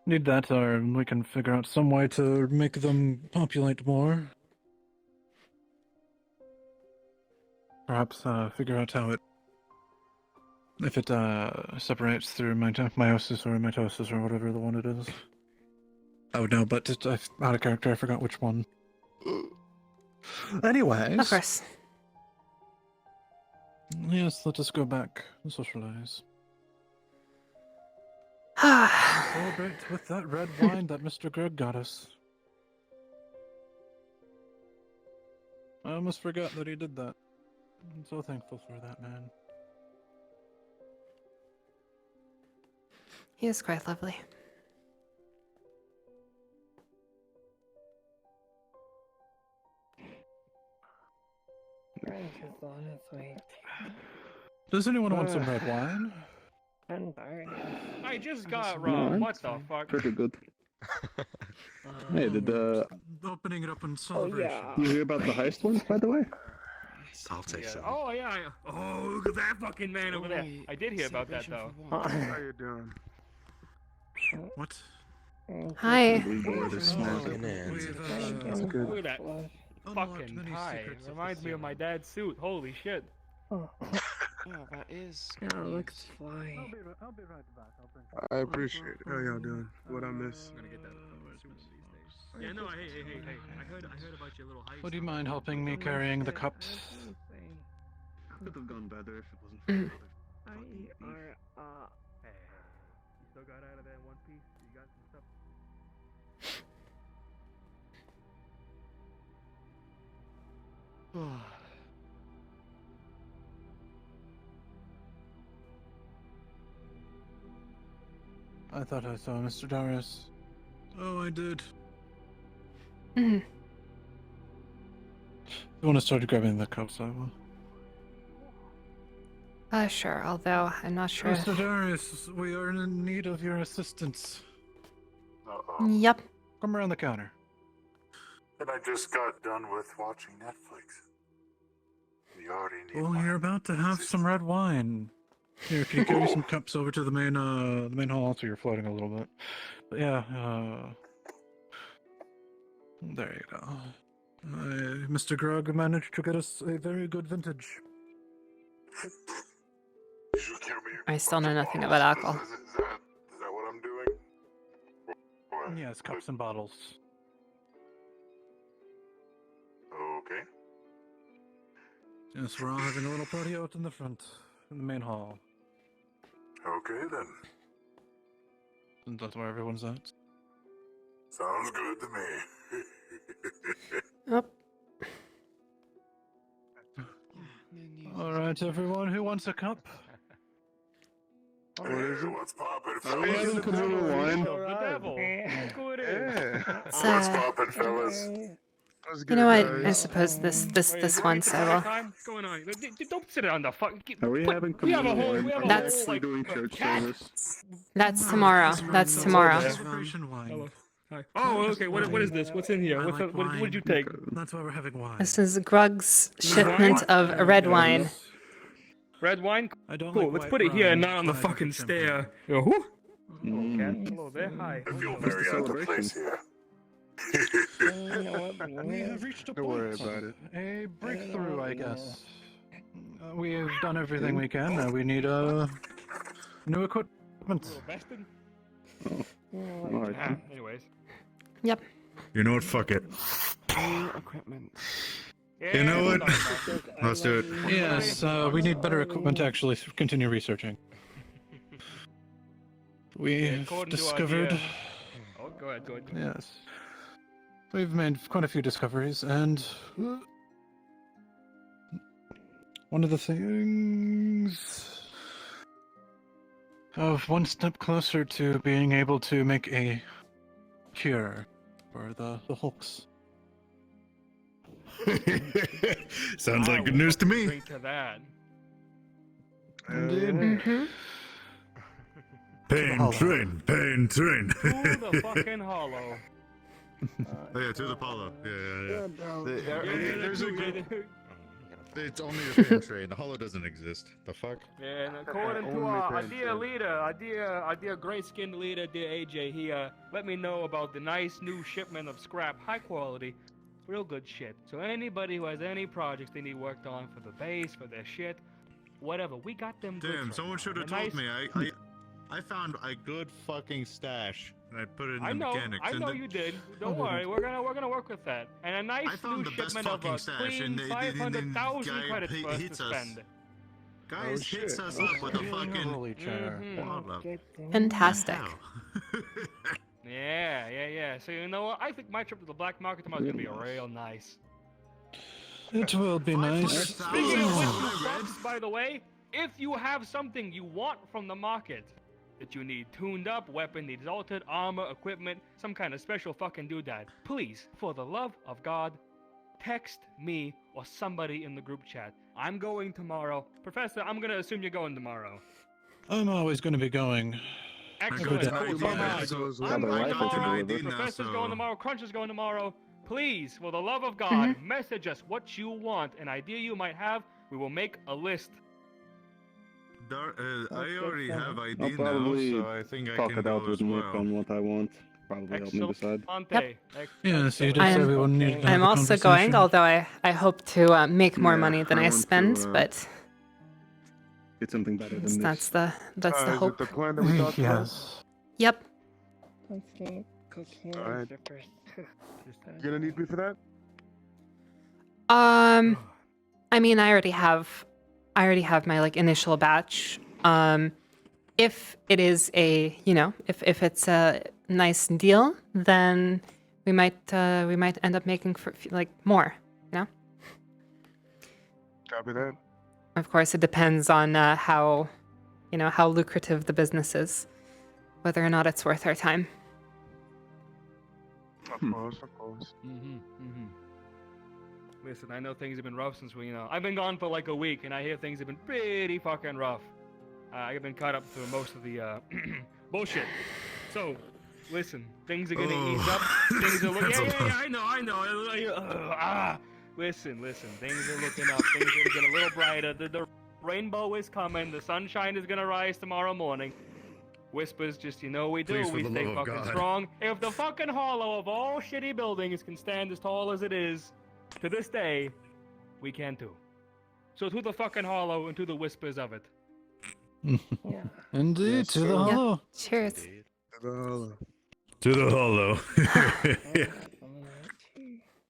Need that, or we can figure out some way to make them populate more. Perhaps figure out how it If it separates through meiosis or mitosis or whatever the one it is. Oh no, but out of character, I forgot which one. Anyways. Of course. Yes, let us go back and socialize. Celebrate with that red wine that Mr. Greg got us. I almost forgot that he did that. I'm so thankful for that, man. He is quite lovely. Frank is on his way. Does anyone want some red wine? I'm sorry. I just got wrong. What the fuck? Pretty good. Hey, did Opening it up in celebration. you hear about the heist ones, by the way? I'll take some. Oh yeah. Oh, look at that fucking man over there. I did hear about that though. How you doing? What? Hi. Smoking in. That's good. Look at that fucking tie. Reminds me of my dad's suit. Holy shit. Yeah, that is. Yeah, looks fly. I'll be right back. I'll bring I appreciate it. How y'all doing? What I miss? I'm gonna get that. Yeah, no, hey. I heard about your little heist. Would you mind helping me carrying the cups? Could have gone better if it wasn't for the other. Hey, you still got out of there in one piece? You got some stuff? I thought I saw Mr. Darius. Oh, I did. Mhm. You want to start grabbing the cups, I will. Sure, although I'm not sure. Mr. Darius, we are in need of your assistance. Yep. Come around the counter. And I just got done with watching Netflix. You already need Well, you're about to have some red wine. Here, can you carry some cups over to the main hall so you're floating a little bit? But yeah, there you go. Mr. Grug managed to get us a very good vintage. I still know nothing about alcohol. Is that what I'm doing? Yes, cups and bottles. Okay. Yes, we're all having a little party out in the front, in the main hall. Okay then. And that's where everyone's at. Sounds good to me. Yep. Alright, everyone, who wants a cup? What's poppin', Are we having some more wine? The devil. Look who it is. What's poppin', fellas? You know what? I suppose this one, so well. What's going on? Don't sit on the fuck. Are we having We have a whole. wine? We have a That's- whole. We're doing church service. That's tomorrow. That's tomorrow. Celebration wine. Hello. Hi. Oh, okay. What is this? What's in here? What did you take? That's why we're having wine. This is Grug's shipment of red wine. Red wine? I don't Cool. like Let's white put it here wine, and not on the but I fucking like champagne. stair. Yo, who? Okay. Hello there. Hi. I feel very out of place here. We have reached a Don't worry point. about it. A breakthrough, I guess. We have done everything we can. We need new equipment. Little bastard. Alright. Anyways. Yep. You know what? Fuck it. New equipment. You know what? Let's do it. Yes, we need better equipment to actually continue researching. We've According to discovered. Oh, go ahead. Yes. We've made quite a few discoveries, and one of the things of one step closer to being able to make a cure for the Hulks. Sounds like good news to me. Agree to that. Indeed. Mm-hmm. Pain train, pain train. To the fucking hollow. Oh yeah, to the Apollo. Yeah. There's a good. It's only a pain train. The hollow doesn't exist. The fuck? Yeah, and according to our dear leader, our dear gray-skinned leader, dear AJ, he let me know about the nice new shipment of scrap, high quality, real good shit. So anybody who has any projects they need worked on for the base, for their shit, whatever. We got them. goods Damn, right someone now. should have They're told nice. me. I found a good fucking stash, and I put it in I the know, mechanics. I and know the- you did. Don't worry, we're gonna work with that. And a nice I found new the best shipment of fucking stash, clean and the 500,000 guy credits for us to hits us. spend. Guys hits us up with a fucking wallop. Fantastic. Yeah. So you know what? I think my trip to the black market tomorrow is gonna be real nice. It will be nice. Speaking of which, you fucks, by the way, if you have something you want from the market that you need tuned up, weapon needs altered, armor, equipment, some kind of special fucking doodad, please, for the love of God, text me or somebody in the group chat. I'm going tomorrow. Professor, I'm gonna assume you're going tomorrow. I'm always going to be going. Excellent. Every day. Cool. So am I. I'm going tomorrow. now, Professor's so- going tomorrow. Crunch is going tomorrow. Please, for the love of God, message us what you want, an idea you might have. We will make a list. I already have I'll ID now, probably so I think I talk can it out go as with Nick well. on what I want. Probably help me decide. Yeah, so you just said we will need to have I'm a also going, conversation. although I hope to make more Yeah, money than I I want to, spend, but Get something better than this. that's the Is hope. it the plan that we talked about? Yes. Yep. Let's get cocaine Alright. strippers. You gonna need me for that? I mean, I already have my like initial batch. If it is a, if it's a nice deal, then we might end up making for like more, Copy that. Of course, it depends on how lucrative the business is, whether or not it's worth our time. Of course. Listen, I know things have been rough since I've been gone for like a week, and I hear things have been pretty fucking rough. I've been caught up through most of the bullshit. So, listen, things are gonna ease up. Things are looking. Yeah, I know. Listen, things are looking up. Things are gonna get a little brighter. The rainbow is coming. The sunshine is gonna rise tomorrow morning. Whispers, just we do. Please, for We the stay love of fucking God. strong. If the fucking hollow of all shitty buildings can stand as tall as it is, to this day, we can too. So to the fucking hollow and to the whispers of it. Indeed, Yes, to the sir. hollow. Cheers. To the hollow.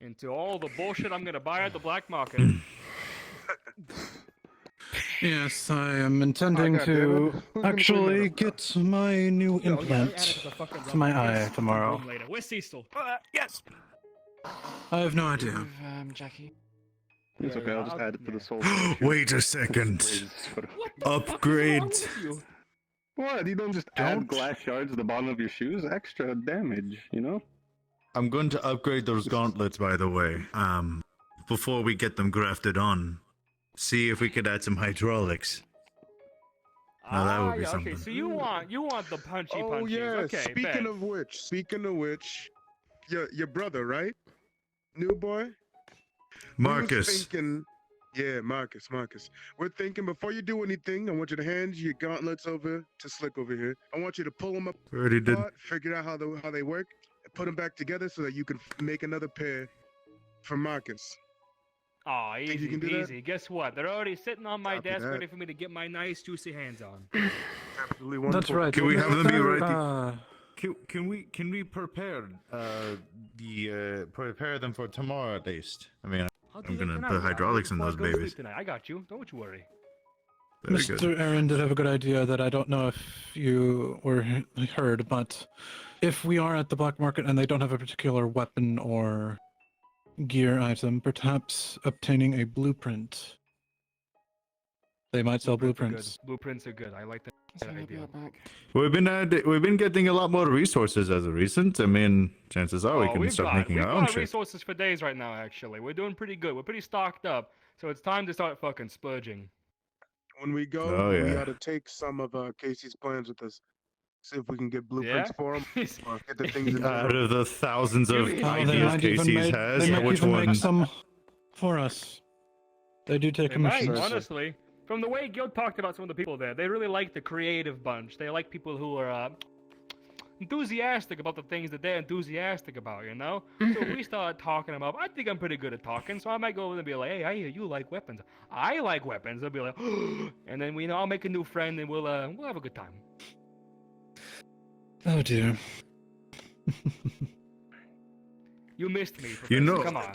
And to all the bullshit I'm gonna buy at the black market. Yes, I am intending God damn to it. Who's gonna actually clean get my new Yeah, implant add it to the fucking to my eye Yes, tomorrow. room later. Where's Cecil? Yes. I have no idea. Jackie. It's okay, I'll just add it to the soul. Wait a second. Upgrade. What? You don't just add glass shards to the bottom of your shoes? Extra damage, I'm going to upgrade those gauntlets, by the way. Before we get them grafted on, see if we could add some hydraulics. Now that would be something. Okay, so you want the punchy Oh punchies. yeah. Okay, Speaking bet. of which, your brother, right? New boy. Marcus. We was thinking, yeah, Marcus. We're thinking before you do anything, I want you to hand your gauntlets over to Slick over here. I want you to pull them up, Already did. figure out how they work, and put them back together so that you can make another pair for Marcus. Oh, Think you easy can do that? peasy. Guess what? They're already sitting on my Copy desk, that. ready for me to get my nice juicy hands on. Absolutely That's wonderful. right. Can we have them be ready? Uh, Can we prepare prepare them for tomorrow at least? I mean, I'll do I'm that gonna tonight. put hydraulics in Before I those go to sleep babies. tonight. I got you. Don't you worry. Very good. Mr. Aaron did have a good idea that I don't know if you heard, but if we are at the black market and they don't have a particular weapon or gear item, perhaps obtaining a blueprint. They might sell blueprints. Blueprints are good. I like that idea. We've been getting a lot more resources as of recent. I mean, chances are we can start making our own we've got shit. resources for days right now. Actually, we're doing pretty good. We're pretty stocked up. So it's time to start fucking splurging. When we go, Oh, we yeah. ought to take some of Casey's plans with us. See if we can get blueprints for him. Or get the things in Out of the thousands of They ideas might even Casey's make, has, they might which even one? make some for us. They do take They might, commissions. honestly. From the way Gil talked about some of the people there, they really like the creative bunch. They like people who are enthusiastic about the things that they're enthusiastic about, you know? So we start talking about, I think I'm pretty good at talking, so I might go over and be like, hey, I hear you like weapons. I like weapons. They'll be like, and then, I'll make a new friend and we'll have a good time. Oh dear. You missed me, Professor. You know, Come on.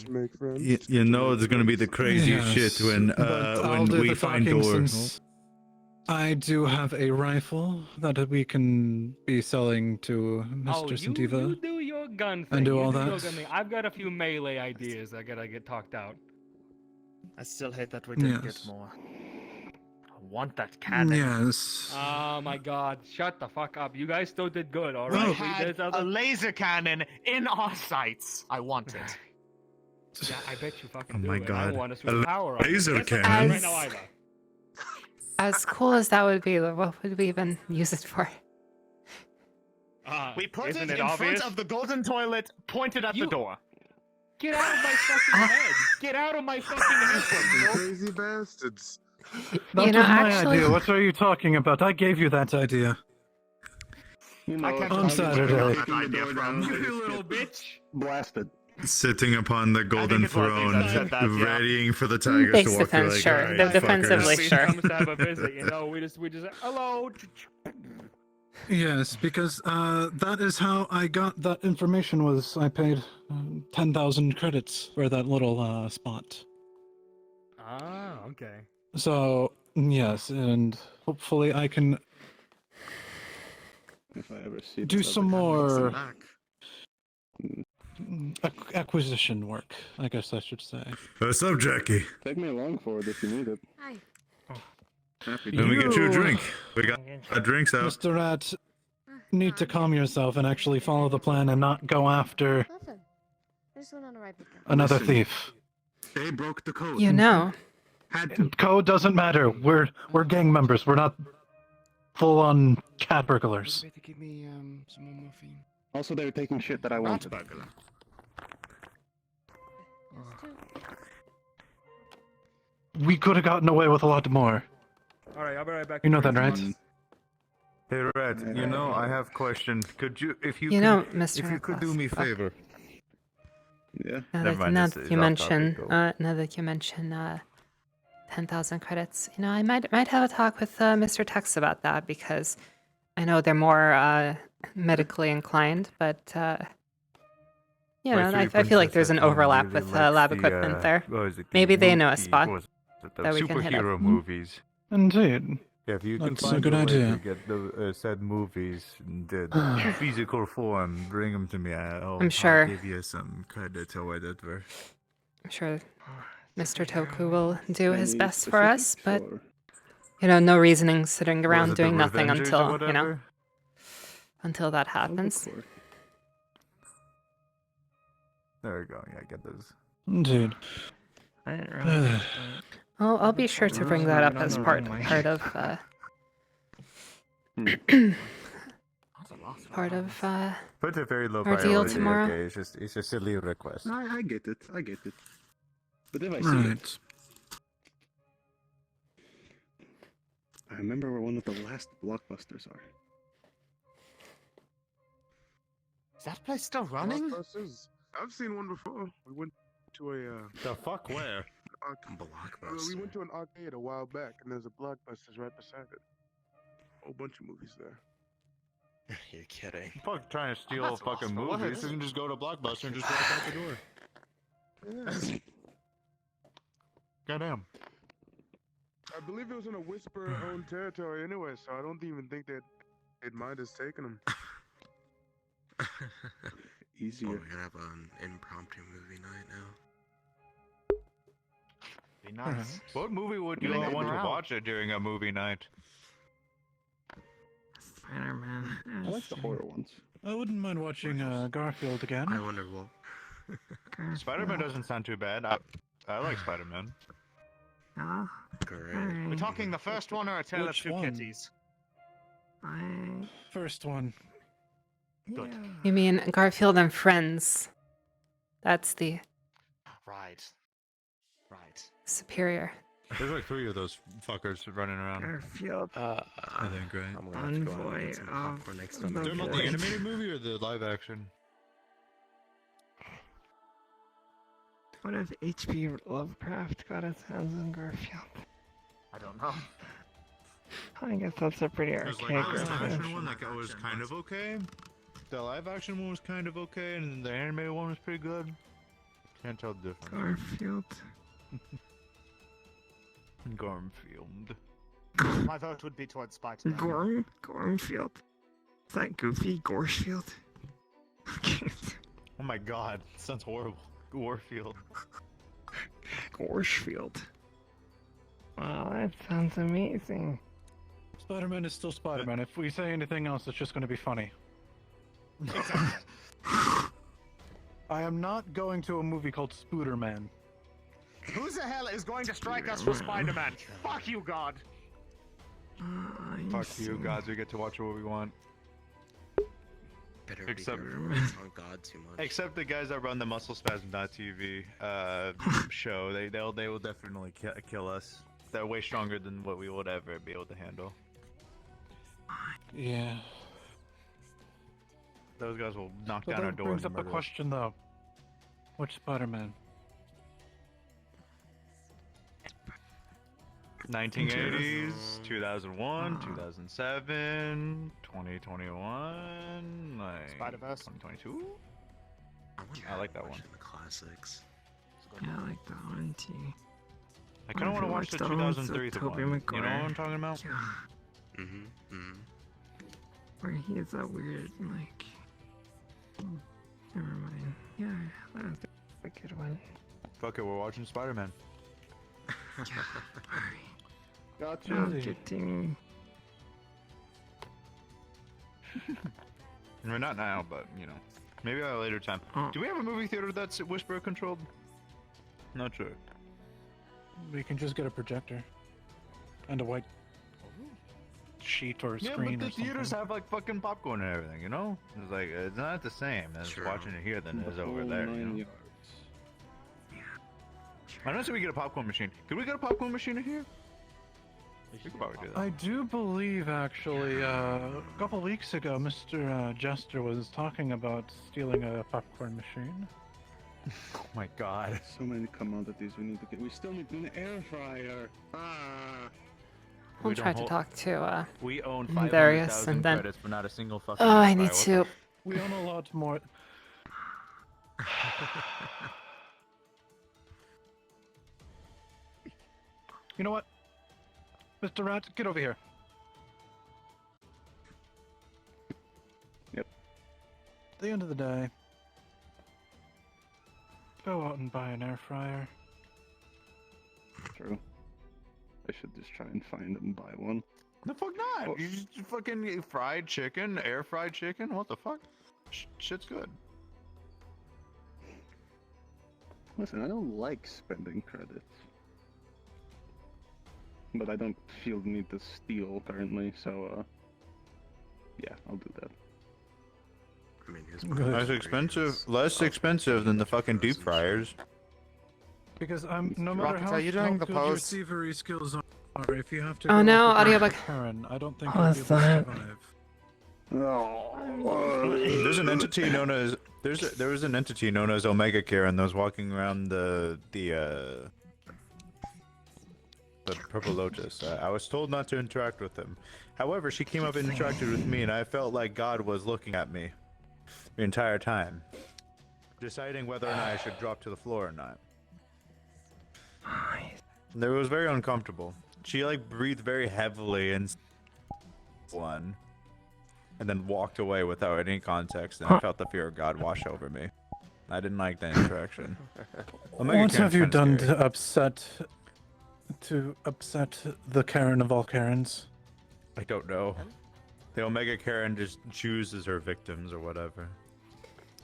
you know it's gonna be the craziest shit when but I'll do we the find talking door. since I do have a rifle that we can be selling to Mr. Santiva. You do your gun thing. And do You all your that. gun thing. I've got a few melee ideas I gotta get talked out. I still hate that we didn't Yes. get more. I want that cannon. Yes. Oh my god, shut the fuck up. You guys still did good, We alright? had a laser cannon in our sights. I want it. Yeah, I bet you fucking Oh do. my and I God. want to A switch power on it. laser That's not cannon? right now either. As cool as that would be, what would we even use it for? We put Isn't it it in obvious? front of the golden toilet, pointed at the door. Get out of my fucking head! Get out of my fucking head! Crazy bastards. That You know, was my actually- idea. What are you talking about? I gave you that idea. You know, On Saturday. You little bitch! Blasted. Sitting upon the golden it was you throne, that said that, yeah. readying for the tigers Base to walk defense, like, sure. "Alright, They're defensively, fuckers." sure. Comes to have a visit, we just hello. Yes, because that is how I got that information. Was I paid 10,000 credits for that little spot. Ah, okay. So yes, and hopefully I can If I ever see do this some other- more Back. acquisition work. I guess I should say. What's up, Jackie? Take me along for it if you need it. Hi. Happy Let me get you a You- drink. We got drinks out. Mr. Rat, need to calm yourself and actually follow the plan and not go after Listen. I just went on a ride with them. another Listen. thief. They broke the code. You know. Had to. Code doesn't matter. We're gang members. We're not full-on cat burglars. Better give me some more morphine. Also, they were taking shit that I wanted. We could have gotten away with a lot more. Alright, I'll be right back. You know that, right? Hey, Red, you know, I have questions. Could you, if you, You could, know, Mr. if you could do me a Fuck. favor. Yeah. Now Never that, mind, now it's- that it's you off mention, topic, though. now that you mention 10,000 credits, you know, I might have a talk with Mr. Tex about that because I know they're more medically inclined, but you know, I feel like there's an overlap with lab equipment there. Maybe they know a spot that we can hit up. superhero movies. Indeed. Yeah, if you can That's a find good way idea. to get the said movies in the physical form, bring them to me. I'm sure. I'll give you some credit or whatever. I'm sure Mr. Toku will do his Any best for us, specifics, but or- you know, no reasoning sitting Was around it the doing nothing Revengers or until whatever? until that happens. There we go. Yeah, get those. Indeed. I didn't realize. I'll be sure to bring that up Not as the part wrong way. part of part of Put a very low our deal priority. tomorrow. Okay, it's a silly request. I get it. I get it. But if I see Right. it, I remember where one of the last blockbusters are. Is that place still running? Blockbusters? I've seen one before. We went to a The fuck where? we went to an arcade a while back, and there's a Blockbusters right beside it. Whole bunch of movies there. You're kidding. Fuck, trying to steal That's fucking lost for movies. words. You can just go to Blockbuster and just walk out the door. Yeah. Goddamn. I believe it was in a Whisper-owned territory anyway, so I don't even think they'd mind us taking them. Easier. Oh, we're gonna have an impromptu movie night now. Be nice. What movie would You you ain't want to around. watch during a movie night? Spider-Man. I like the horror ones. I wouldn't mind watching Garfield again. I wonder what. Spider-Man doesn't sound too bad. I like Spider-Man. Oh, Great. We're talking the first one or a Tale Which of Two one? Kitties? First one. Good. You mean Garfield and Friends? That's the Right. Right. superior. There's like 3 of those fuckers running around. Garfield. I think, right? I'm gonna have to go out and Envoy get some of popcorn next time. the Talking about the animated movie or the live action? What if H.P. Lovecraft got his hands on Garfield? I don't know. I guess that's a pretty There's archaic like the live reference. action one that was kind of okay. The live action one was kind of okay, and then the animated one was pretty good. Can't tell the difference. Garfield. Garfield. My vote would be towards Spider-Man. Gormfield. Is that Goofy? Gorshfield? Oh my god, sounds horrible. Warfield. Gorshfield. Wow, that sounds amazing. Spider-Man is still Spider-Man. If we say anything else, it's just going to be funny. I am not going to a movie called Spooderman. Who the hell is going to strike us for Spider-Man? Fuck you, God! Fuck you, gods. We get to watch what we want. Better Except, be careful on God too much. except the guys that run the MuscleSpasm.tv show, they will definitely kill us. They're way stronger than what we would ever be able to handle. Yeah. Those guys will knock So down our that doors brings and up the murder us. question, though. Which Spider-Man? 1980s, 2001, 2007, 2021, like Spider-Verse. 2022. I like that one. The classics. Yeah, I like that one too. I kind of want to watch the 2003 one. You know what I'm talking about? Where he is that weird, like. Never mind. Yeah, that's a good one. Fuck it, we're watching Spider-Man. Gotcha. Getting. I mean, not now, but you know, maybe at a later time. Do we have a movie theater that's Whisper controlled? Not sure. We can just get a projector. And a white sheet or a Yeah, screen but the or something. theaters have like fucking popcorn and everything, you know? It's like, it's not the same as watching it here than it is over there, you know? I don't say we get a popcorn machine. Could we get a popcorn machine in here? We could probably do that. I do believe, actually, a couple weeks ago, Mr. Jester was talking about stealing a popcorn machine. Oh my god. So many commodities we need to get. We still need an air fryer. Ah. We'll try to talk to We own Darius 500,000 and then. credits for not a single fucking Oh, I air need fryer. to. We own a lot more. You know what? Mr. Rat, get over here. Yep. At the end of the day, go out and buy an air fryer. True. I should just try and find and buy one. The fuck not? You just fucking eat fried chicken, air fried chicken? What the fuck? Shit's good. Listen, I don't like spending credits. But I don't feel the need to steal currently, so yeah, I'll do that. I mean, his Less expensive, less expensive than the fucking deep fryers. Because no matter Rockets, how, are you doing how the good your post? thievery skills are, if you have to Oh go no, up against audiobook. Karen, I don't think Oh, you'll be able to that- survive. There's an entity known as there was an entity known as Omega Karen that was walking around the Purple Lotus. I was told not to interact with him. However, she came up and interacted with me, and I felt like God was looking at me the entire time, deciding whether or not I should drop to the floor or not. And it was very uncomfortable. She like breathed very heavily and one, and then walked away without any context, and I felt the fear of God wash over me. I didn't like that interaction. Omega What Karen's have you kinda done scary. to upset the Karen of all Karens? I don't know. The Omega Karen just chooses her victims or whatever.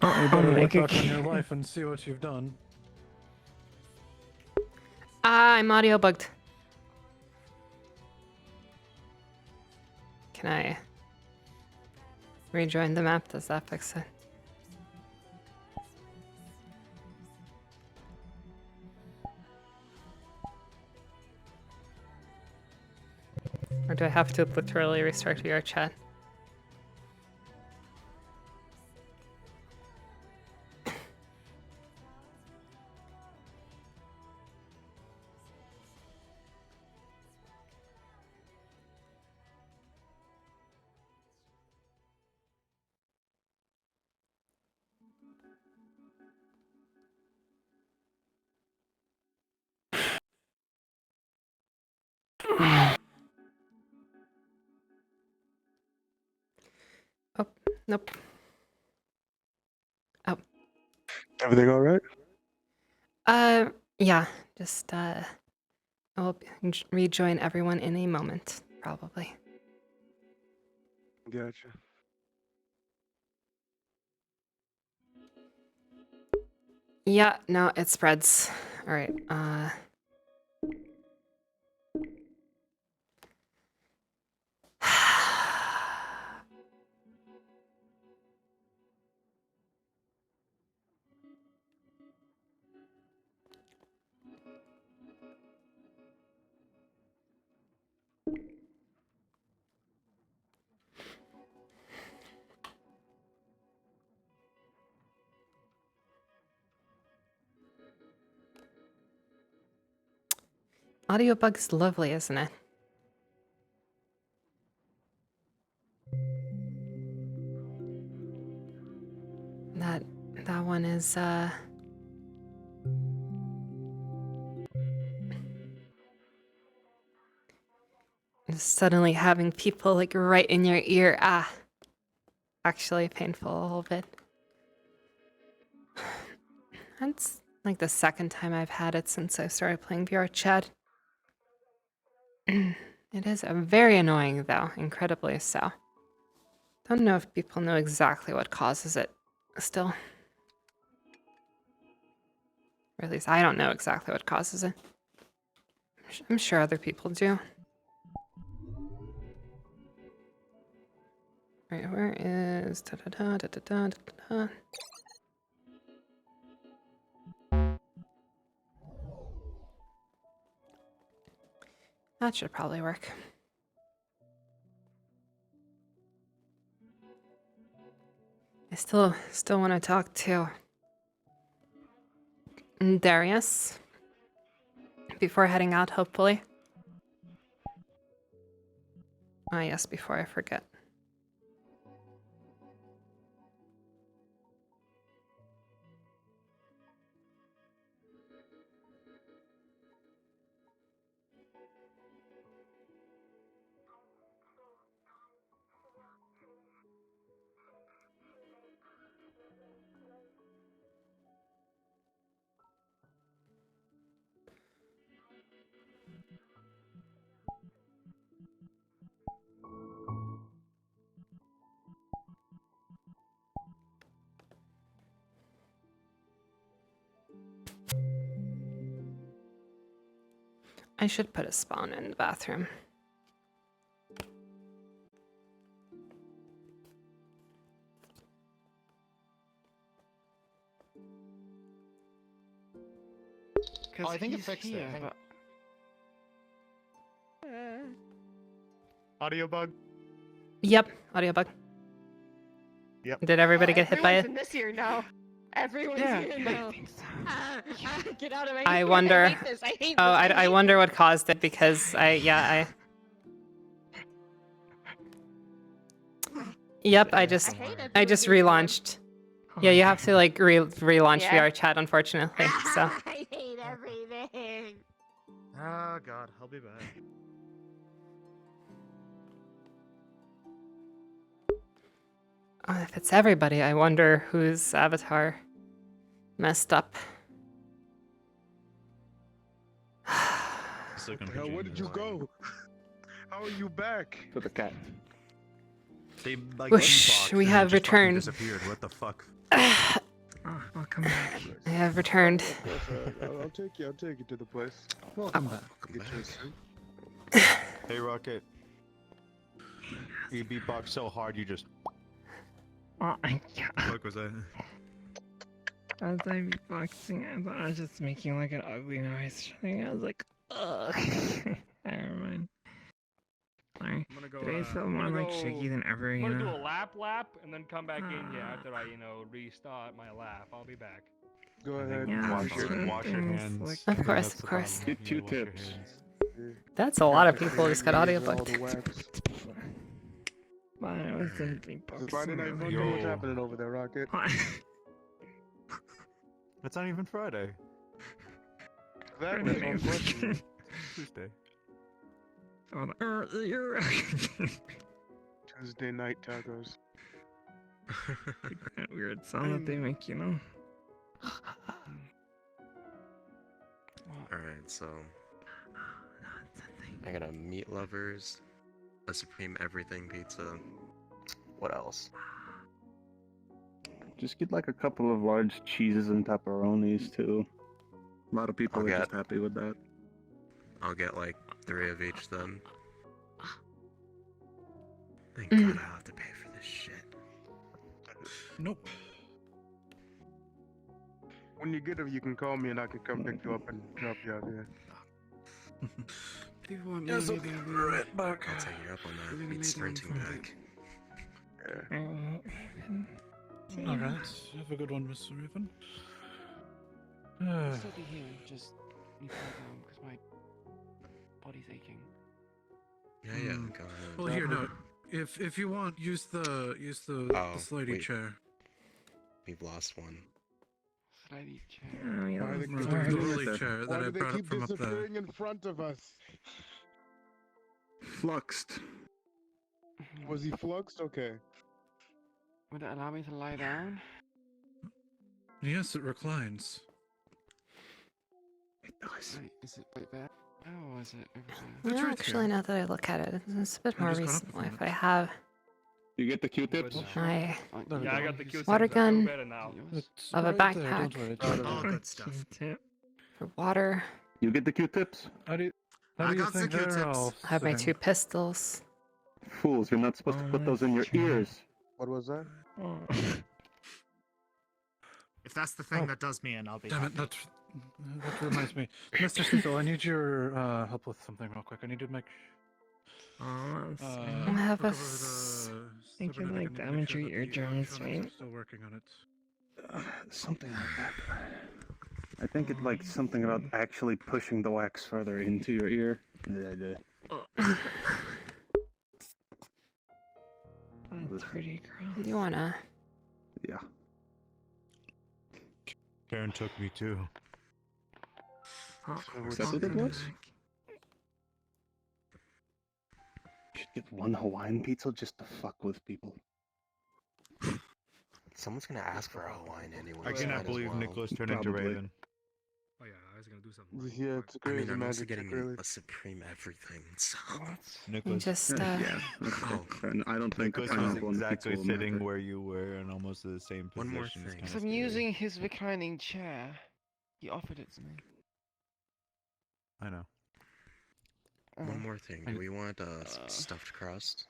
You better look Omega back on your Karen. life and see what you've done. I'm audio bugged. Can I rejoin the map? Does that fix it? Or do I have to literally restart VR chat? Oh, nope. Oh. Everything all right? Yeah, just, I'll rejoin everyone in a moment, probably. Gotcha. Yeah, no, it spreads. All right, Audiobug's lovely, isn't it? That one is suddenly having people like right in your ear. Actually painful a little bit. That's like the second time I've had it since I started playing VR chat. It is very annoying though, incredibly so. Don't know if people know exactly what causes it still. Or at least I don't know exactly what causes it. I'm sure other people do. Right, where is da da da da da da da da? That should probably work. I still want to talk to Darius before heading out, hopefully. Ah, yes, before I forget. I should put a spawn in the bathroom. Oh, I think it fixed it. Hang on. Audio bug. Yep, audio bug. Yep. Did everybody get hit by Everyone's it? in this here now. Everyone's here now. Get out of my I ear. wonder. I hate this. I hate Oh, this. I wonder what caused it because I. Yep, I just relaunched. Yeah, you have to like relaunch Yeah. VR chat, unfortunately. So. I hate everything. Oh god, I'll be back. If it's everybody, I wonder whose avatar messed up. What the hell, where did you go? How are you back? To the cat. They like Whoosh, beatboxed we and have then just fucking returned. disappeared. What the fuck? Welcome back. I have returned. I'll take you to the place. Welcome back. Get you a suit. Hey Rocket. You beatbox so hard you just. Oh my god. What was that? As I beatboxing, I thought I was just making like an ugly noise. I was like, ugh. Never mind. Sorry. go. Today I feel I'm more gonna like go, shaky than ever, I'm you gonna do know? a lap, and then come back in here after I, restart my lap. I'll be back. Go ahead. Yeah, Wash your hands. Of I think course, that's of the course. problem. Get You gotta wash your Q-tips. hands. That's a lot of Practically people who just got audio erase all booked. the wax. But I was simply It's Friday night boxing. fun. What's happening over there, Rocket? It's not even Friday. Exactly. That's one question. Tuesday. Tuesday night tacos. That weird sound that they make, you know? Alright, so I got a meat lovers, a supreme everything pizza. What else? Just get like a couple of large cheeses and pepperonis too. A lot of people I'll are get- just happy with that. I'll get like 3 of each then. Thank God I don't have to pay for this shit. Nope. When you get them, you can call me and I can come pick you up and drop you out here. Do you want Yes, me I'll to be be right back. I'll take you up on that We're gonna meat meet sprinting on pack. Alright, have a good one, Mr. Raven. I'll still be here, just need to lie down because my body's aching. Yeah, go ahead. Well, here, no. If you want, use the Oh, slidey wait. chair. We've lost one. Slidey chair. Why do they Or keep the doing lily this? chair Why that I do they brought up keep from up there. disappearing in front of us? Fluxed. Was he fluxed? Okay. Would it allow me to lie down? Yes, it reclines. It does. Wait, is it right there? Oh, is it over It's No, right actually, here. now that I look at it, it's a bit I more just got up recent from life. it. I have You get the Q-tips? my There we Yeah, I go. got the Q-tips. water I feel gun better now. It's of a right there, don't backpack worry. Oh, good stuff. for water. You get the Q-tips? How do you I got the think they're Q-tips. all I have my sitting? 2 pistols. Fools, you're not supposed to put those in your ears. What was that? If that's the thing Oh, that does me in, I'll be Damn it, happy. that reminds me. Mr. Cecil, I need your help with something real quick. I need to make... I have look a over the I could, cybernetic like, and make damage sure your that the eardrums, electronics right? are still working on it. Something like that. I think it's like something about actually pushing the wax further into your ear. That's pretty gross. Do you wanna? Yeah. Karen took me too. Is that what it was? You should get one Hawaiian pizza just to fuck with people. Someone's gonna ask for a Hawaiian anyway. I so cannot might as believe well. Nicholas turned into Probably. Raven. Oh yeah, I was gonna do something. Yeah, it's I crazy mean, I'm also magic getting trick, really. a supreme everything. So. Nicholas. Just, Yeah. Okay. And I don't think Nicholas the was pineapple and the exactly pizza will sitting matter. where you were in almost the same One more position. It's thing. kinda Because I'm scary. using his reclining chair. He offered it to me. I know. One more thing. Do we want stuffed crust?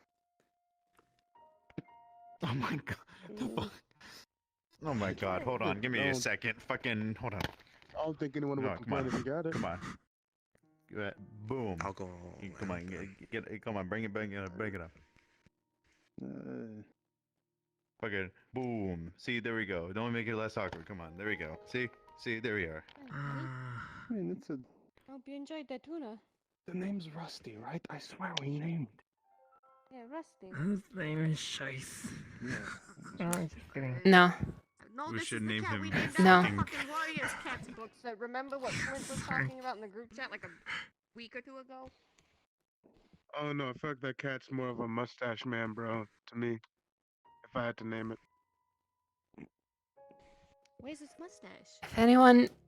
Oh my god. The fuck? Oh my god, hold on. Give me a Don't- second. Fucking, hold on. I don't think anyone No, would complain if you got it. Come on. Boom. I'll go. Come on, come on, bring it up. Fucking boom. See, there we go. Don't make it less awkward. Come on, there we go. See, there we are. I mean, it's a... Hope you enjoyed that tuna. The name's Rusty, right? I swear we named. Yeah, Rusty. His name is Shice. Yeah. Oh, I'm just kidding. No. No, We this should is the name cat him we named No. after the fucking Warriors cats books. That remember what Flint was talking about in the group chat like a week or two ago? Oh no, I feel like that cat's more of a mustache man, bro, to me. If I had to name it. Where's his mustache?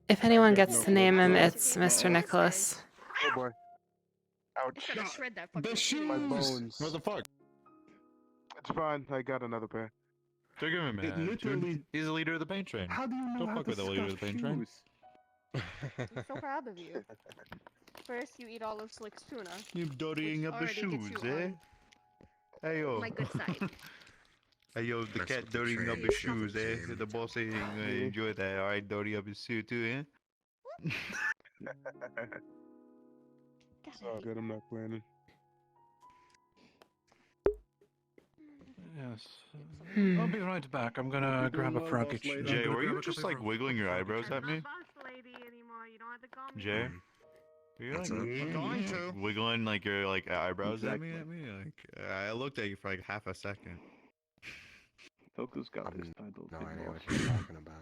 If anyone got gets no to name him, clue. it's Mr. Nicholas. Oh boy. Ouch. Just gotta shred that fucking The shoe. My bones. What the fuck? It's fine. I got another pair. Don't give him It an attitude. literally- He's the leader of the paint train. How do you know Don't how fuck to with the leader of the stuff paint train. shoes? I'm so proud of you. First, you eat all of Slick's tuna. You're dirtying which up the already gets shoes, you eh? on Hey yo. my good side. Hey yo, the Mess cat with the dirtying up trade, his stuff shoes, the eh? gym. The boss saying he's gonna enjoy that. Alright, dirty up his shoe too, eh? It's all good. I'm not planning. Yes. I'll be right back. I'm gonna grab a frappuccino. Jay, were you just like wiggling your eyebrows at me? Jay? Were you like, I'm going to. wiggling like your like eyebrows at me? Like I looked at you for like half a second. Toku's got his title. No big idea boss. what you're talking about.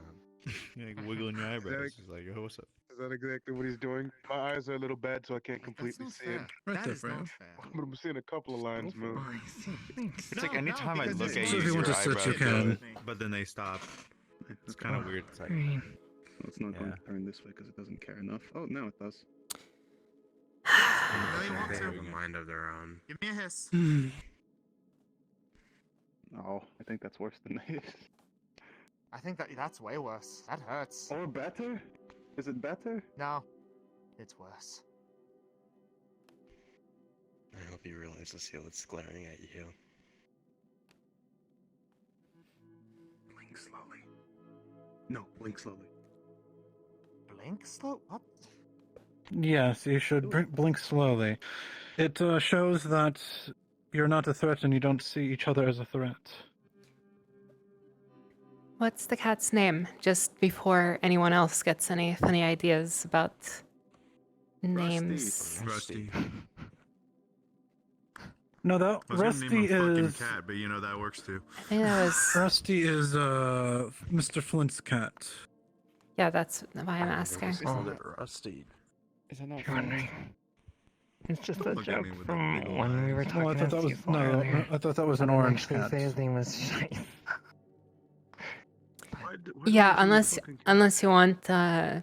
You're like wiggling your eyebrows. It's like, yo, what's up? Is that exactly what he's doing? My eyes are a little bad, so I can't completely see it. Right there, Fran. But I'm seeing a couple of lines move. It's like anytime I because look it's at So you, if you want your to switch, you eyebrows can. go, but then they stop. It's kind of weird. It's like, No, it's not going to turn this way because it doesn't care enough. Oh, now it does. No, you want They have a to. mind of their own. Give me a hiss. Oh, I think that's worse than this. I think that's way worse. That hurts. Or better? Is it better? No, it's worse. I hope you realize the seal is glaring at you. Blink slowly. No, blink slowly. Blink slow? What? Yes, you should blink slowly. It shows that you're not a threat and you don't see each other as a threat. What's the cat's name? Just before anyone else gets any funny ideas about names. Rusty. No, that I was gonna Rusty name him is. fucking cat, but you know that works too. I think that was. Rusty is Mr. Flint's cat. Yeah, that's why I'm asking. Rusty. Is that not wondering? It's just a Look at joke me with the from big when we were eyes. talking Oh, I thought that about was Q4 earlier. I thought that was an I didn't orange actually cat. say his name was Shite. Yeah, unless you want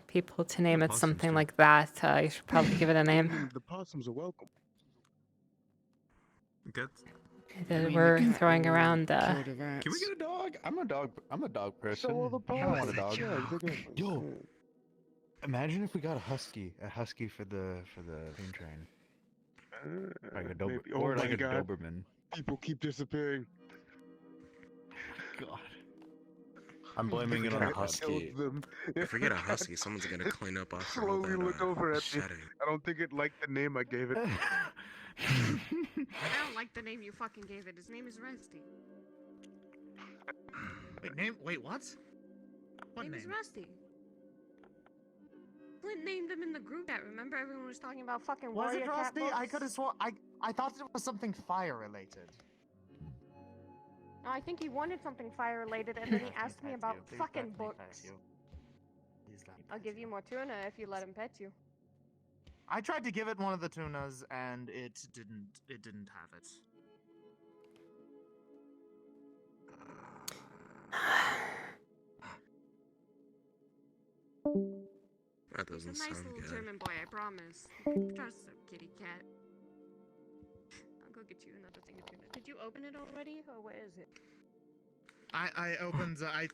people to name it something like that, you should probably give it a name. The possums are welcome. Get. That we're throwing around. Can we get a dog? I'm a dog person. So are the I want a dog. possums. Yo, imagine if we got a husky for the pain train, like a Maybe. or Oh like my a God. Doberman. People keep disappearing. God, I'm blaming it on the husky. If we get a husky, someone's gonna clean up after all Slowly that, look over at me. shedding. I don't think it liked the name I gave it. I don't like the name you fucking gave it. His name is Rusty. Wait, what? What name name? is Rusty. Clint named him in the group chat. Remember, everyone was talking about fucking Was warrior it cat Rusty? I books? could have sworn I thought it was something fire related. No, I think he wanted something fire related, and then he asked me about fucking books. I'll give you more tuna if you let him pet you. I tried to give it one of the tunas and it didn't have it. That doesn't He's a nice sound little good. German boy, I promise. Trust the kitty cat. I'll go get you another thing of tuna. Did you open it already, or what is it? I opened I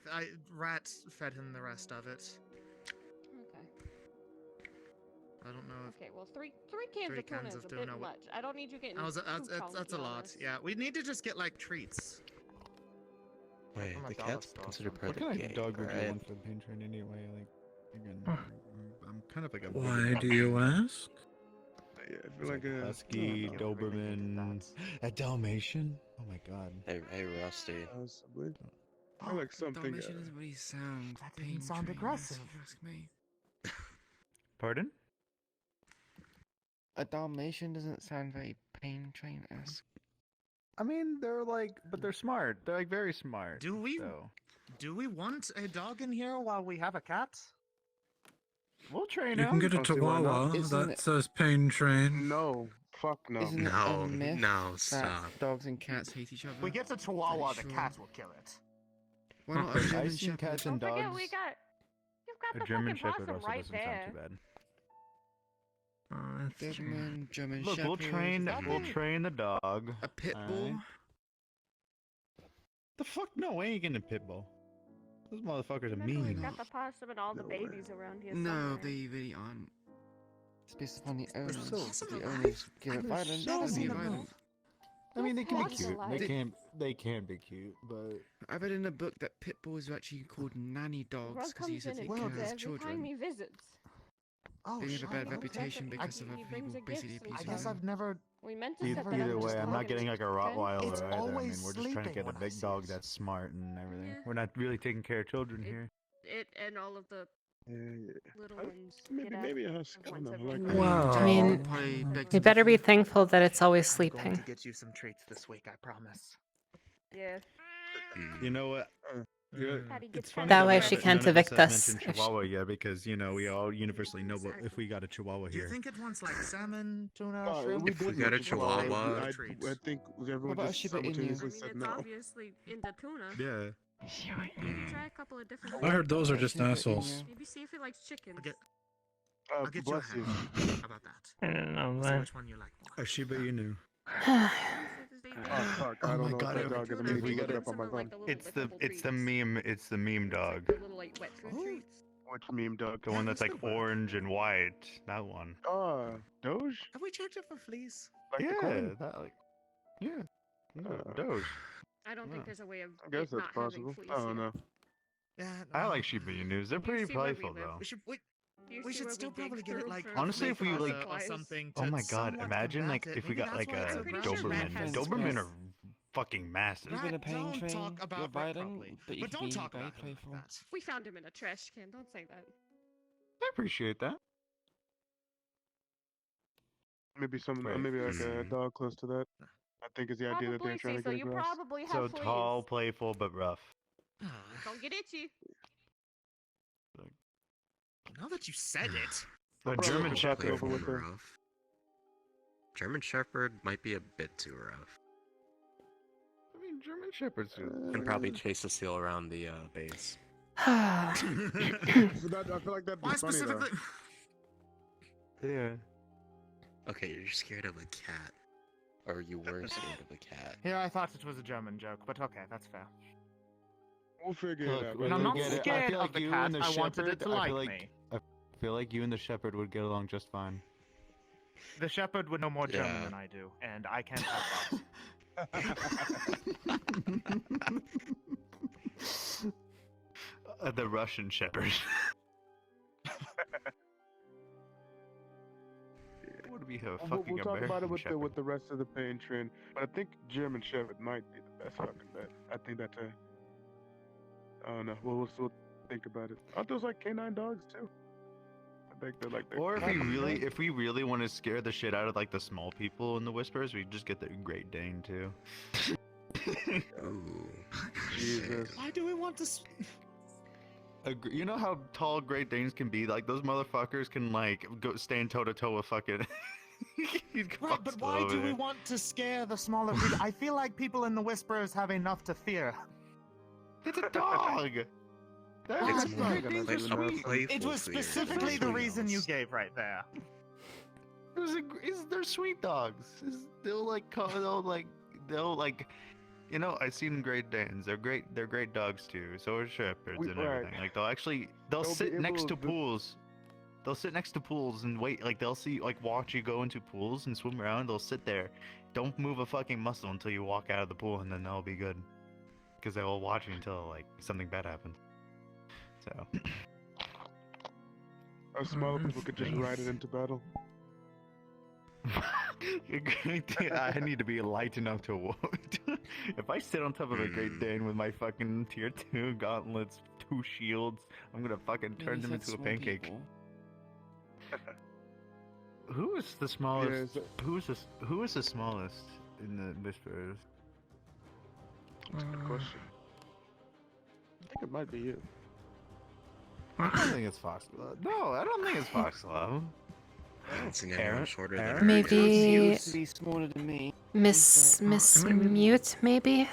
Rat fed him the rest of it. Okay. I don't know if Okay, well, three cans Three of tuna cans is of a bit tuna. much. I don't need you getting that's too a lot. honest. Yeah, we need to just get like treats. Wait, From a the dollar cat's store considered somewhere. part What of kind the of game, dog would you right? want for the pain train anyway? Like, again, I'm kind of like a. Why do you ask? Yeah, I It's feel like a husky, Doberman, a Dalmatian. Oh my god. Hey, Rusty. Possibly. I like something. Dalmatian doesn't really sound That didn't sound aggressive. if you ask me. Pardon? A Dalmatian doesn't sound very pain train-esque. I mean, they're like, but they're smart. They're like very smart. Do we So. do we want a dog in here while we have a cat? We'll train You can get a Don't see why not. Chihuahua that says pain train. No, fuck no. Isn't it No, a myth no, that stop. dogs and cats hate each other? If we get a Chihuahua, the Pretty cat sure. will kill it. Why not a I've German seen Shepherd? cats and Don't forget, dogs. you've got A the German fucking Shepherd possum also right doesn't there. sound too bad. Oh, that's true. Doberman, German Look, Shepherd. we'll train the dog. A pit Alright. bull. The fuck? No, we ain't getting a pit bull. Those motherfuckers are Remember, mean. we've got the possum and all the babies around here. No, somewhere. they really aren't. It's based upon the owners. so If the alive. owners give it They're violence, so they'll be alive. violent. I mean, they can be What's cute. alive? They can be cute, but I read in a book that pit bulls are actually called nanny dogs Grug because he comes used to in take and care of eats his every time children. he visits. Oh, They have a shut bad up. reputation because of He a brings people a gift basically I being guess I've never. We meant to Either, set that Either up way, just I'm not getting like a Rottweiler It's either. I always mean, we're just trying to sleeping get a when I big see dog it. that's smart and everything. Yeah. We're not really taking care of children here. It and all of the little ones. Maybe a husky. I don't know. I like I mean, you better be thankful that it's always I'm going sleeping. to get you some treats this week, I promise. Yeah. You know what? Patty It's gets funny That that way we she haven't- can't none of us evict have us mentioned if she- Chihuahua yet because we all universally know what if we got a Chihuahua Do you here. think it wants like salmon, tuna, Oh, shrimp? we If we did got a mention Chihuahua- I think everyone about a just Shiba Inu? simultaneously I mean, said it's no. obviously into tuna. Yeah. Maybe try a couple of different. I heard those are things. just assholes. Maybe see if it likes chickens. I'll get you a Bless you. hatch. How about that? I don't know, We'll see man. which one you like more. A Shiba Inu. Oh fuck! I don't know what that dog is. I'm gonna if we need to look got it it, up on my phone. it's the meme dog. The little like wet food treats. Which meme dog? The one that's like orange and white. That one. Doge? Have we checked it for fleas? Like the Yeah, coin? that like. Yeah. Doge. I don't think Yeah. there's a way of I guess it not that's possible. having fleas. I don't know. Yeah. I like Shiba Inus. They're pretty see where we playful live. though. We should still probably get it like Honestly, if we Plaza like, or something. oh To my god, somewhat imagine combat like it. if we Maybe got that's like why it's a so aggressive. Doberman. Has Doberman stress. are fucking massive. You've been a pain Don't train. talk about You're it riding, properly. but you But can don't be talk very about it like playful. that. We found him in a trash can. Don't say that. I appreciate that. Maybe some, Right. maybe like a dog close to that. I think is the idea that they're Probably, trying to so get you across. probably have So fleas. tall, playful, but rough. Don't get itchy. Now that you said it. A Probably German just Shepherd. over with the- rough. German Shepherd might be a bit too rough. I mean, German Shepherds. Can probably chase the seal around the base. So that, I feel like that'd be Why funny though. specifically? Yeah. Okay, you're scared of a cat. Or you were scared of a cat. Here, I thought it was a German joke, but okay, that's fair. We'll figure Look, it out. when And I'm we not get it, I scared feel of like the you cat, and the I wanted it shepherd. to I like feel like me. I feel like you and the shepherd would get along just fine. The shepherd would know more German Yeah. than I do, and I can't have that. The Russian shepherd. Would be a We'll fucking talk about it American with the rest of the pain trend, but I think German Shepherd might be the best fucking bet. I think that's I don't know. We'll still think about it. Aren't those like canine dogs too? I think they're like. Or if we really want to scare the shit out of like the small people in the whispers, we just get the Great Dane too. Ooh. Jesus. Why do we want to? You know how tall Great Danes can be? Like those motherfuckers can like go stand toe to toe with fucking. Right, but why do we want to scare the smaller people? I feel like people in the Whispers have enough to fear. It's a dog. That's more Great Danes like are a sweet. playful It was fear specifically than the reason you else. gave right there. They're sweet dogs. They'll like, you know, I've seen Great Danes. They're great dogs too. So are shepherds and everything. Like they'll sit be next able to to- pools. They'll sit next to pools and wait. Like they'll watch you go into pools and swim around. They'll sit there. Don't move a fucking muscle until you walk out of the pool, and then they'll be good. Because they will watch you until like something bad happens. So. Us smaller people could just ride it into battle. I need to be light enough to if I sit on top of a Great Dane with my fucking tier 2 gauntlets, 2 shields, I'm gonna fucking turn them into a pancake. Who is the smallest? Who is the smallest in the Whispers? That's a good question. I think it might be you. I don't think it's Foxglove. No, I don't think it's Foxglove. I don't see anyone shorter than her. Maybe Be smaller than me. Miss Mute, maybe.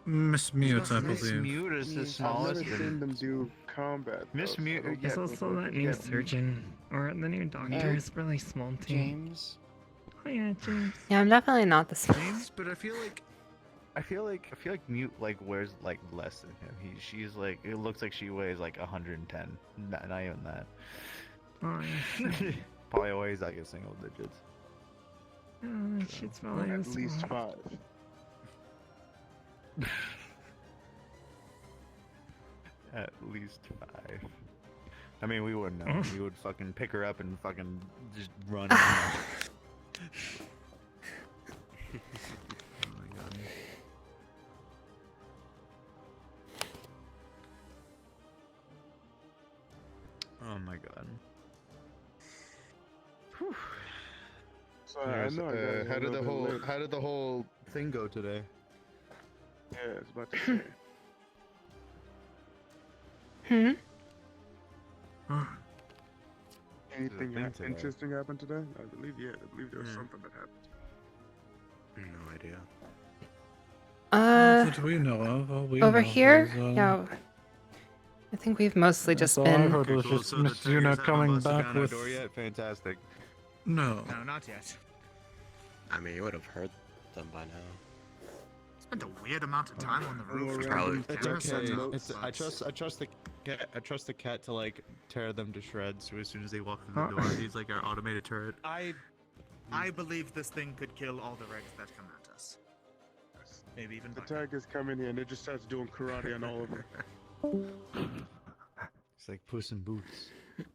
Miss Mute, I Miss believe. Mute is the I've smallest. never seen them do combat. Miss though, Mute. so I don't Yeah, There's also that new surgeon, or the new doctor is really small too. James. Oh yeah, James. Yeah, I'm definitely not the smallest. But I feel like Mute like wears like less than him. She's like, it looks like she weighs like 110. Not even that. Oh yeah. Probably weighs like a single digits. Oh, that shit's probably At least small. 5. At least 5. I mean, we wouldn't know. We would fucking pick her up and fucking just run. Oh my god. Oh my god. Whew. So I know I got a how did little the bit whole late. how did the whole thing go today? Yeah, I was about to say. Hmm. Anything thing today. interesting happened today? I believe there was something that happened. No idea. Not that we know of. All we Over know here? is, Yeah. I think we've mostly just all I've been. heard was Cool, just so the Miss Tigers Yuna haven't coming busted back down our with. door yet? Fantastic. No. No, not yet. I mean, you would have heard them by now. Spent a weird amount of time on the roof. Probably. It's okay. It's, I trust the cat to like tear them to shreds as soon as they walk through the door. He's like our automated turret. I believe this thing could kill all the regs that come at us. Maybe even The tigers come in here and it just starts doing karate on all of them. It's like Puss in Boots.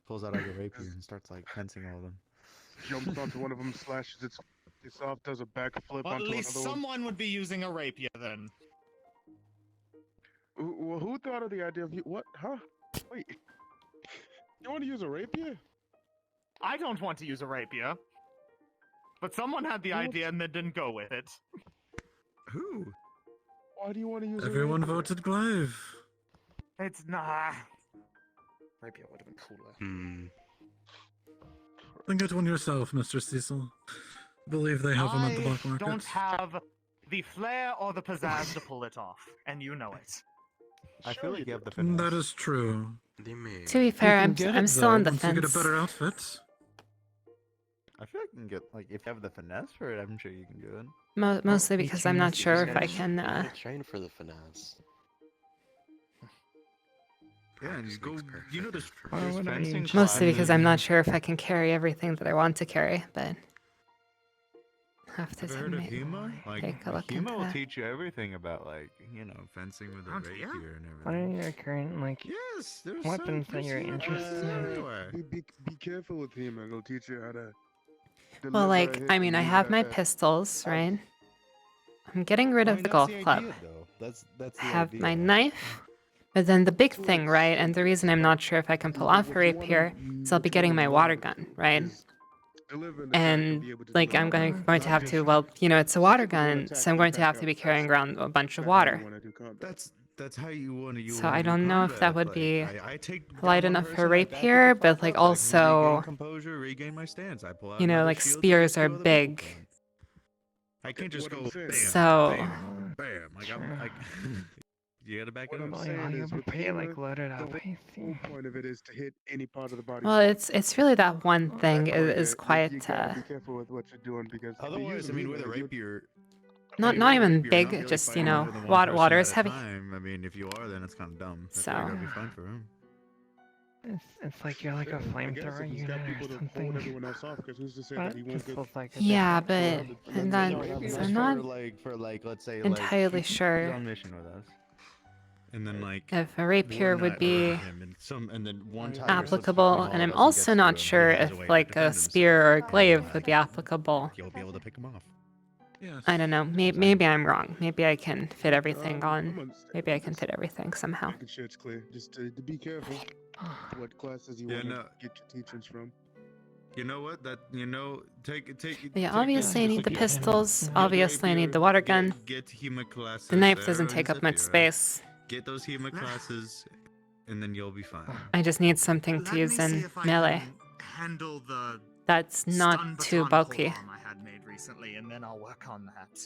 Pulls out like a rapier and starts like fencing all of them. Jumps onto one of them, slashes its off, does a backflip Well, at onto least another one. someone would be using a rapier then. Well, who thought of the idea of you? What? Huh? Wait. You want to use a rapier? I don't want to use a rapier. But someone had the idea and then didn't go with it. Who? Why do you want to use Everyone a rapier? voted Glaive. It's not. Rapier would have been cooler. Then get one yourself, Mr. Cecil. Believe they have them at the black market. I don't have the flair or the pizzazz to pull it off, and you know it. I feel like you have the finesse. That is true. To be fair, You can I'm get I'm it, still though, on the once you get a fence. better outfit. I feel like you can get like if you have the finesse for it, I'm sure you can do it. Mostly because I'm not sure if I can. Train for the finesse. Yeah, and you go. You know, there's would I fencing. Mostly because I'm classes. not sure if I can carry everything that I want to carry, but have to Have you heard of HEMA? Like, take a look into HEMA will that. teach you everything about like fencing with a rapier and What everything. are your current Yes, there's weapons that you're interested in? everywhere. Be careful with him, and it'll teach you how to. Well, deliver a like, hit I and mean, I leave it have at my that. pistols, right? I'm getting rid I of mean, the that's golf the club. idea, though. That's I the have idea. my knife, but then the big thing, right? And the reason I'm not sure if I can pull off a rapier is I'll be getting my water gun, right? And like I'm going to have to, well, you know, it's a water gun, so I'm going to have to be carrying around a bunch of water. That's how you want to. So I don't know if that would be I take light down one enough for person, I back up rapier, the but fuck like up, I can also, regain composure, regain my stance. I pull out you know, another like shield, spears so are two other big. people can. I can't just go bam, So- bam, bam. Like I'm like. You gotta back it up. Pretty like loaded up. The whole point of it is to hit any part of the body. Well, it's really that one thing is You quite gotta be careful with what you're doing because Otherwise, I mean, with a rapier. not even big, just you know, water is heavy. I mean, if you are, then it's kind of dumb. That's So- gotta be fine for him. It's like you're like a flamethrower he's unit got or people to hold something. everyone else off because who's to say But that he won't get. pistols like a Yeah, different- but and that Rapiers I'm not for like let's say entirely like, he's sure on mission with us. And then like if a rapier we're would not be with him, and then one time applicable, and I'm also not sure if like a spear or a glaive would be applicable. You'll be able to pick him off. I don't know. Maybe I'm wrong. Maybe I can fit everything on. Maybe I can fit everything somehow. Making sure it's clear. Just to be careful what classes you Yeah, want to no. get your teachings from. You know what? That take. But yeah, obviously I need the pistols. Obviously I need the water gun. Get HEMA classes. The knife there doesn't in take up much Zephyra. space. Get those HEMA classes, and then you'll be fine. I just need something to use in melee. Handle the That's not too bulky. polearm I had made recently, and then I'll work on that.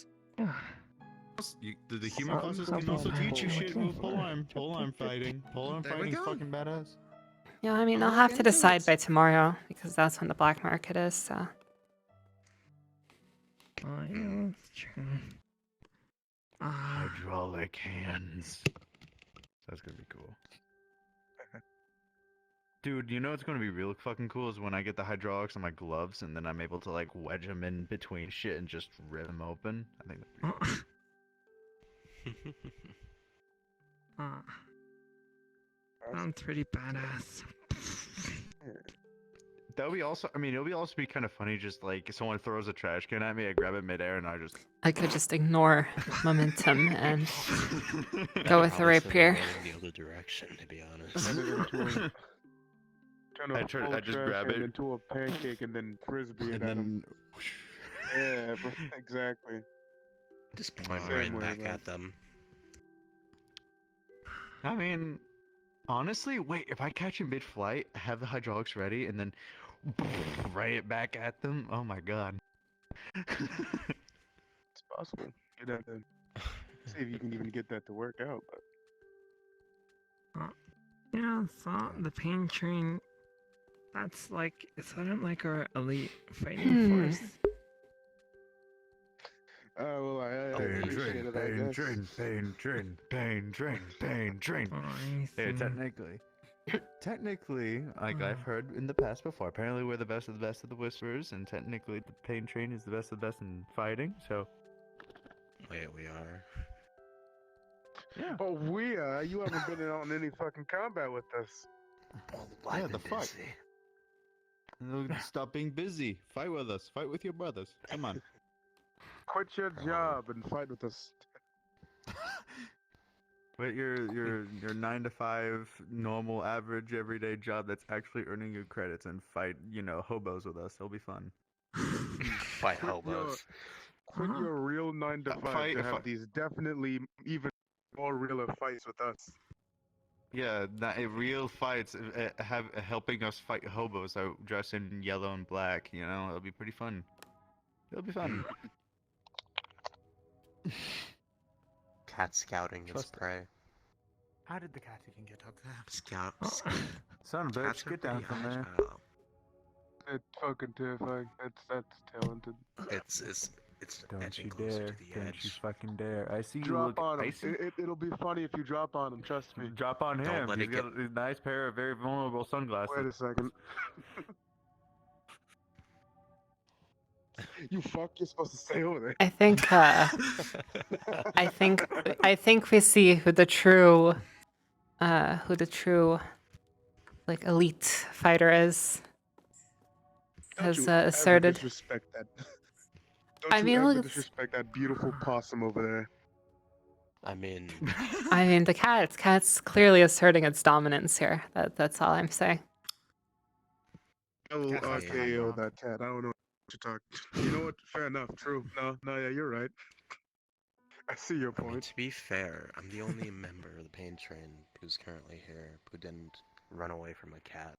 The HEMA classes can also teach you shit with polearm fighting. Polearm There we fighting is go. fucking badass. Yeah, I mean, I'll have to decide by tomorrow because that's when the black market is. So Oh, yeah, that's true. Hydraulic hands. That's gonna be cool. Dude, you know what's gonna be real fucking cool is when I get the hydraulics on my gloves and then I'm able to like wedge them in between shit and just rip them open. I think that'd be cool. Sounds pretty badass. That would be also. I mean, it'll be also be kind of funny. Just like someone throws a trash can at me, I grab it midair, and I just. I could just ignore momentum and go with the rapier. The other direction, to be honest. Turn a full I just trash grab can it. into a pancake and then frisbee it And at him. then Yeah, bro, exactly. just point Same right way, back man. at them. I mean, honestly, wait. If I catch him mid-flight, have the hydraulics ready, and then ray it back at them. Oh my god. It's possible. You'd have to see if you can even get that to work out. But Yeah, so the pain train, that's like, is that like our elite fighting force? well, I appreciate it, I pain guess. train, pain train, pain train, pain train. Yeah, technically, like I've heard in the past before, apparently we're the best of the whisperers, and technically the pain train is the best of the best in fighting. So. Wait, we are. Yeah. Oh, we are. You haven't been on any fucking combat with us. Yeah, the fuck. No, stop being busy. Fight with us. Fight with your brothers. Come on. Quit your job and fight with us. Quit your 9 to 5 normal average everyday job that's actually earning you credits and fight, hobos with us. It'll be fun. Fight hobos. Quit your real 9 to 5 to have these definitely even more realer fights with us. Yeah, real fights helping us fight hobos out dressed in yellow and black. It'll be pretty fun. It'll be fun. Cat scouting its prey. How did the cat even get up there? Scout. Son of a bitch, get down from there. It's fucking terrifying. That's talented. It's Don't edging you closer dare! to the Don't edge. you fucking dare! I see you Drop look. on I him. see. It'll be funny if you drop on him. Trust me. Drop on Don't him. let He's it got a nice pair of very vulnerable sunglasses. Wait a second. You fuck. You're supposed to stay over there. I think we see who the true like elite fighter is. Has asserted. Disrespect that. Don't I you mean, ever look, disrespect that beautiful possum over there. I mean, the cat's clearly asserting its dominance here. That's all I'm saying. I will RKO that cat. I don't know what you're talking. You know what? Fair enough. True. No, yeah, you're right. I see your point. I mean, to be fair, I'm the only member of the pain train who's currently here who didn't run away from a cat.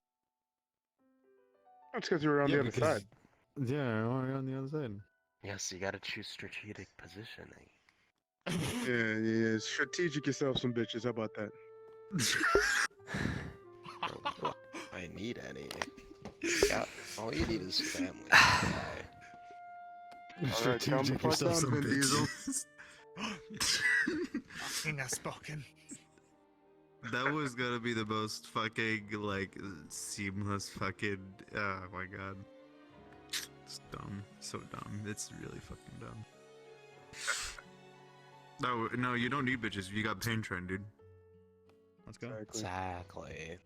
That's because you were on the other side. Yeah, we're on the other side. Yes, you gotta choose strategic positioning. Yeah. Strategic yourself some bitches. How about that? Well, I need any. Yeah, all you need is family. Strategic yourself some bitches. King has spoken. That was gonna be the most fucking seamless fucking. Oh my god. It's dumb. So dumb. It's really fucking dumb. No, you don't need bitches. You got pain train, dude. Let's go. Exactly.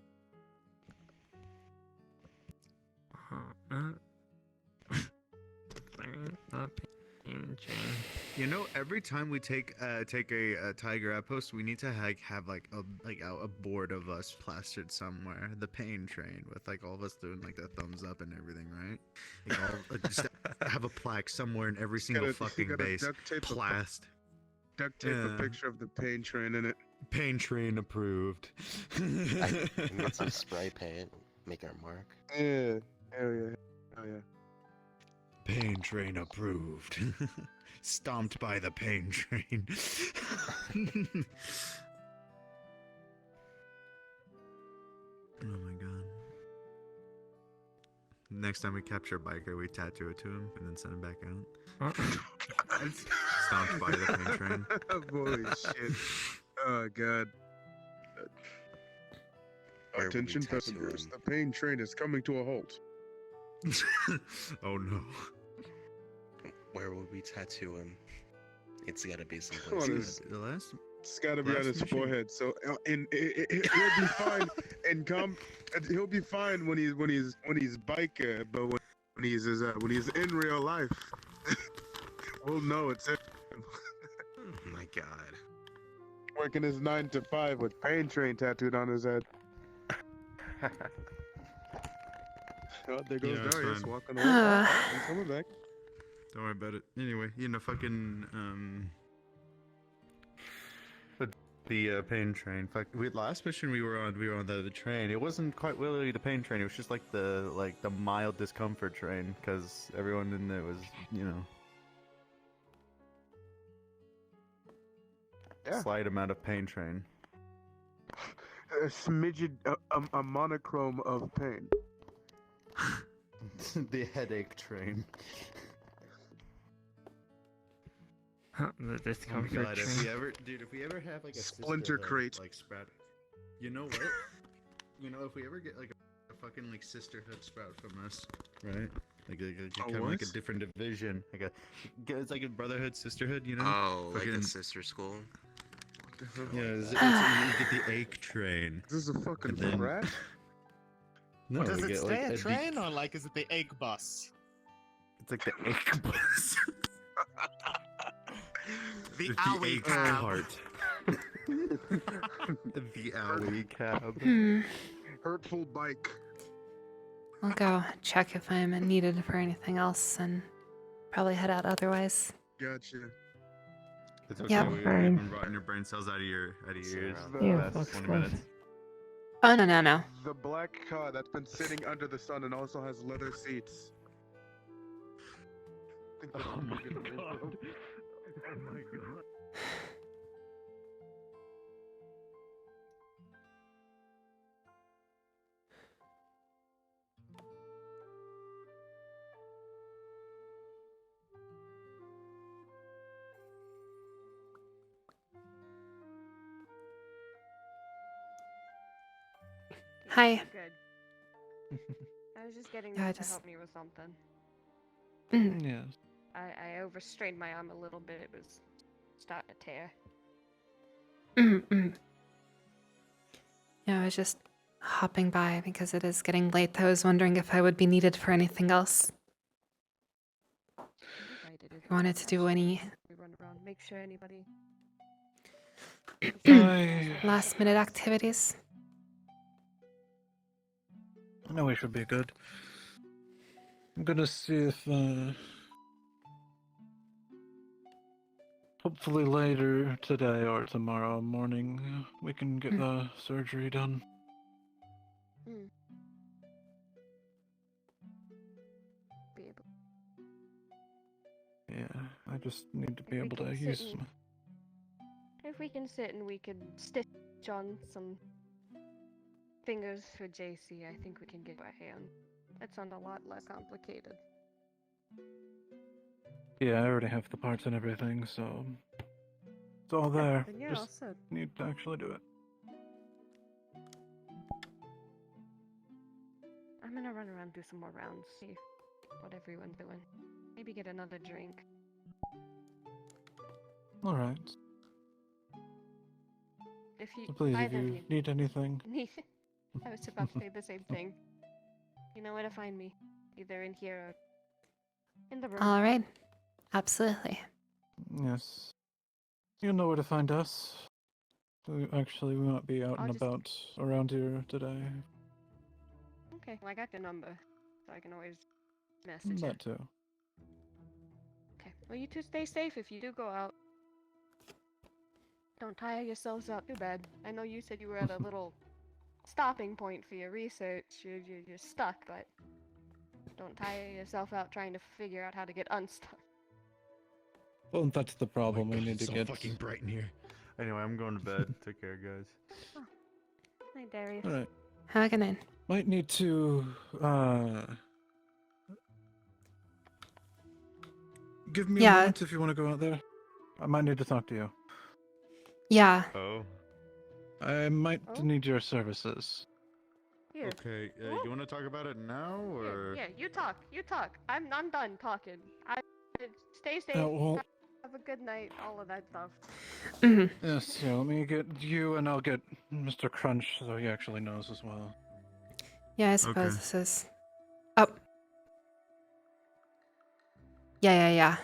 Every time we take a tiger outpost, we need to have a board of us plastered somewhere. The pain train with all of us doing the thumbs up and everything, right? Just have a plaque somewhere in every single fucking base. Duct tape a picture of the pain train in it. Pain train approved. I get some spray paint. Make our mark. Yeah. Hell yeah. Pain train approved. Stomped by the pain train. Oh my god. Next time we capture a biker, we tattoo it to him and then send him back out. Stomped by the pain train. Holy shit. Oh god. Attention passengers, the pain train is coming to a halt. Oh no. Where would we tattoo him? It's gotta be someplace. It's got to be on Last his mission. forehead. So, he'll be fine he'll be fine when he's biker, but when he's in real life, we'll know it's him. Oh my god. Working his 9 to 5 with pain train tattooed on his head. Oh, there goes Yeah, it's Darius fine. walking away. Oh, he's coming back. Don't worry about it. Anyway, fucking the pain train. Last mission we were on the train. It wasn't quite really the pain train. It was just like the mild discomfort train because everyone in there was, slight amount of pain train. A smidgen, a monochrome of pain. The headache train. The Oh discomfort my god, train. if we ever have like a Splinter sisterhood, crate. like sprout, you know what? If we ever get like a fucking like sisterhood sprout from us, right? Like kind of like a what? different division, it's like a brotherhood, sisterhood, Oh, like Fucking- a sister school? Yeah, it's you get the ache train. This is a fucking And then- frat? No, Does we it get, stay like, a train or like is it the egg bus? It's like the ache bus. The It's owie ache cab. cart. The owie cab. Hurtful bike. I'll go check if I'm needed for anything else and probably head out otherwise. Gotcha. It's okay. Yep. We've been rotting your brain cells out of your ears. Yeah, for the past 20 minutes. Oh, no. The black car that's been sitting under the sun and also has leather seats. Oh my god. Oh my god. Hi. Good. I was just getting Yeah, I this to just- help me with something. Yes. I overstrained my arm a little bit. It was starting to tear. Yeah, I was just hopping by because it is getting late. I was wondering if I would be needed for anything else. If you wanted to do any We run around, make sure anybody. last minute activities. No, we should be good. I'm gonna see if, hopefully later today or tomorrow morning, we can get the surgery done. Mm. Be able. Yeah, I just need to be we able to can sit use. and- If we can sit and we could stitch on some fingers for JC, I think we can get our hand. That sounds a lot less complicated. Yeah, I already have the parts and everything, so it's all there. then you're all Just set. need to actually do it. I'm gonna run around, do some more rounds, see what everyone's doing. Maybe get another drink. All right. If you, So please, if either of you you need anything, need, I was about to say the same thing. You know where to find me, either in here or in the room. All right. Absolutely. yes, you know where to find us. Actually, we might be out I'll and just- about around here today. Okay, well, I got your number, so I can always message you. That too. Okay, well, you two stay safe if you do go out. Don't tire yourselves out too bad. I know you said you were at a little stopping point for your research. You're stuck, but don't tire yourself out trying to figure out how to get unstuck. Well, that's the problem. we need to so get. fucking bright in here. Anyway, I'm going to bed. Take care, guys. Hi, Darius. All right. Have a good night. Might need to give me a Yeah. moment if you want to go out there. I might need to talk to you. Yeah. Oh. I might Oh? need your services. Here. Okay. You want to talk about it now, or? Yeah, you talk. You talk. I'm done talking. Stay safe. Well, Have a good night. All of that stuff. Yes, yeah, let me get you and I'll get Mr. Crunch so he actually knows as well. Yeah, I suppose this is. Oh. Yeah.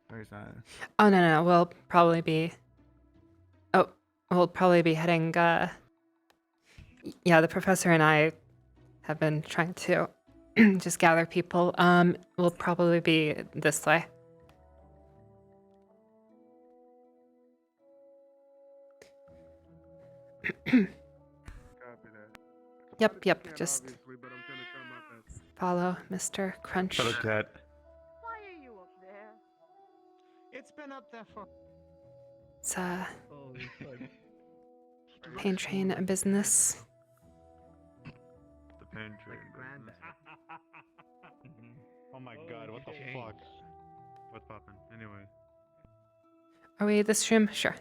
Where's that? Oh no, we'll probably be. Oh, we'll probably be heading. Yeah, the professor and I have been trying to just gather people. We'll probably be this way. Yep. Just follow Mr. Crunch. Hello, cat. Why are you up there? It's been up there for. It's pain train business. The pain train. Oh my god, what the fuck? What's poppin'? Anyway. Are we this room? Sure.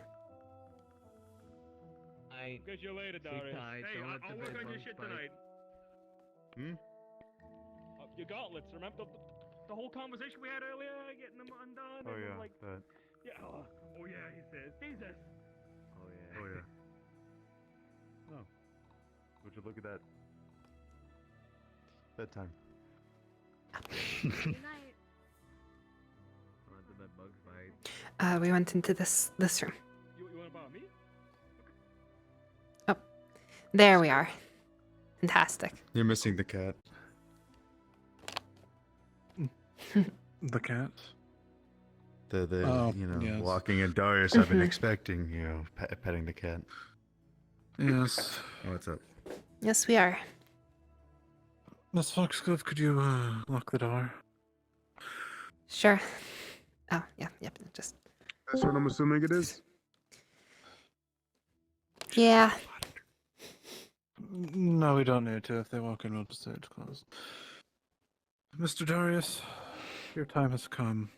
Get you later, Darius. Hey, I'll work on your shit tonight. Your gauntlets. Remember the whole conversation we had earlier? Getting them undone? Oh and yeah, like, that. yeah. Oh yeah, he says. Jesus. Oh yeah. Oh. Would you look at that? Bedtime. Good night. We went into this room. You want to borrow me? Oh, there we are. Fantastic. You're missing the cat. The cat? The yes. walking and Darius, I've been expecting, petting the cat. Yes. What's up? Yes, we are. Miss Foxglove, could you lock the door? Sure. Oh, yep. Just. That's what I'm assuming it is. Yeah. No, we don't need to. If they walk in, we'll just say it's closed. Mr. Darius, your time has come.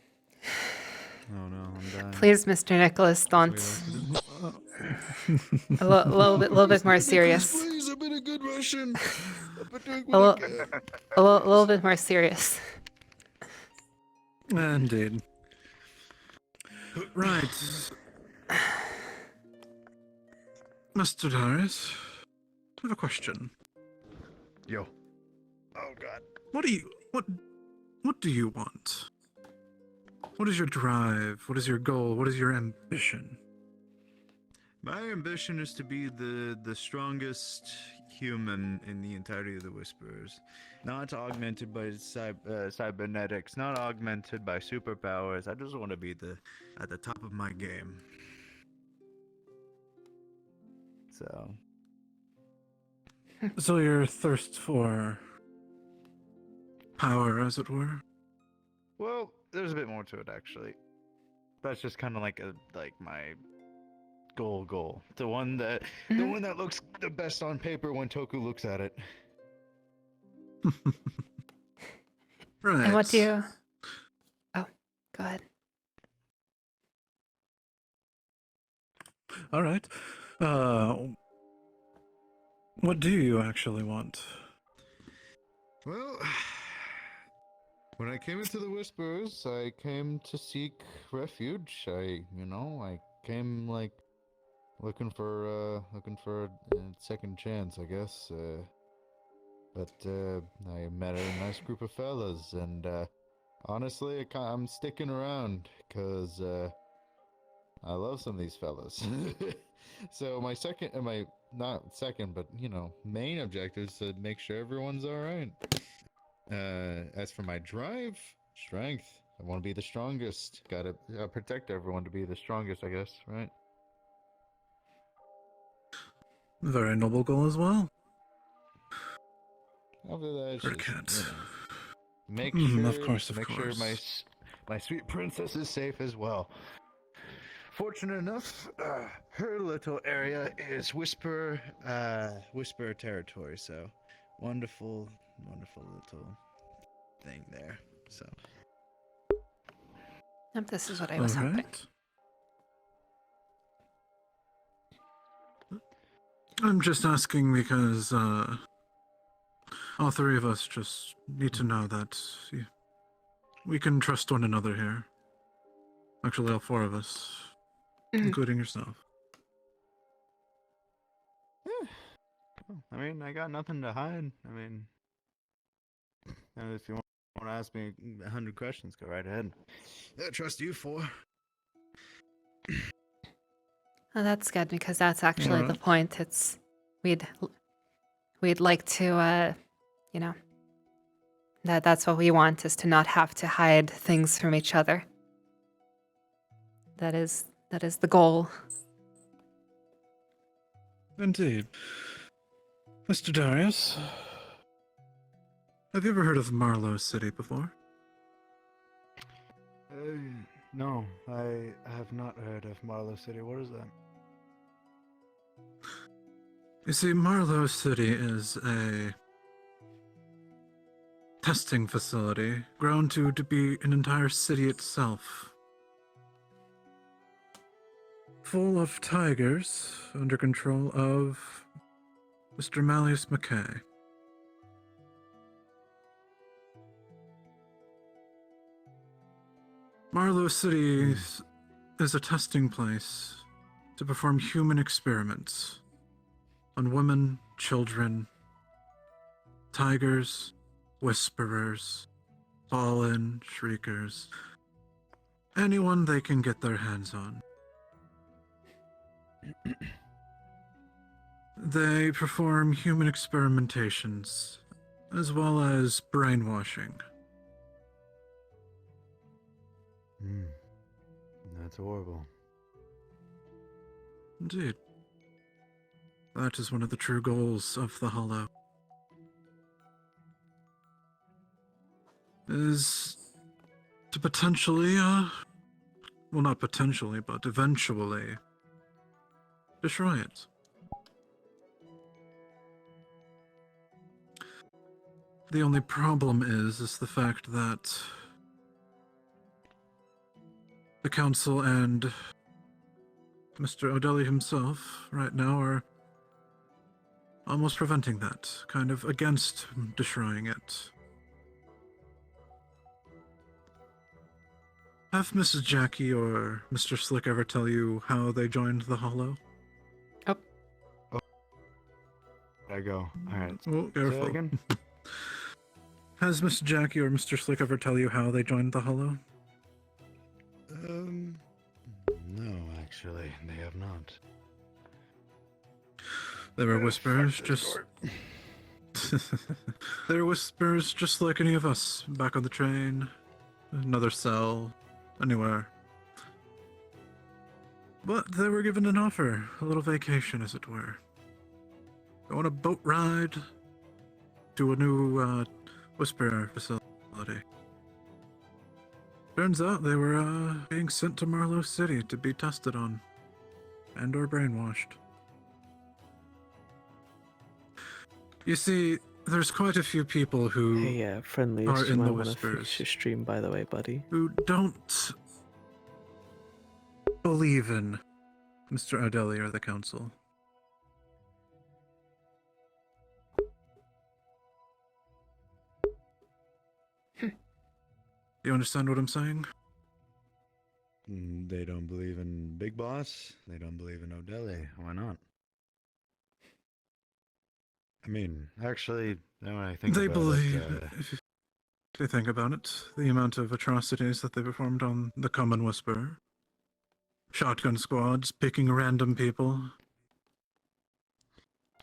Oh no, I'm dying. Please, Mr. Nicholas, don't. a little bit more serious. Please, I've been a good Russian. I've been doing A what I can. little bit more serious. Indeed. Right. Mr. Darius, I have a question. Yo. Oh god. What do you want? What is your drive? What is your goal? What is your ambition? My ambition is to be the strongest human in the entirety of the Whisperers. Not augmented by cybernetics, not augmented by superpowers. I just want to be at the top of my game. So your thirst for power, as it were? Well, there's a bit more to it actually. That's just kind of like my goal. The one that looks the best on paper when Toku looks at it. Right. And what do you... Oh, go ahead. All right. What do you actually want? Well, when I came into the Whispers, I came to seek refuge. I came looking for a second chance, I guess. But I met a nice group of fellas, and honestly, I'm sticking around because I love some of these fellas. So my main objective is to make sure everyone's all right. As for my drive, strength, I want to be the strongest. Gotta protect everyone to be the strongest, I guess, right? Very noble goal as well. After that, it's just, make Of sure, course. sure my sweet princess is safe as well. Fortunate enough, her little area is Whisper territory, so wonderful little thing there. So. Yep, this is what I was hoping. I'm just asking because all three of us just need to know that We can trust one another here. Actually, all four of us, including yourself. I mean, I got nothing to hide. I mean, if you want to ask me 100 questions, go right ahead. I trust you for. Well, that's good because that's actually the point. It's we'd like to, you know, that's what we want is to not have to hide things from each other. That is the goal. Indeed. Mr. Darius, have you ever heard of Marlowe City before? No, I have not heard of Marlowe City. What is that? You see, Marlowe City is a testing facility grown to be an entire city itself. Full of tigers under control of Mr. Malleus McKay. Marlowe City is a testing place to perform human experiments on women, children, tigers, whisperers, fallen, shriekers, anyone they can get their hands on. They perform human experimentations, as well as brainwashing. That's horrible. Indeed. That is one of the true goals of the Hollow. Is to potentially, well, not potentially, but eventually destroy it. The only problem is the fact that the Council and Mr. O'Delly himself right now are almost preventing that, kind of against destroying it. Have Mrs. Jackie or Mr. Slick ever tell you how they joined the Hollow? I go. Alright. Oh, Say that careful. again? Has Miss Jackie or Mr. Slick ever tell you how they joined the Hollow? No, actually, they have not. They were whispers, just... They were whispers just like any of us, back on the train, another cell, anywhere. But they were given an offer, a little vacation, as it were. Go on a boat ride to a new whisper facility. Turns out they were being sent to Marlowe City to be tested on, and or brainwashed. You see, there's quite a few people who Hey, friendly, are you in might the want to whispers fix your stream, by the way, buddy. who don't believe in Mr. O'Delly or the Council. You understand what I'm saying? They don't believe in Big Boss. They don't believe in O'Delly. Why not? I mean, actually, now when I think They about believe, it, if you think about it, the amount of atrocities that they performed on the Common Whisper. Shotgun squads picking random people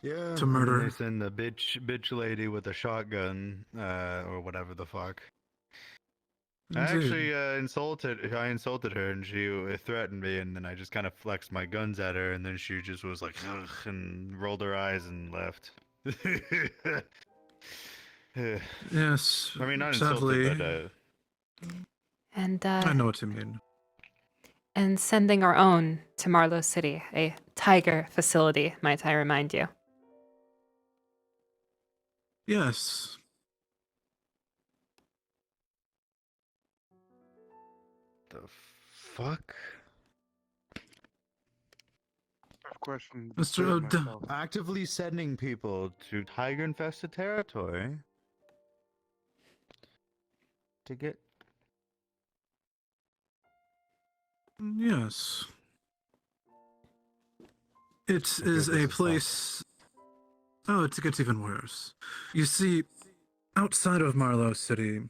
yeah, to and then murder. they send the bitch lady with a shotgun, or whatever the fuck. I Indeed. actually insulted her, and she threatened me, and then I just kind of flexed my guns at her, and then she just was like, ugh, and rolled her eyes and left. Yes, I mean, not sadly. insulted, but And I know what you mean. and sending our own to Marlowe City, a tiger facility, might I remind you. Yes. the fuck? Question. Mr. O'D- Actively sending people to tiger-infested territory to get Yes. It How is good a does it suck? place. Oh, it gets even worse. You see, outside of Marlowe City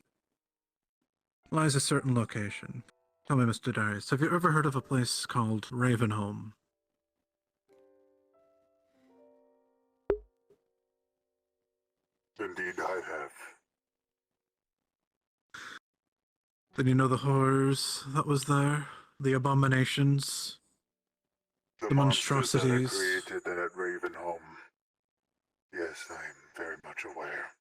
lies a certain location. Tell me, Mr. Darius, have you ever heard of a place called Ravenholm? Indeed, I have. Then you know the horrors that was there? The abominations? The The monsters that are monstrosities? created at Ravenholm. Yes, I'm very much aware.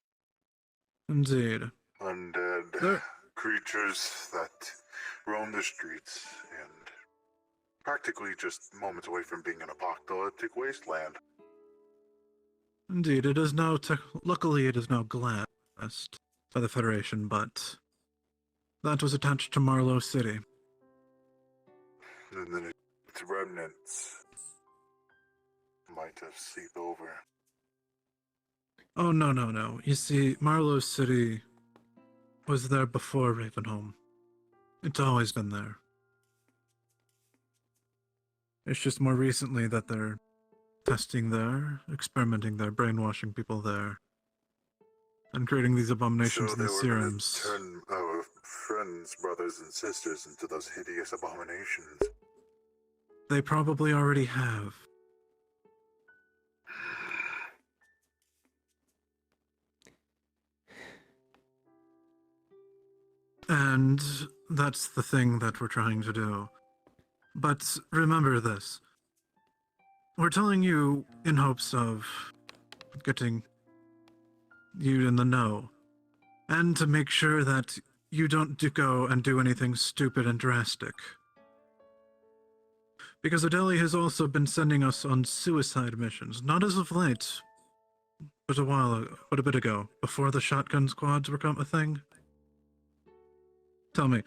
Indeed. Undead There- creatures that roam the streets and practically just moments away from being an apocalyptic wasteland. Indeed, it is now luckily it is now glassed by the Federation, but that was attached to Marlowe City. And then its remnants might have seeped over. Oh, no, no, no. You see, Marlowe City was there before Ravenholm. It's always been there. It's just more recently that they're testing there, experimenting there, brainwashing people there, and creating these abominations So and they these were going serums. to turn our friends, brothers, and sisters into those hideous abominations. They probably already have. And that's the thing that we're trying to do. But remember this. We're telling you in hopes of getting you in the know. And to make sure that you don't go and do anything stupid and drastic. Because Adeli has also been sending us on suicide missions, not as of late, but a bit ago, before the shotgun squads were a thing. Tell me,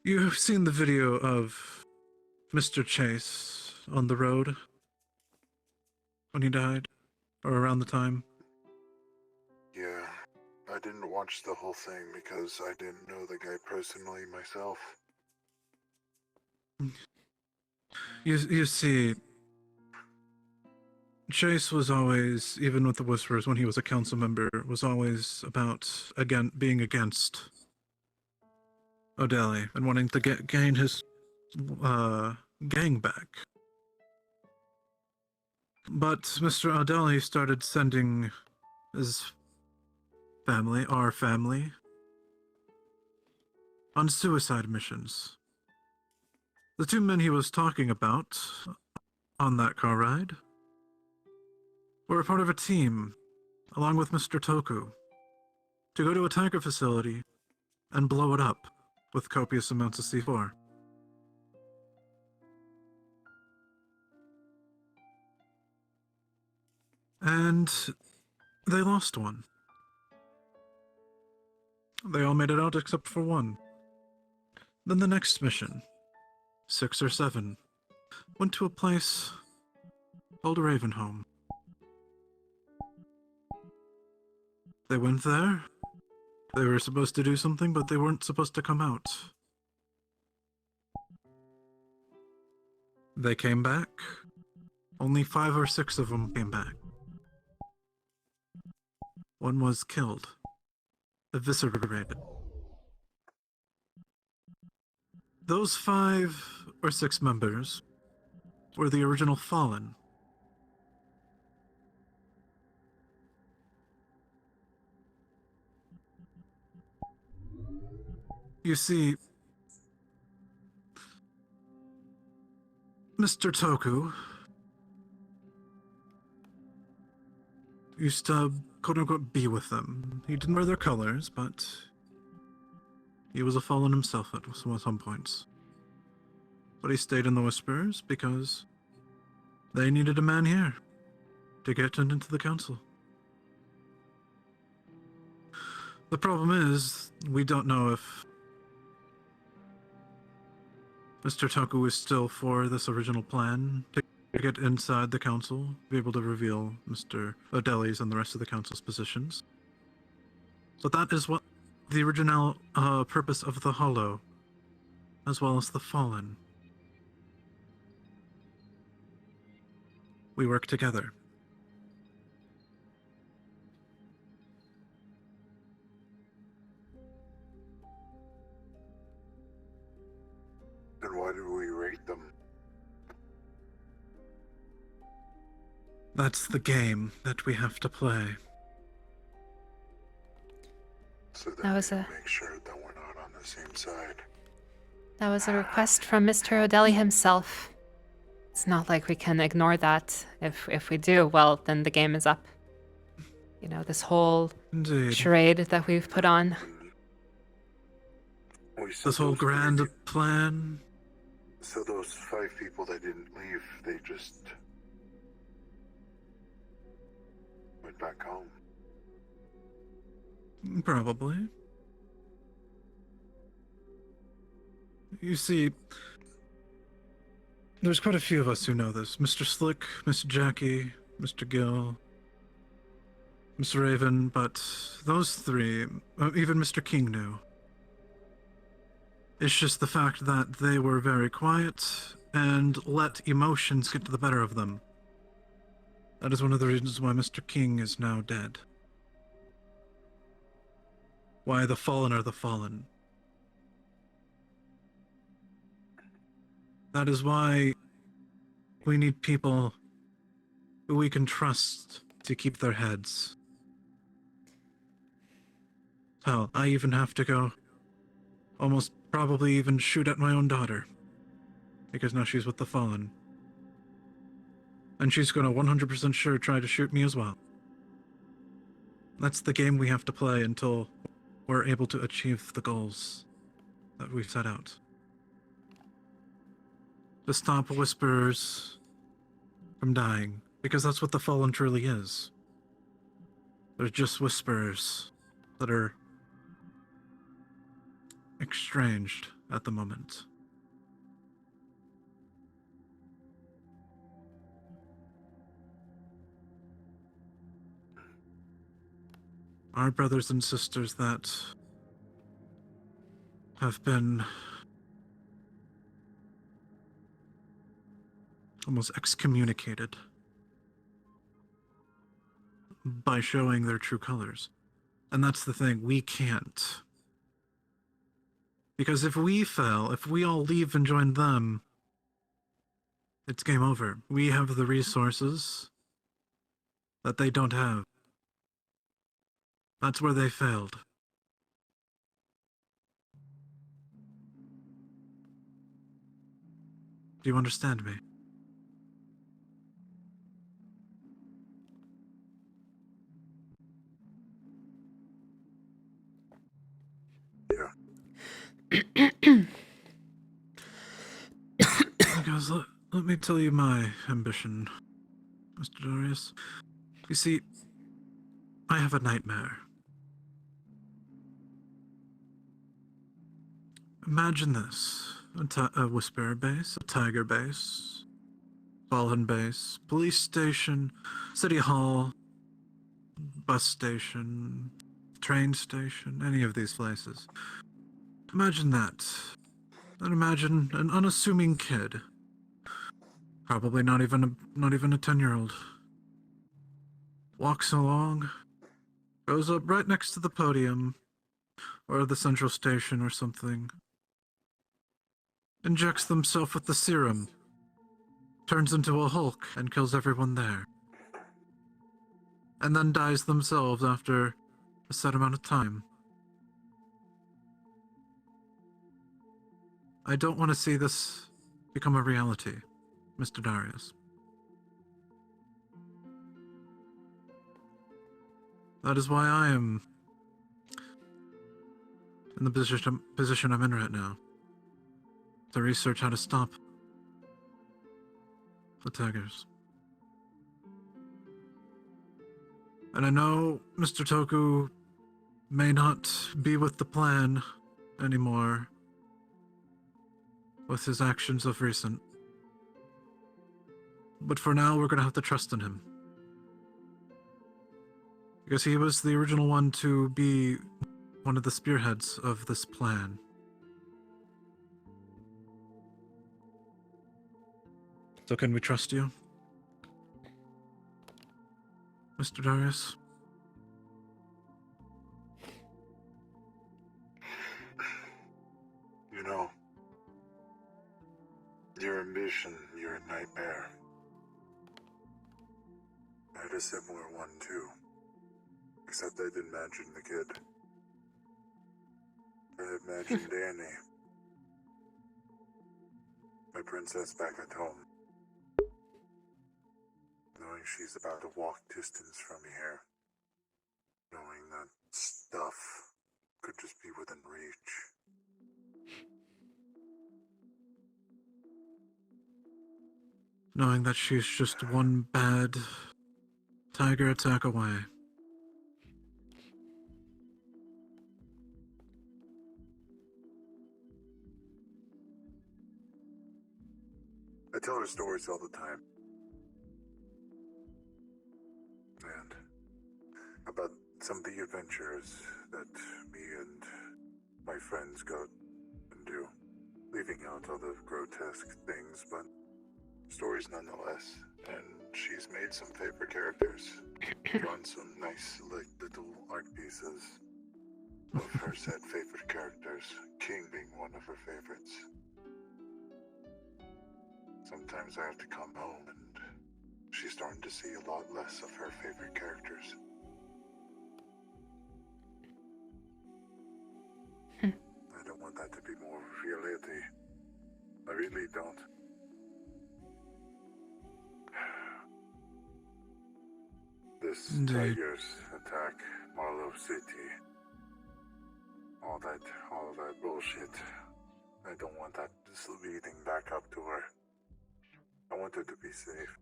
you've seen the video of Mr. Chase on the road when he died, or around the time? Yeah, I didn't watch the whole thing because I didn't know the guy personally myself. You see, Chase was always, even with the Whispers when he was a council member, was always about being against O'Delly and wanting to gain his gang back. But Mr. O'Delly started sending his family, our family, on suicide missions. The two men he was talking about on that car ride were a part of a team, along with Mr. Toku, to go to a tiger facility and blow it up with copious amounts of C4. And they lost one. They all made it out except for one. Then the next mission, 6 or 7, went to a place called Ravenholm. They went there. They were supposed to do something, but they weren't supposed to come out. They came back. Only 5 or 6 of them came back. One was killed, eviscerated. Those 5 or 6 members were the original Fallen. You see, Mr. Toku used to, quote-unquote, be with them. He didn't wear their colors, but he was a Fallen himself at some points. But he stayed in the Whispers because they needed a man here to get into the council. The problem is, we don't know if Mr. Toku is still for this original plan to get inside the council, be able to reveal Mr. O'Delly's and the rest of the council's positions. So that is what the original purpose of the Hollow, as well as the Fallen, we work together. Then why do we rate them? That's the game that we have to play. So that That was we a make sure that we're not on the same side. request from Mr. O'Delly himself. It's not like we can ignore that. If we do, well, then the game is up. You know, this whole Indeed. charade that we've put on. This whole grand plan. So those 5 people that didn't leave, they just went back home. Probably. You see, there's quite a few of us who know this. Mr. Slick, Miss Jackie, Mr. Gill, Miss Raven, but those 3, even Mr. King knew. It's just the fact that they were very quiet and let emotions get to the better of them. That is one of the reasons why Mr. King is now dead. Why the fallen are the fallen. That is why we need people who we can trust to keep their heads. Hell, I even have to go almost probably even shoot at my own daughter. Because now she's with the fallen. And she's gonna 100% sure try to shoot me as well. That's the game we have to play until we're able to achieve the goals that we've set out. To stop whisperers from dying, because that's what the fallen truly is. They're just whisperers that are exchanged at the moment. Our brothers and sisters that have been almost excommunicated by showing their true colors. And that's the thing, we can't. Because if we fail, if we all leave and join them, it's game over. We have the resources that they don't have. That's where they failed. Do you understand me? Guys, let me tell you my ambition, Mr. Darius. You see, I have a nightmare. Imagine this. A Whisperer base, a Tiger base, Fallen base, police station, city hall, bus station, train station, any of these places. Imagine that. And imagine an unassuming kid. Probably not even a 10-year-old. Walks along, goes up right next to the podium, or the central station or something. Injects themselves with the serum. Turns into a Hulk and kills everyone there. And then dies themselves after a set amount of time. I don't want to see this become a reality, Mr. Darius. That is why I am in the position I'm in right now. To research how to stop the Tigers. And I know Mr. Toku may not be with the plan anymore with his actions of recent. But for now, we're going to have to trust in him. Because he was the original one to be one of the spearheads of this plan. So can we trust you? Mr. Darius? You know, your ambition, your nightmare. I had a similar one too. Except I didn't imagine the kid. I imagined Annie. My princess back at home. Knowing she's about to walk distance from here. Knowing that stuff could just be within reach. Knowing that she's just one bad tiger attack away. I tell her stories all the time. And about some of the adventures that me and my friends go and do. Leaving out all the grotesque things, but stories nonetheless. And she's made some favorite characters. Drawn some nice little art pieces of her said favorite characters. King being one of her favorites. Sometimes I have to come home and she's starting to see a lot less of her favorite characters. I don't want that to be more reality. I really don't. This Indeed. Tigers attack, Marlow City, all that bullshit. I don't want that just leading back up to her. I want her to be safe.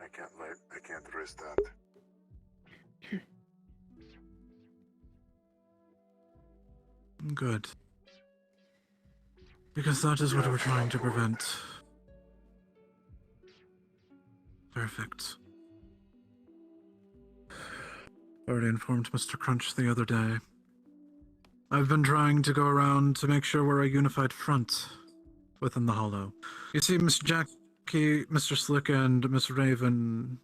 I can't risk that. Good. Because that is what we're trying to prevent. Perfect. Already informed Mr. Crunch the other day. I've been trying to go around to make sure we're a unified front within the Hollow. You see, Miss Jackie, Mr. Slick, and Miss Raven,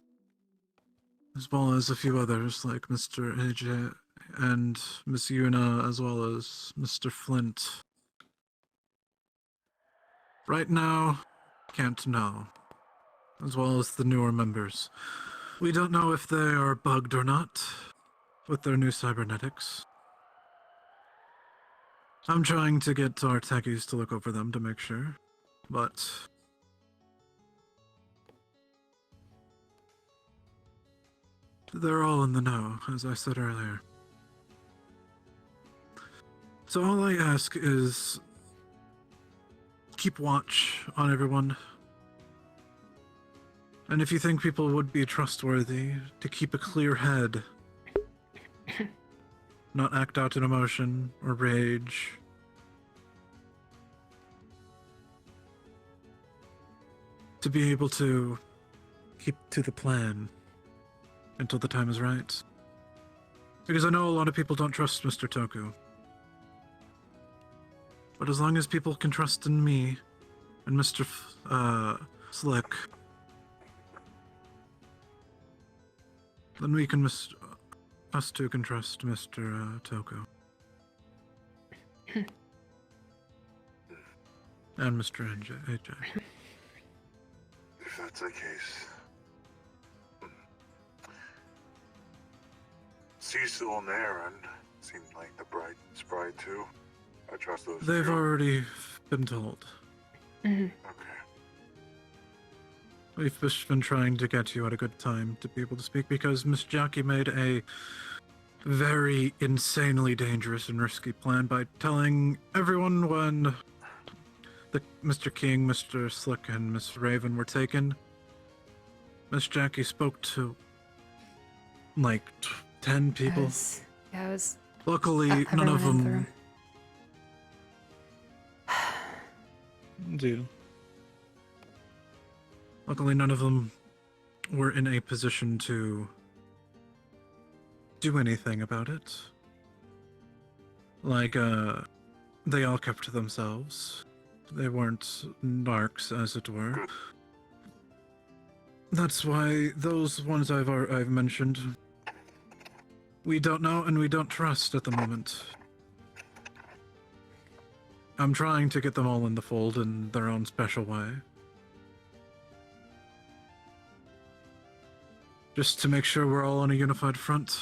as well as a few others like Mr. AJ and Miss Yuna, as well as Mr. Flint. Right now, can't know. As well as the newer members. We don't know if they are bugged or not with their new cybernetics. I'm trying to get our techies to look over them to make sure, but they're all in the know, as I said earlier. So all I ask is keep watch on everyone. And if you think people would be trustworthy, to keep a clear head. Not act out in emotion or rage. To be able to keep to the plan until the time is right. Because I know a lot of people don't trust Mr. Toku. But as long as people can trust in me and Mr. Slick, then we can us two can trust Mr. Toku. And Mr. AJ. If that's the case. Cecil and Aaron seem like the bright spry too. I trust those They've two. already been told. Okay. We've just been trying to get you at a good time to be able to speak because Miss Jackie made a very insanely dangerous and risky plan by telling everyone when Mr. King, Mr. Slick, and Miss Raven were taken. Miss Jackie spoke to like 10 people. Yeah, it was. Luckily, none of everyone in the them. room. Deal. Luckily, none of them were in a position to do anything about it. Like, they all kept to themselves. They weren't narcs, as it were. That's why those ones I've mentioned, we don't know and we don't trust at the moment. I'm trying to get them all in the fold in their own special way. Just to make sure we're all on a unified front.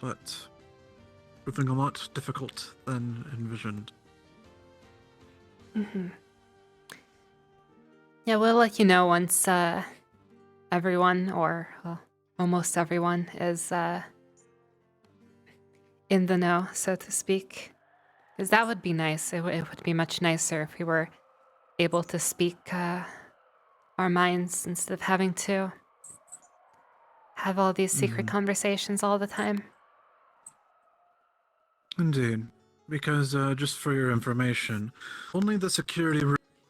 But proving a lot difficult than envisioned. Mm-hmm. Yeah, we'll let you know once everyone, or well, almost everyone, is in the know, so to speak. Because that would be nice. It would be much nicer if we were able to speak our minds instead of having to have all these secret conversations all the time. Indeed. Because, just for your information, only the security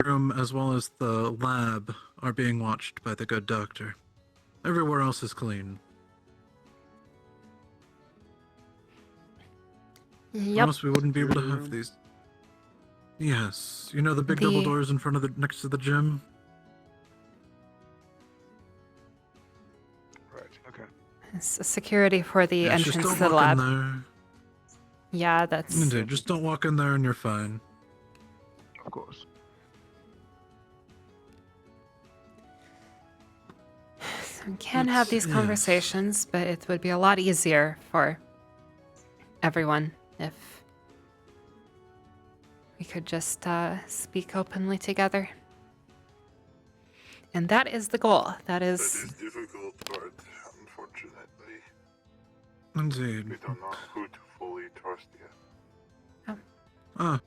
room as well as the lab are being watched by the good doctor. Everywhere else is clean. Yep. Or else we wouldn't be able to have these. Yes. You know the big double doors in front of the next to the gym? Right. Okay. It's security for the Yes, just entrance don't to the walk lab. in there. Yeah, that's... Indeed, just don't walk in there and you're fine. Of course. So we can have these conversations, but it would be a lot easier for everyone if we could just speak openly together. And that is the goal. That is... That is difficult part, unfortunately. Indeed. We don't know who to fully trust yet. Ah.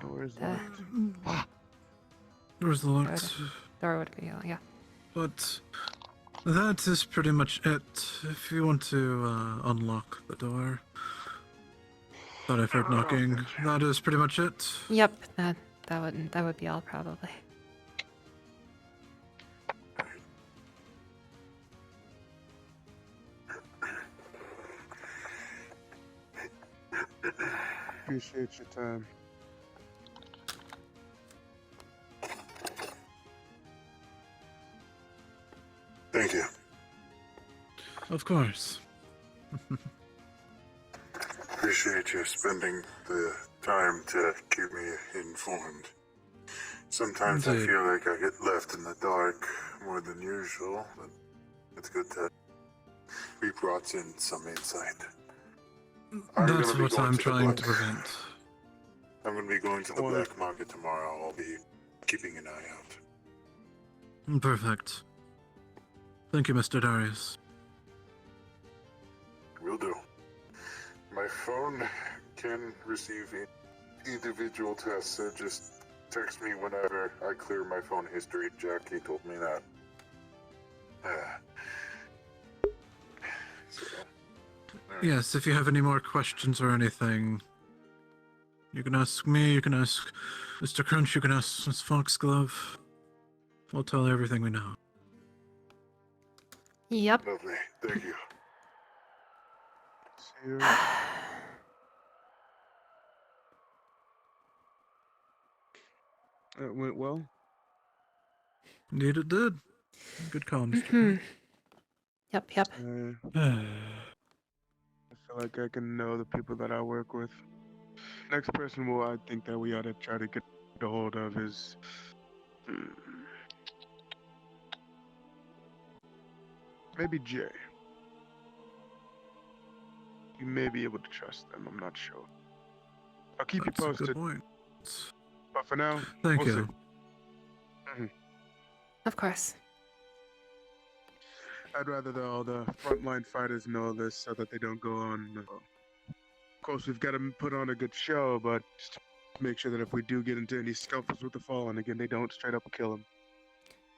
Doors Doors locked. Door would be, yeah. But that is pretty much it. If you want to unlock the door. Thought I've heard knocking. That is pretty much it. Yep, that would be all probably. Appreciate your time. Thank you. Of course. Appreciate you spending the time to keep me informed. Sometimes I Indeed. feel like I get left in the dark more than usual, but it's good to be brought in some insight. That's what I'm trying to prevent. I'm going to be going to the black market tomorrow. I'll be keeping an eye out. Perfect. Thank you, Mr. Darius. Will do. My phone can receive individual tests, so just text me whenever I clear my phone history. Jackie told me that. Yes, if you have any more questions or anything, you can ask me, you can ask Mr. Crunch, you can ask Miss Foxglove. We'll tell you everything we know. Yep. Lovely. Thank you. See you. It went well. Indeed it did. Good call, Mr. Mhm. Yep. I feel like I can know the people that I work with. Next person who I think that we ought to try to get a hold of is maybe Jay. You may be able to trust them. I'm not sure. I'll keep you posted. Good point. But for now, Thank we'll you. see. Of course. I'd rather all the frontline fighters know this so that they don't go on. Of course, we've got to put on a good show, but just to make sure that if we do get into any scuffles with the Fallen again, they don't straight up kill him.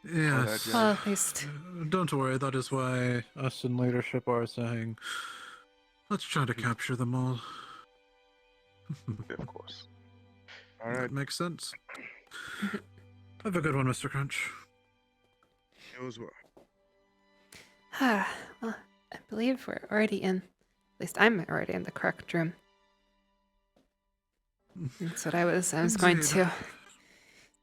Yes. Well, at least. Don't worry, that is why us in leadership are saying, let's try to capture them all. Yeah, of course. All That right. makes sense. Have a good one, Mr. Crunch. You as well. Well, I believe we're already in. At least I'm already in the correct room. That's what I was going Indeed. to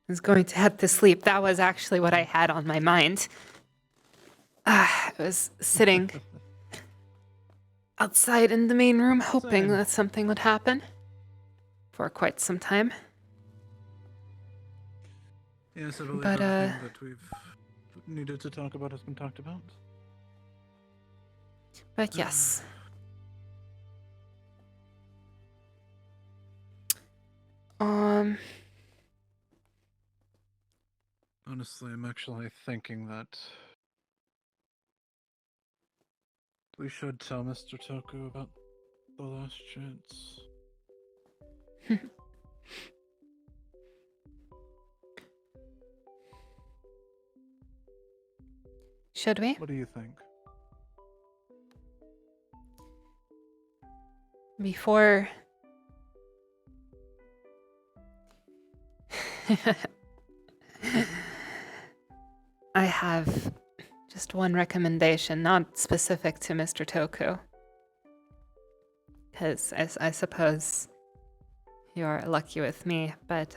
was going to head to sleep. That was actually what I had on my mind. I was sitting outside in the main room, hoping that something would happen for quite some time. Yes, I believe But, everything that we've needed to talk about has been talked about. But yes. Honestly, I'm actually thinking that we should tell Mr. Toku about the last chance. Should we? What do you think? Before... I have just one recommendation, not specific to Mr. Toku. Because I suppose you're lucky with me, but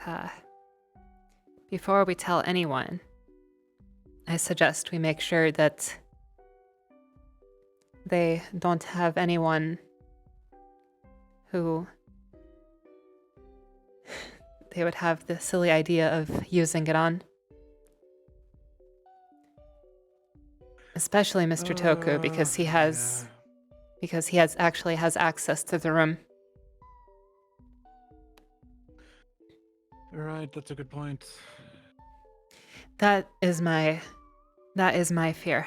before we tell anyone, I suggest we make sure that they don't have anyone who they would have the silly idea of using it on. Especially Mr. Toku, because he has actually has access to the room. You're right, that's a good point. That is my fear.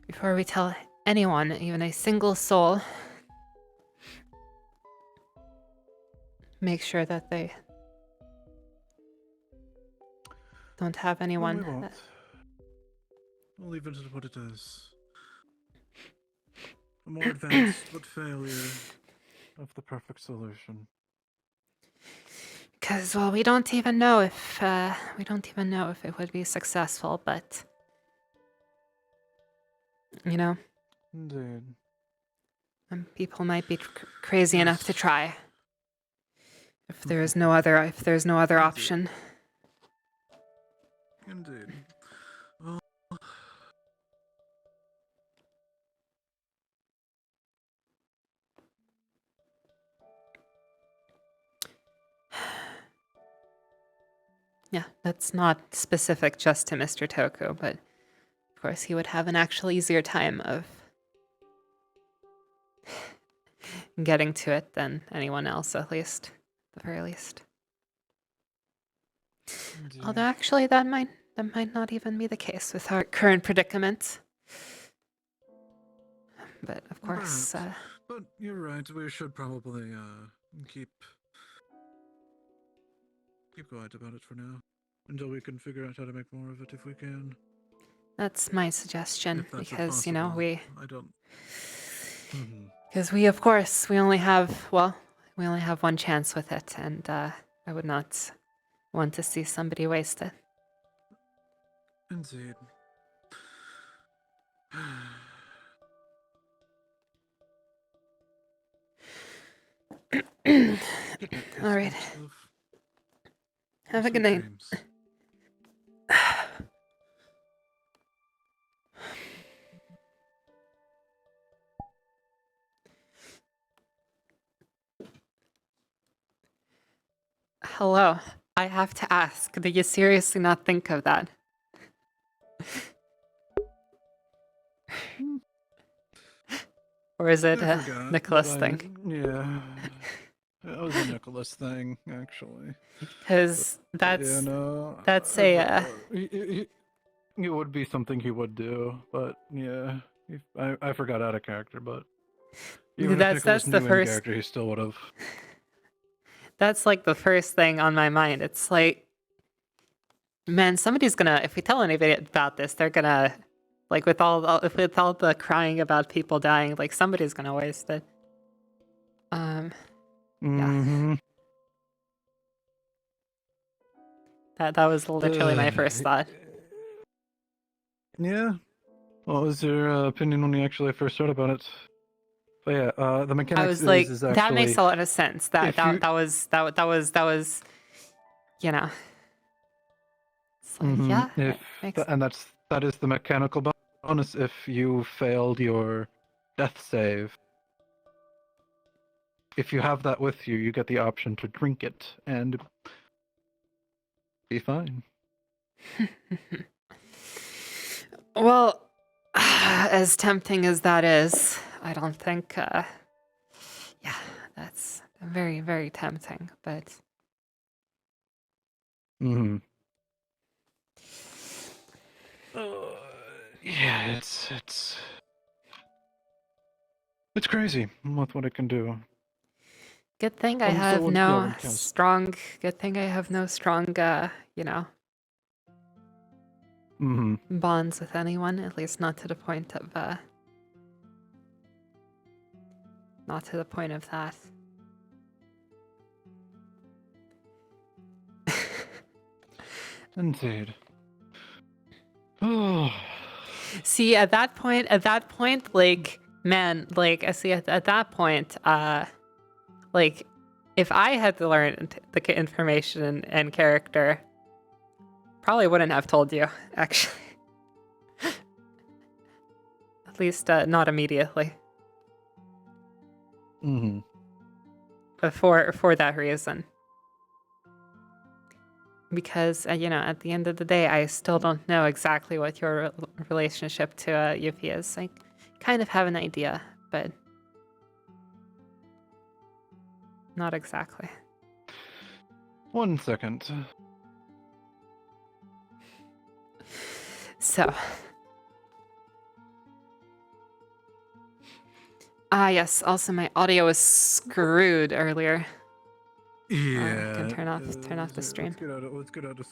Before we tell anyone, even a single soul, make sure that they don't have anyone. No, we won't. We'll leave it at what it is. A more advanced but failure of the perfect solution. Because, well, we don't even know if it would be successful, but you know, Indeed. people might be crazy enough to try. If there's no other option. Indeed. Well, Yeah, that's not specific just to Mr. Toku, but of course he would have an actual easier time of getting to it than anyone else, at least, at the very least. Although actually that might not even be the case with our current predicament. But of course, perhaps. But you're right, we should probably keep quiet about it for now. Until we can figure out how to make more of it if we can. that's my suggestion, If that's because, you know, possible. I don't... Because we, of course, we only have one chance with it, and I would not want to see somebody waste it. Indeed. All right. Have a good night. Hello. I have to ask, did you seriously not think of that? Or is it a Nicholas thing? Yeah. That was a Nicholas thing, actually. Because that's a... It would be something he would do, but yeah. I forgot out of character, but... Even if Nicholas knew in character, he still would have. That's like the first thing on my mind. It's like, man, somebody's gonna, if we tell anybody about this, they're gonna, like, with all the crying about people dying, like, somebody's gonna waste it. Yeah. That was literally my first thought. Yeah. What was your opinion when you actually first heard about it? But yeah, the mechanics I was like, is actually, that makes a lot of sense. That was, you know. So yeah, If it makes and that is the mechanical bonus if you failed your death save. If you have that with you, you get the option to drink it and be fine. well, as tempting as that is, I don't think. Yeah, that's very, very tempting. But Hmm. Yeah, it's crazy with what it can do. good thing I So have when no Kaz- strong. Good thing I have no strong. Mhm. Bonds with anyone. At least not to the point of. Not to the point of that. Indeed. Oh. See, at that point, like, man, like, I see at that point, like, if I had to learn the information and character, probably wouldn't have told you, actually. At least, not immediately. Mm-hmm. For that reason. Because, at the end of the day, I still don't know exactly what your relationship to Yuffie is. I kind of have an idea, but not exactly. 1 second. So. Yes, also my audio was screwed earlier. Yeah. I can turn off the stream. Let's get out of